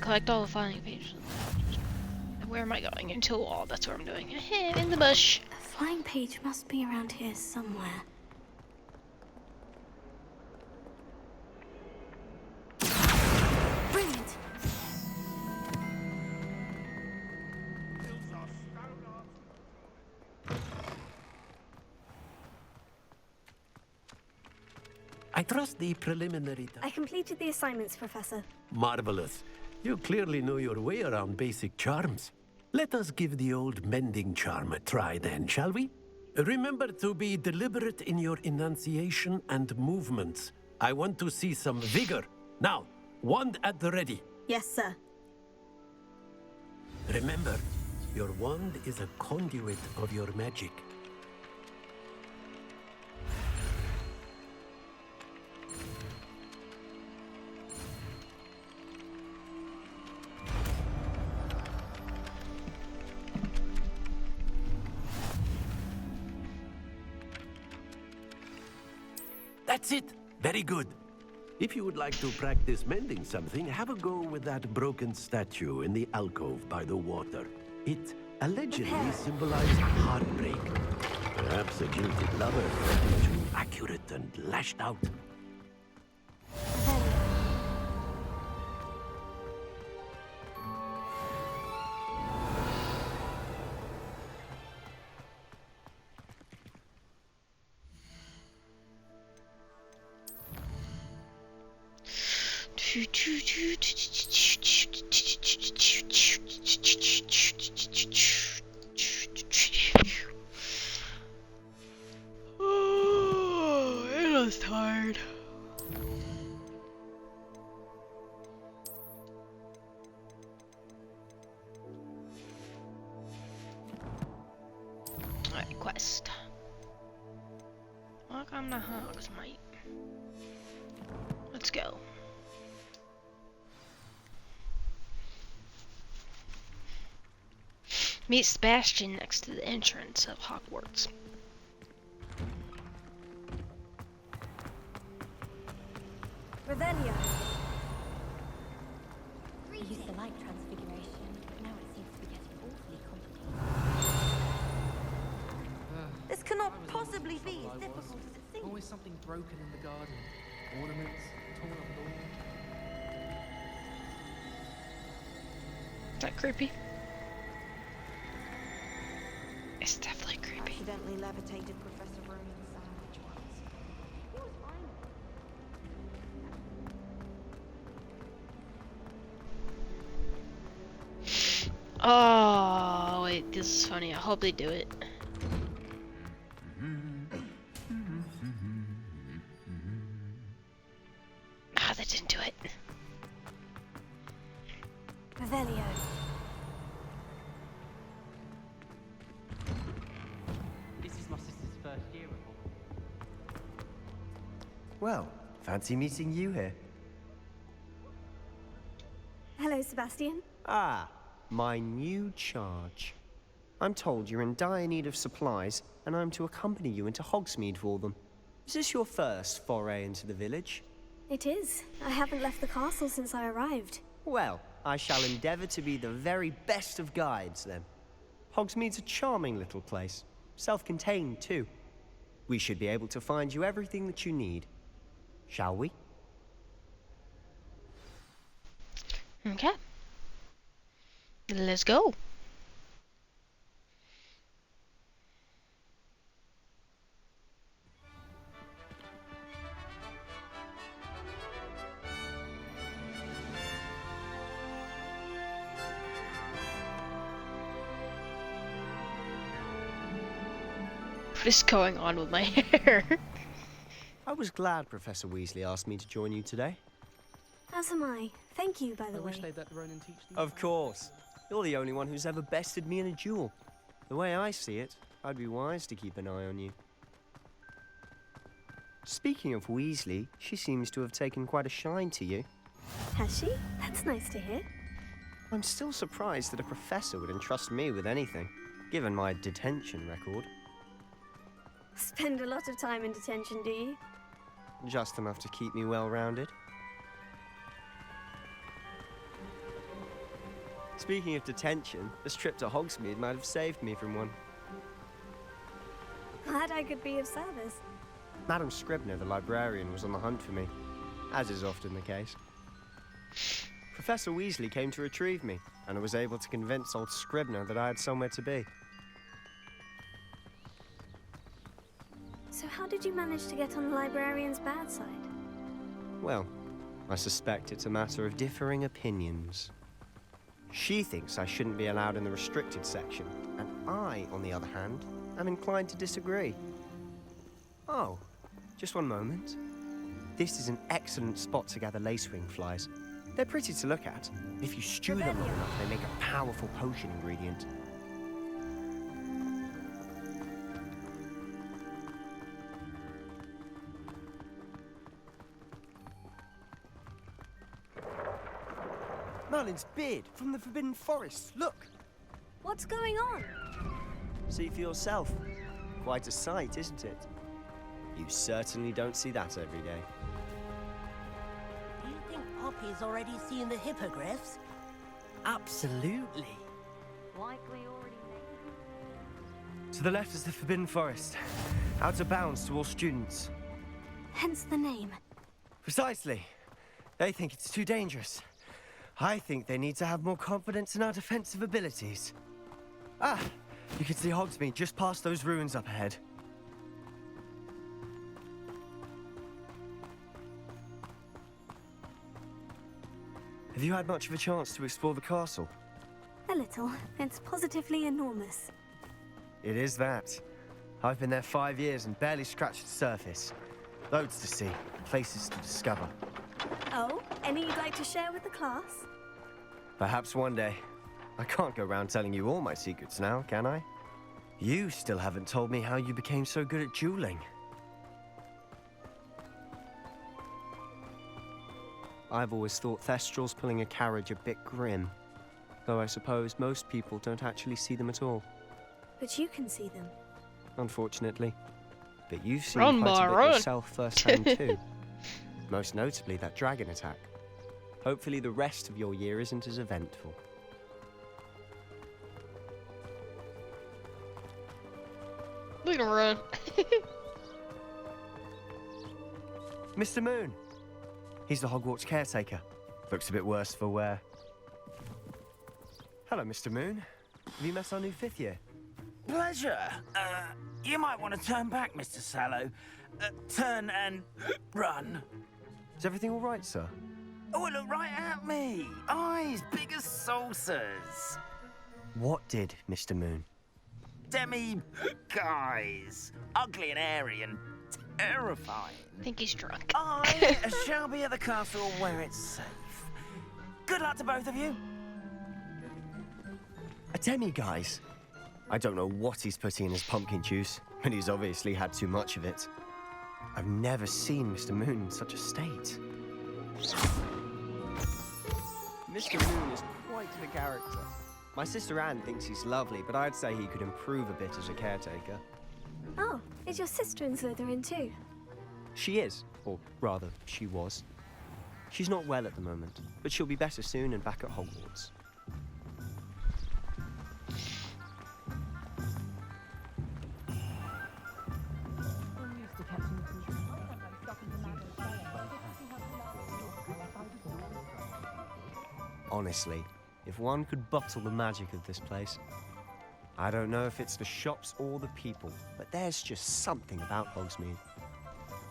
collect all the filing pages. Where am I going? Into a wall. That's what I'm doing. In the bush. A flying page must be around here somewhere. Brilliant. I trust the preliminary. I completed the assignments, Professor. Marvelous. You clearly know your way around basic charms. Let us give the old mending charm a try then, shall we? Remember to be deliberate in your enunciation and movements. I want to see some vigor. Now, wand at the ready. Yes, sir. Remember, your wand is a conduit of your magic. That's it. Very good. If you would like to practice mending something, have a go with that broken statue in the alcove by the water. It allegedly symbolized heartbreak. Perhaps a jilted lover felt too accurate and lashed out. Oh, it was tired. Alright, quest. Welcome to Hogs, mate. Let's go. Meet Sebastian next to the entrance of Hogwarts. Revelio. We used the light transfiguration, but now it seems to be getting awfully complicated. This cannot possibly be as difficult as it seems. Always something broken in the garden. Ornaments, torn up lawn. Is that creepy? It's definitely creepy. Accidentally levitated Professor Ronan's sandwich once. He was fine. Oh, wait, this is funny. I hope they do it. Ah, they didn't do it. Revelio. This is my sister's first year at Hogwarts. Well, fancy meeting you here. Hello, Sebastian. Ah, my new charge. I'm told you're in dire need of supplies, and I'm to accompany you into Hogsmeade for them. Is this your first foray into the village? It is. I haven't left the castle since I arrived. Well, I shall endeavour to be the very best of guides, then. Hogsmeade's a charming little place. Self-contained, too. We should be able to find you everything that you need. Shall we? Okay. Let's go. What is going on with my hair? I was glad Professor Weasley asked me to join you today. As am I. Thank you, by the way. wish they'd let Ronan teach them. Of course. You're the only one who's ever bested me in a duel. The way I see it, I'd be wise to keep an eye on you. Speaking of Weasley, she seems to have taken quite a shine to you. Has she? That's nice to hear. I'm still surprised that a professor would entrust me with anything, given my detention record. Spend a lot of time in detention, do you? Just enough to keep me well-rounded. Speaking of detention, this trip to Hogsmeade might have saved me from one. Glad I could be of service. Madam Scribner, the librarian, was on the hunt for me, as is often the case. Professor Weasley came to retrieve me, and I was able to convince old Scribner that I had somewhere to be. So how did you manage to get on the librarian's bad side? Well, I suspect it's a matter of differing opinions. She thinks I shouldn't be allowed in the restricted section, and I, on the other hand, am inclined to disagree. Oh, just one moment. This is an excellent spot to gather lacewing flies. They're pretty to look at. If you stew them long enough, they make a powerful potion ingredient. Merlin's beard from the Forbidden Forest. Look! What's going on? See for yourself. Quite a sight, isn't it? You certainly don't see that every day. Do you think Poppy's already seen the hippogriffs? Absolutely. Likely already To the left is the Forbidden Forest. Out of bounds to all students. Hence the name. Precisely. They think it's too dangerous. I think they need to have more confidence in our defensive abilities. Ah! You can see Hogsmeade just past those ruins up ahead. Have you had much of a chance to explore the castle? A little. It's positively enormous. It is that. I've been there 5 years and barely scratched the surface. Loads to see, places to discover. Oh, any you'd like to share with the class? Perhaps one day. I can't go around telling you all my secrets now, can I? You still haven't told me how you became so good at dueling. I've always thought Thestrals pulling a carriage a bit grim. Though I suppose most people don't actually see them at all. But you can see them. Unfortunately. But you've seen Run, quite a bit run. yourself firsthand too. Most notably that dragon attack. Hopefully the rest of your year isn't as eventful. Look at him run. Mr. Moon. He's the Hogwarts caretaker. Looks a bit worse for wear. Hello, Mr. Moon. Have you met our new 5th year? Pleasure. You might want to turn back, Mr. Sallow. Turn and run. Is everything all right, sir? Oh, look right at me. Eyes big as saucers. What did, Mr. Moon? Guys. Ugly and airy and terrifying. I think he's drunk. I shall be at the castle where it's safe. Good luck to both of you. A demi-guise? I don't know what he's putting in his pumpkin juice, but he's obviously had too much of it. I've never seen Mr. Moon in such a state. Mr. Moon is quite the character. My sister Anne thinks he's lovely, but I'd say he could improve a bit as a caretaker. Oh, is your sister in Slytherin too? She is, or rather, she was. She's not well at the moment, but she'll be better soon and back at Hogwarts. Honestly, if one could bottle the magic of this place. I don't know if it's the shops or the people, but there's just something about Hogsmeade.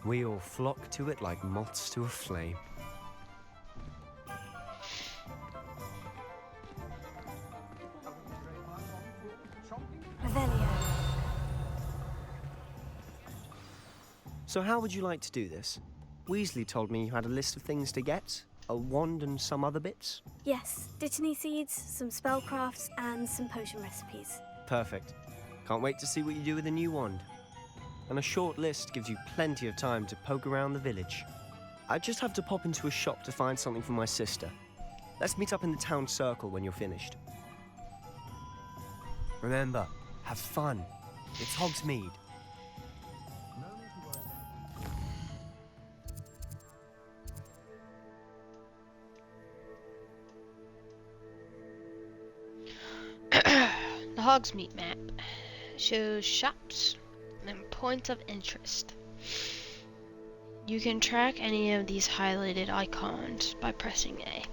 We all flock to it like moths to a flame. Revelio. So how would you like to do this? Weasley told me you had a list of things to get. A wand and some other bits? Yes, Dittany seeds, some spellcrafts, and some potion recipes. Perfect. Can't wait to see what you do with the new wand. And a short list gives you plenty of time to poke around the village. I just have to pop into a shop to find something for my sister. Let's meet up in the town circle when you're finished. Remember, have fun. It's Hogsmeade. Hogsmeade map shows shops and points of interest. You can track any of these highlighted icons by pressing A.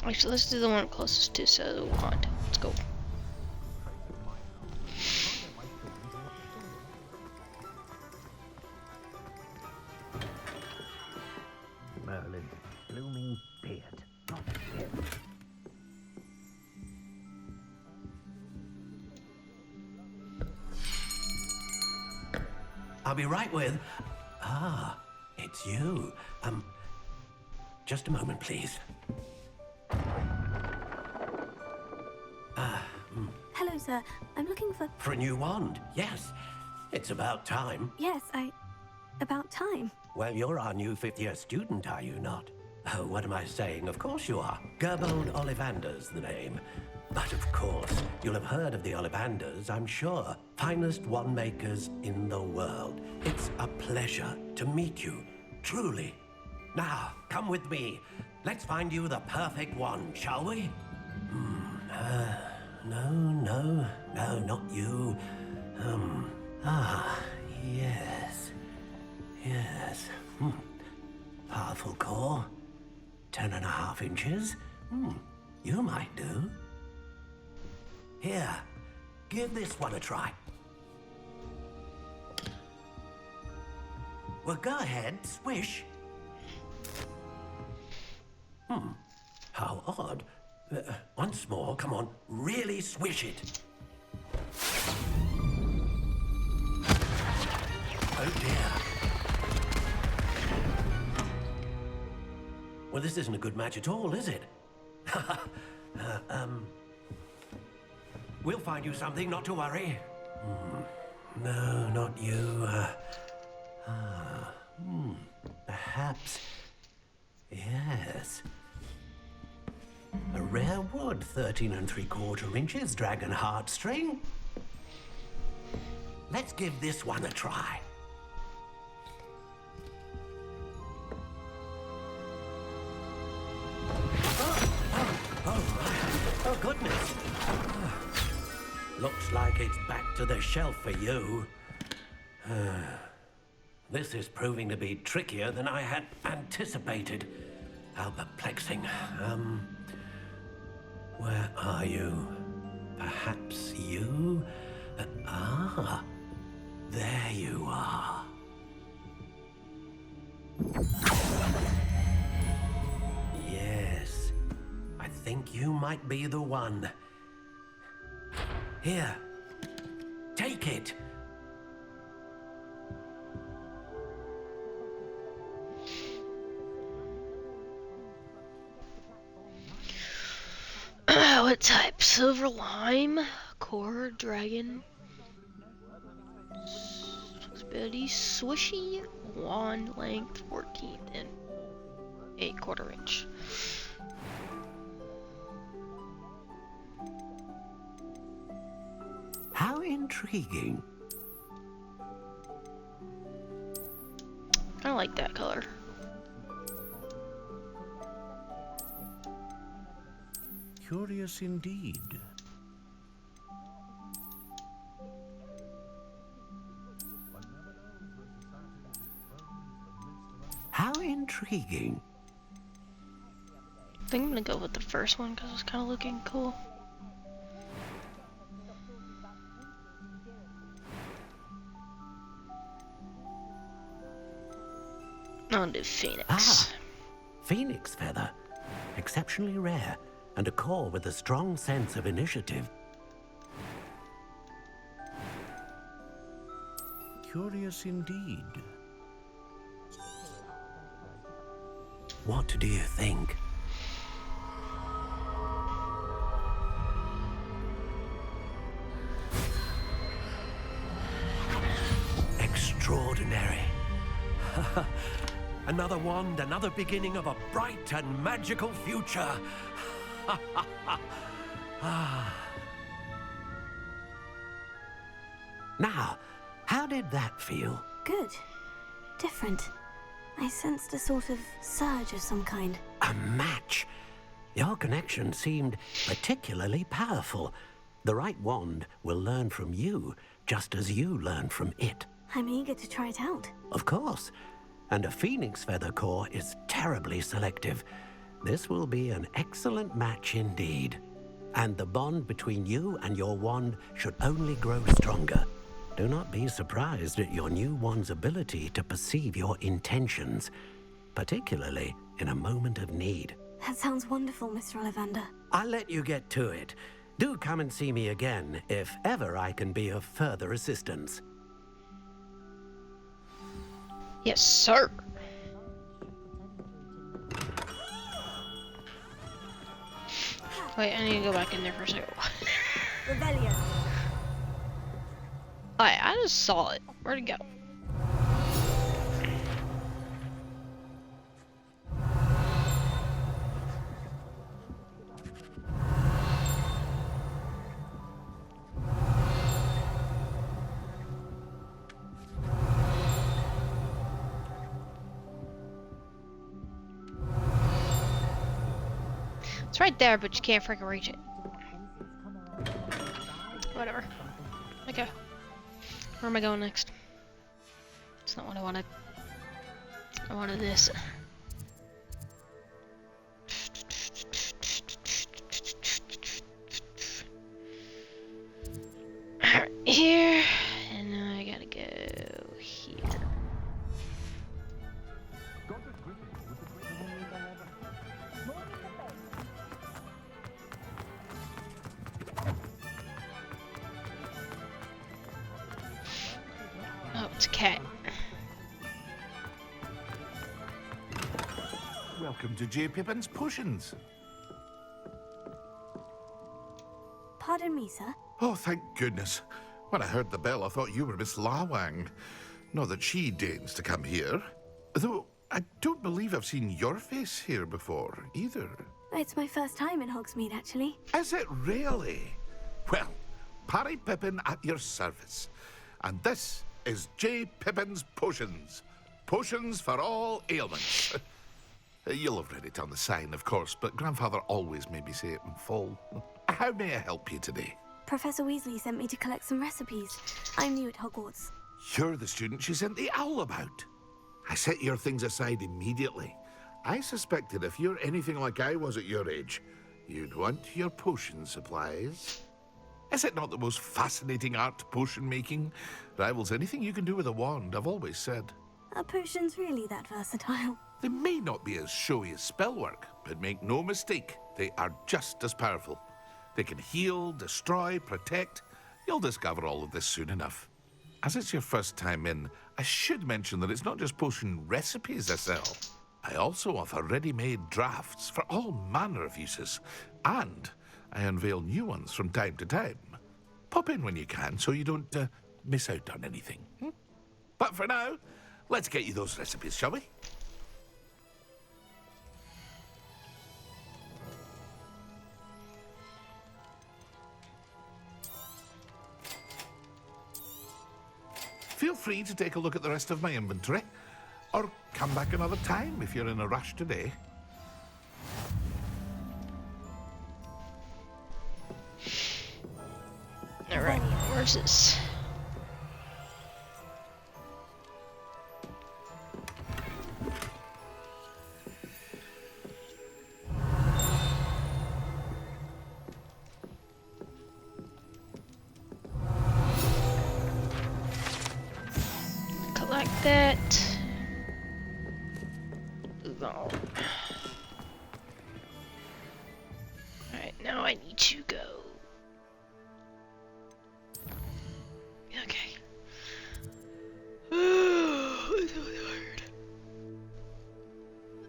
Actually, let's do the one closest to the wand. Let's go. Merlin, blooming beard, not beard. I'll be right with. Ah, it's you. Just a moment, please. Hello, sir. I'm looking for... For a new wand, yes. It's about time. Yes, about time. Well, you're our new fifth-year student, are you not? Oh, what am I saying? Of course you are. Gerbold Ollivander's the name. But of course, you'll have heard of the Ollivanders, I'm sure. Finest wand makers in the world. It's a pleasure to meet you, truly. Now, come with me. Let's find you the perfect wand, shall we? No, not you. Yes. Powerful core. 10.5 inches. You might do. Here, give this one a try. Well, go ahead, swish. How odd. Once more, come on, really swish it. Oh dear. Well, this isn't a good match at all, is it? We'll find you something, not to worry. No, not you. Perhaps. Yes. A rare wood, 13 3/4 inches, dragon heartstring. Let's give this one a try. Oh, goodness. Looks like it's back to the shelf for you. This is proving to be trickier than I had anticipated. How perplexing. Where are you? Perhaps you? There you are. Yes, I think you might be the one. Here, take it. What type? Silver lime, core, dragon, ability, swishy, wand length 14 and 8/4 inch. How intriguing. I like that color. Curious indeed. How intriguing. I think I'm gonna go with the first one because it's kind of looking cool. I'll do Phoenix. Phoenix feather. Exceptionally rare, and a core with a strong sense of initiative. Curious indeed. What do you think? Extraordinary. Another wand, another beginning of a bright and magical future. Now, how did that feel? Good. Different. I sensed a sort of surge of some kind. A match? Your connection seemed particularly powerful. The right wand will learn from you, just as you learn from it. I'm eager to try it out. Of course. And a phoenix feather core is terribly selective. This will be an excellent match indeed. And the bond between you and your wand should only grow stronger. Do not be surprised at your new wand's ability to perceive your intentions, particularly in a moment of need. That sounds wonderful, Mr. Ollivander. I'll let you get to it. Do come and see me again if ever I can be of further assistance. Yes, sir. Wait, I need to go back in there for a second. Revelio. Alright, I just saw it. Where'd it go? It's right there, but you can't freaking reach it. Whatever. Okay. Where am I going next? It's not what I wanted. I wanted this. Alright, here. And now I gotta go here. Oh, it's a cat. Welcome to J. Pippin's Potions. Pardon me, sir. Oh, thank goodness. When I heard the bell, I thought you were Miss Lawang. Not that she deigns to come here. Though, I don't believe I've seen your face here before, either. It's my first time in Hogsmeade, actually. Is it really? Well, Parry Pippin at your service. And this is J. Pippin's Potions. Potions for all ailments. You'll have read it on the sign, of course, but Grandfather always made me say it in full. How may I help you today? Professor Weasley sent me to collect some recipes. I'm new at Hogwarts. You're the student she sent the owl about. I set your things aside immediately. I suspected if you're anything like I was at your age, you'd want your potion supplies. Is it not the most fascinating art, potion making? Rivals anything you can do with a wand, I've always said. Are potions really that versatile? They may not be as showy as spellwork, but make no mistake, they are just as powerful. They can heal, destroy, protect. You'll discover all of this soon enough. As it's your first time in, I should mention that it's not just potion recipes I sell. I also offer ready-made drafts for all manner of uses, and I unveil new ones from time to time. Pop in when you can so you don't miss out on anything. But for now, let's get you those recipes, shall we? Feel free to take a look at the rest of my inventory, or come back another time if you're in a rush today. Alright, where's this? Collect that. Move on. Alright, now I need to go. Okay. I'm so tired.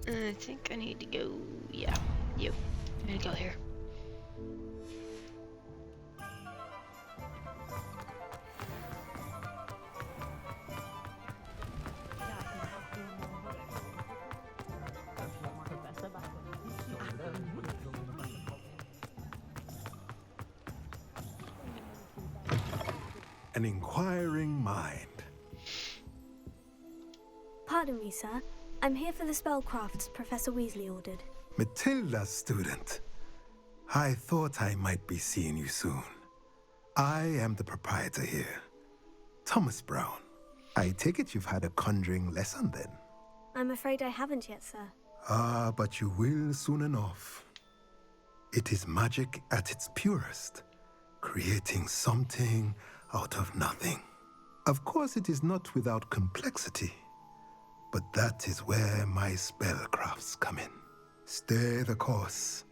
I think I need to go. Yeah, you. I need to go here. An inquiring mind. Pardon me, sir. I'm here for the spellcrafts Professor Weasley ordered. Matilda's student. I thought I might be seeing you soon. I am the proprietor here, Thomas Brown. I take it you've had a conjuring lesson then? I'm afraid I haven't yet, sir. Ah, but you will soon enough. It is magic at its purest, creating something out of nothing. Of course, it is not without complexity, but that is where my spellcrafts come in. Stay the course,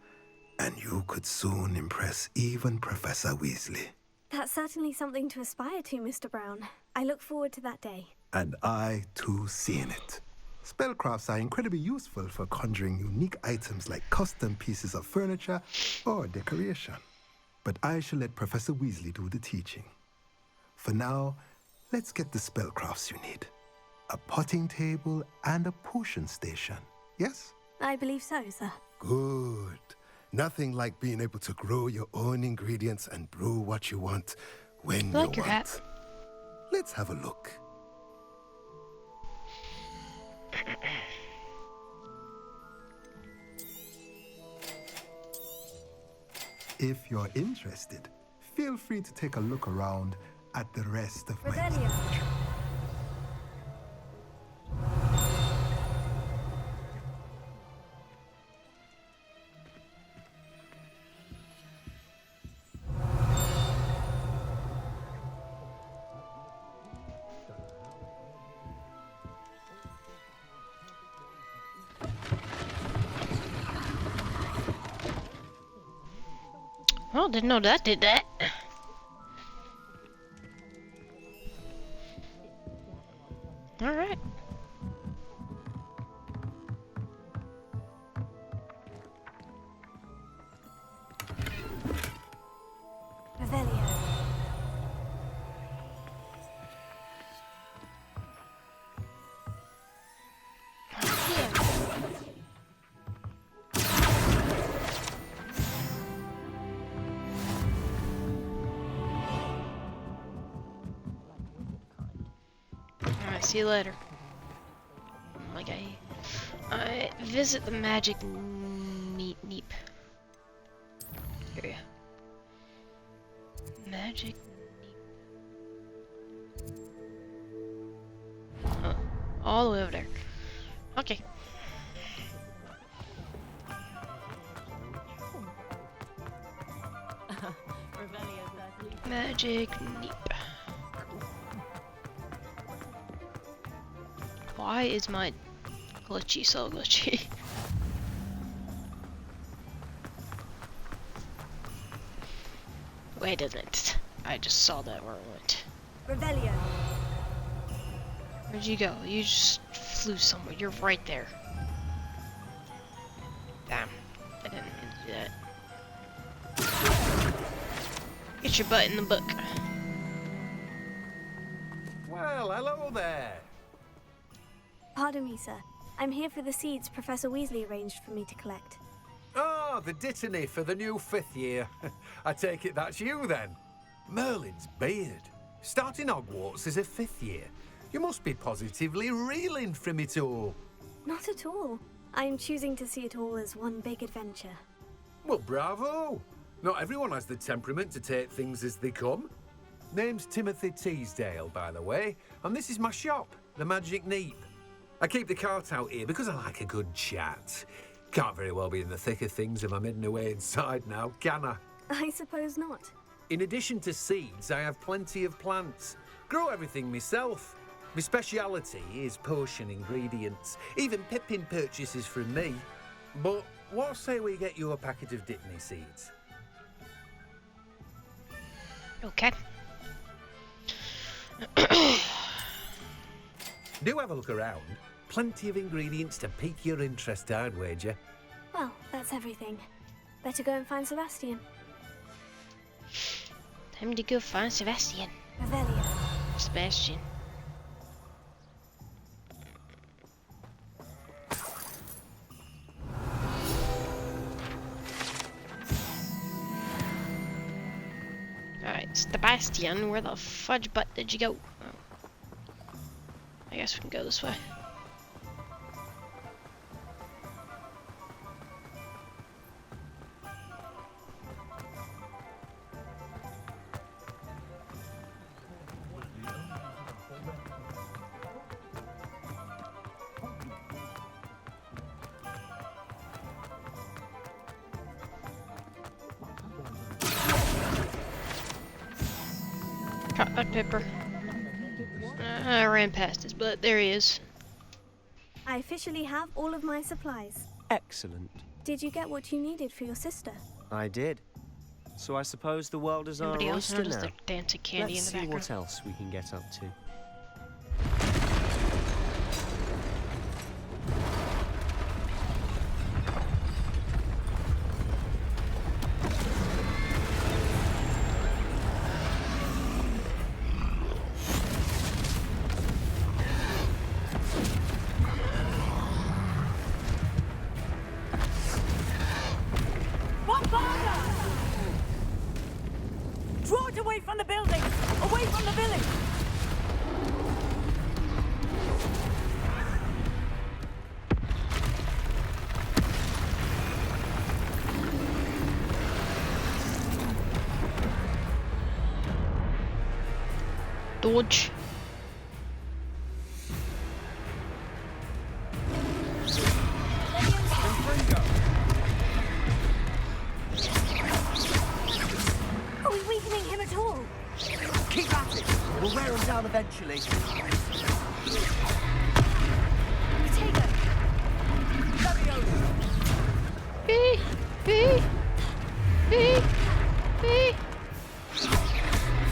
and you could soon impress even Professor Weasley. That's certainly something to aspire to, Mr. Brown. I look forward to that day. And I, too, seeing it. Spellcrafts are incredibly useful for conjuring unique items like custom pieces of furniture or decoration. But I shall let Professor Weasley do the teaching. For now, let's get the spellcrafts you need. A potting table and a potion station, yes? I believe so, sir. Good. Nothing like being able to grow your own ingredients and brew what you want when you want. Hat. Let's have a look. If you're interested, feel free to take a look around at the rest of my... Oh, didn't know that did that. Alright. Revelio. Alright, see you later. Okay. I visit the magic neep. Area. Magic neep. Huh. All the way over there. Okay. Magic neep. Why is my glitchy so glitchy? Wait a minute. I just saw that where it went. Revelio. Where'd you go? You just flew somewhere. You're right there. Damn. I didn't mean to do that. Get your butt in the book. Well, hello there. Pardon me, sir. I'm here for the seeds Professor Weasley arranged for me to collect. Oh, the dittany for the new 5th year. I take it that's you then. Merlin's beard. Starting Hogwarts as a 5th year. You must be positively reeling from it all. Not at all. I'm choosing to see it all as one big adventure. Well, bravo. Not everyone has the temperament to take things as they come. Name's Timothy Teasdale, by the way, and this is my shop, the Magic Neep. I keep the cart out here because I like a good chat. Can't very well be in the thick of things if I'm hidden away inside now, can I? I suppose not. In addition to seeds, I have plenty of plants. Grow everything myself. My speciality is potion ingredients. Even Pippin purchases from me. But what say we get you a packet of Dittany seeds? Okay. Do have a look around. Plenty of ingredients to pique your interest, I'd wager. Well, that's everything. Better go and find Sebastian. Time to go find Sebastian. Revelio. Sebastian. Alright, Sebastian, where the fudge butt did you go? Oh. I guess we can go this way. Red Pepper. I ran past this, but there he is. I officially have all of my supplies. Excellent. Did you get what you needed for your sister? I did. So I suppose the world is our Nobody else oyster noticed now. the dancing candy Let's in the see background. what else we can get up to. Draw it away from the building! Away from the village! Dodge. Are we weakening him at all? Keep at it! We'll wear him down eventually. Potato! Bee! Bee! Bee! Bee!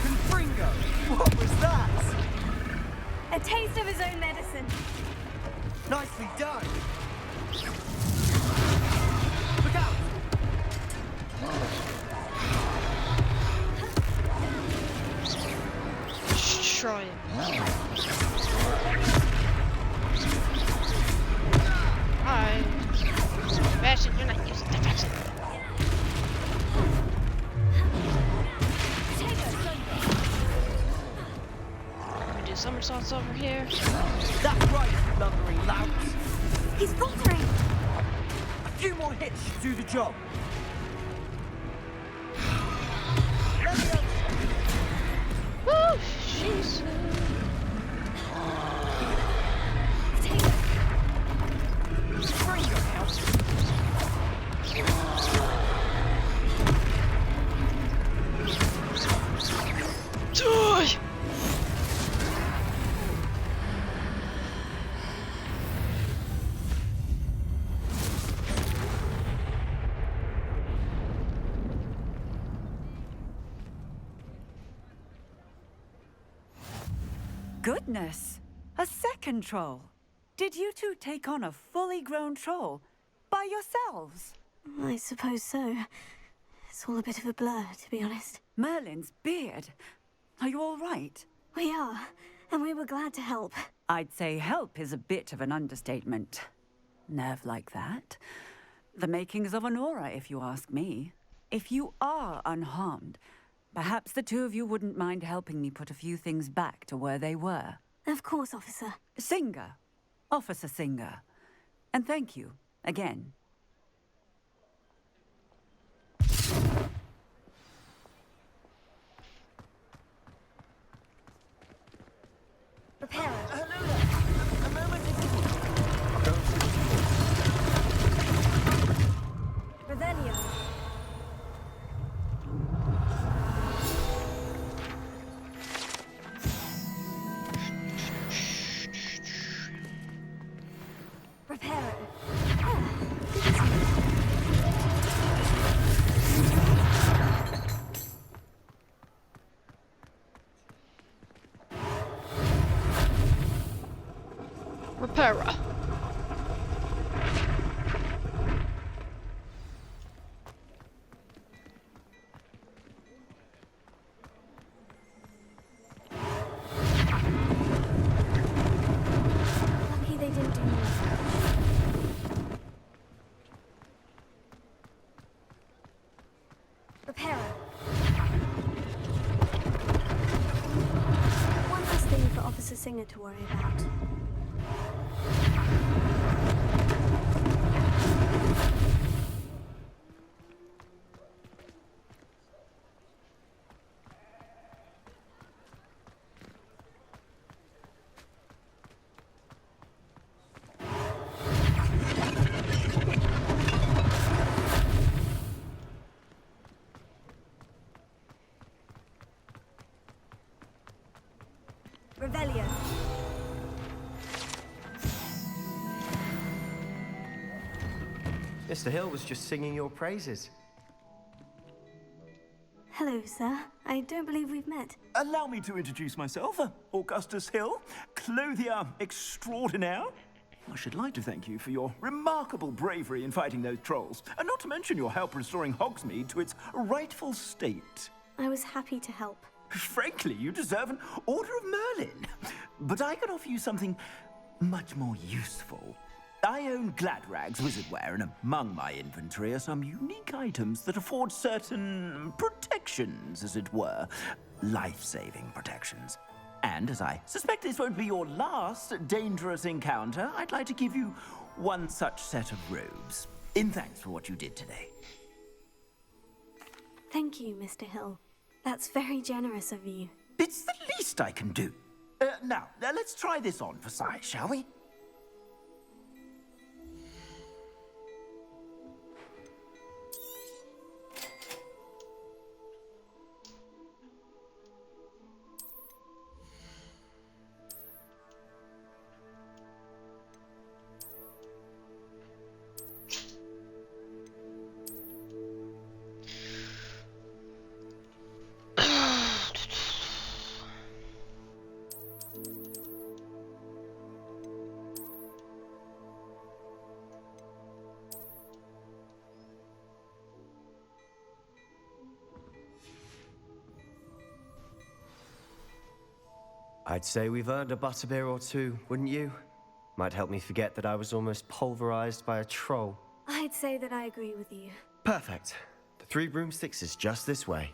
Confringo! What was that? A taste of his own medicine. Nicely done! Look out! Destroy him. Alright. Bastion, you're not using defensive. Let me do somersaults over here. That's right, you lumbering louts! He's faltering! A few more hits should do the job. Woo! Jeez. Die! Goodness! A second troll! Did you two take on a fully grown troll by yourselves? I suppose so. It's all a bit of a blur, to be honest. Merlin's beard. Are you all right? We are, and we were glad to help. I'd say help is a bit of an understatement. Nerve like that. The makings of an aura, if you ask me. If you are unharmed, perhaps the two of you wouldn't mind helping me put a few things back to where they were. Of course, officer. Singer. Officer Singer. And thank you, again. Prepare it. A moment Revelio. Prepare it. Repara. Lucky they didn't do more. Repairer. One last thing for Officer Singer to worry about. Mr. Hill was just singing your praises. Hello, sir. I don't believe we've met. Allow me to introduce myself, Augustus Hill, clothier extraordinaire. I should like to thank you for your remarkable bravery in fighting those trolls, and not to mention your help restoring Hogsmeade to its rightful state. I was happy to help. Frankly, you deserve an Order of Merlin. But I can offer you something much more useful. I own Gladrag's wizardware, and among my inventory are some unique items that afford certain protections, as it were. Life-saving protections. And as I suspect this won't be your last dangerous encounter, I'd like to give you one such set of robes, in thanks for what you did today. Thank you, Mr. Hill. That's very generous of you. It's the least I can do. Now, let's try this on for size, shall we? I'd say we've earned a butterbeer or two, wouldn't you? Might help me forget that I was almost pulverized by a troll. I'd say that I agree with you. Perfect. The 3 broomsticks is just this way.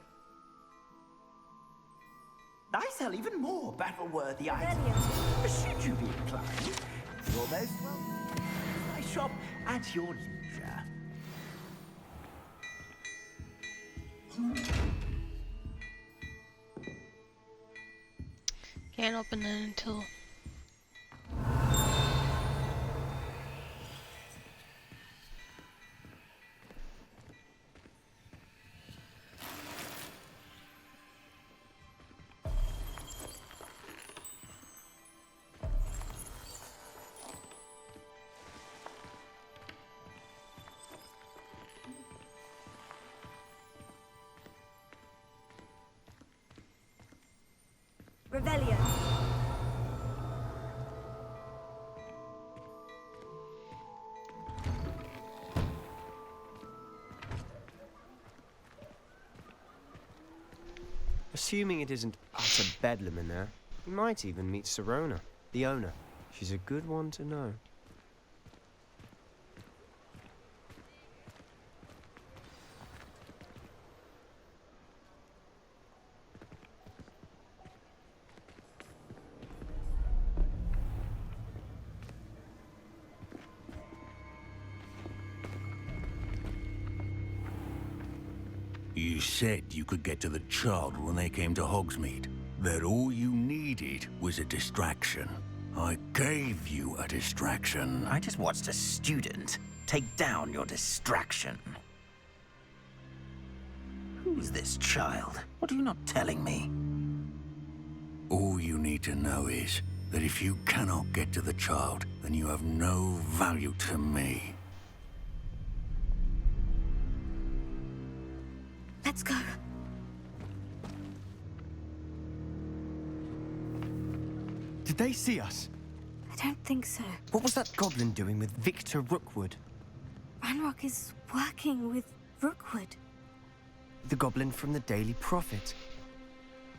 I sell even more battle-worthy items. Should you be inclined, you're most welcome. I shop at your leisure. Can't open it until... Revelio. Assuming it isn't utter bedlam in there, you might even meet Sirona, the owner. She's a good one to know. You said you could get to the child when they came to Hogsmeade. That all you needed was a distraction. I gave you a distraction. I just watched a student take down your distraction. Who's this child? What are you not telling me? All you need to know is that if you cannot get to the child, then you have no value to me. Let's go. Did they see us? I don't think so. What was that goblin doing with Victor Rookwood? Ranrock is working with Rookwood. The goblin from the Daily Prophet.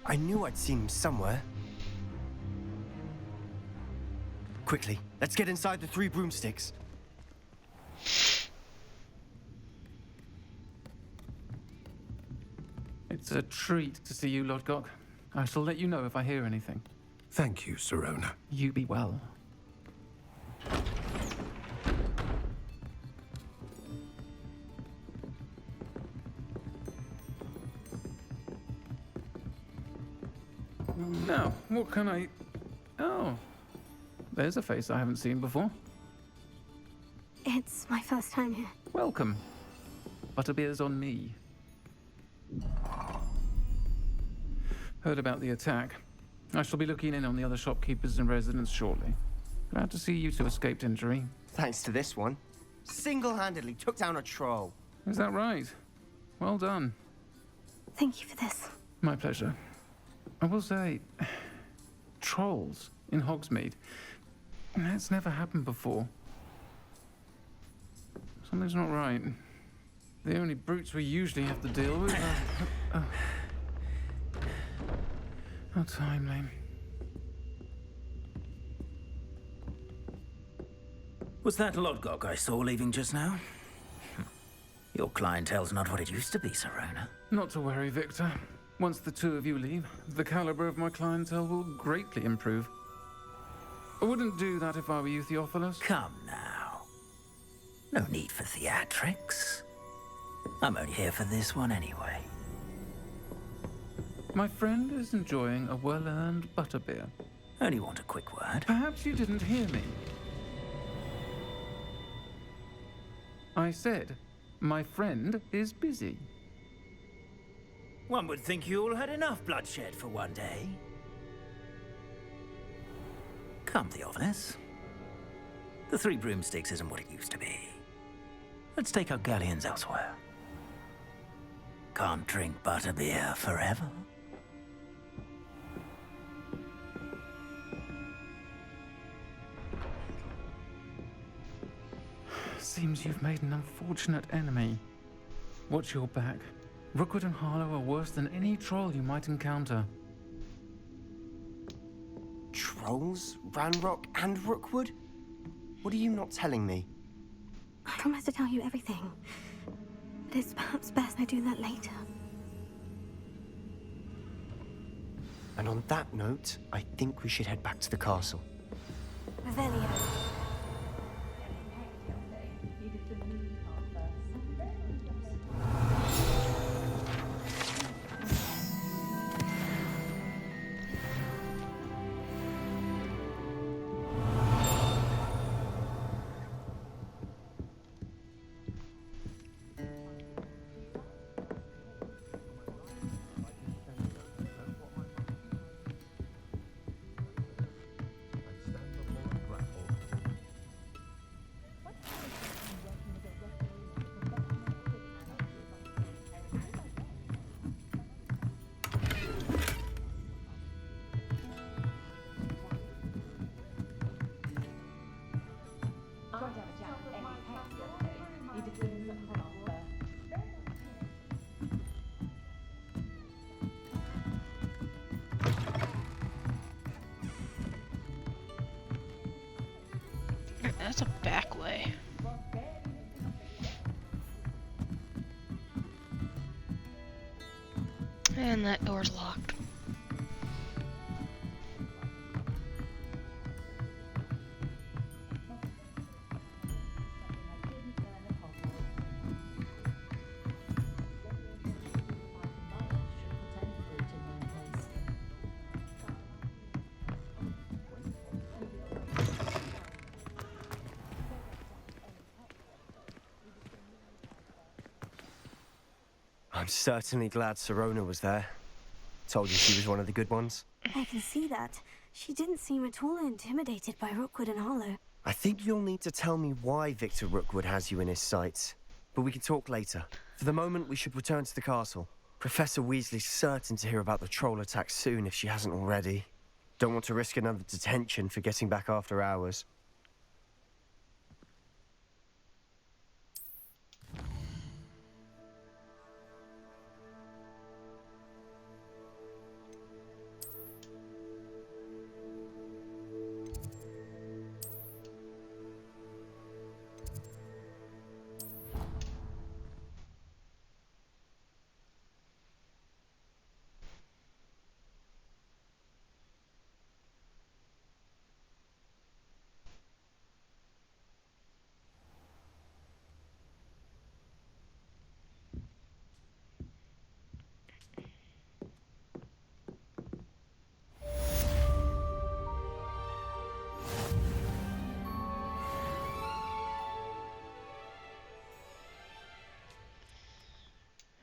I knew I'd seen him somewhere. Quickly, let's get inside the 3 broomsticks. It's a treat to see you, Lodgok. I shall let you know if I hear anything. Thank you, Sirona. You be well. Now, what can I... Oh, there's a face I haven't seen before. It's my first time here. Welcome. Butterbeer's on me. Heard about the attack. I shall be looking in on the other shopkeepers and residents shortly. Glad to see you two escaped injury. Thanks to this one. Single-handedly took down a troll. Is that right? Well done. Thank you for this. My pleasure. I will say, trolls in Hogsmeade. That's never happened before. Something's not right. The only brutes we usually have to deal with are... How timely. Was that Lodgok I saw leaving just now? Your clientele's not what it used to be, Serona. Not to worry, Victor. Once the two of you leave, the caliber of my clientele will greatly improve. I wouldn't do that if I were you, Theophilus. Come now. No need for theatrics. I'm only here for this one anyway. My friend is enjoying a well-earned butterbeer. Only want a quick word. Perhaps you didn't hear me. I said, my friend is busy. One would think you all had enough bloodshed for one day. Come, Theophilus. The Three Broomsticks isn't what it used to be. Let's take our galleons elsewhere. Can't drink butterbeer forever. Seems you've made an unfortunate enemy. Watch your back. Rookwood and Harlow are worse than any troll you might encounter. Trolls? Ranrock and Rookwood? What are you not telling me? I promise to tell you everything. But it's perhaps best I do that later. And on that note, I think we should head back to the castle. Revelio. That's a back way. And that door's locked. I'm certainly glad Serona was there. Told you she was one of the good ones. I can see that. She didn't seem at all intimidated by Rookwood and Harlow. I think you'll need to tell me why Victor Rookwood has you in his sights. But we can talk later. For the moment, we should return to the castle. Professor Weasley's certain to hear about the troll attack soon if she hasn't already. Don't want to risk another detention for getting back after hours.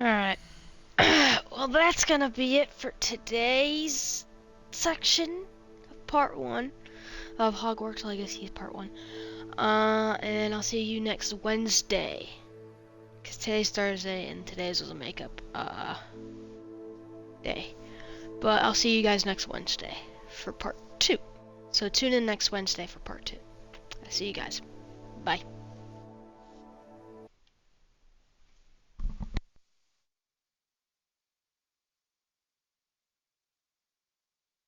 Alright. Well, that's gonna be it for today's section of part 1 of Hogwarts Legacy part 1. And I'll see you next Wednesday. Because today's Thursday and today's was a makeup day. But I'll see you guys next Wednesday for part 2. So tune in next Wednesday for part 2. I'll see you guys. Bye.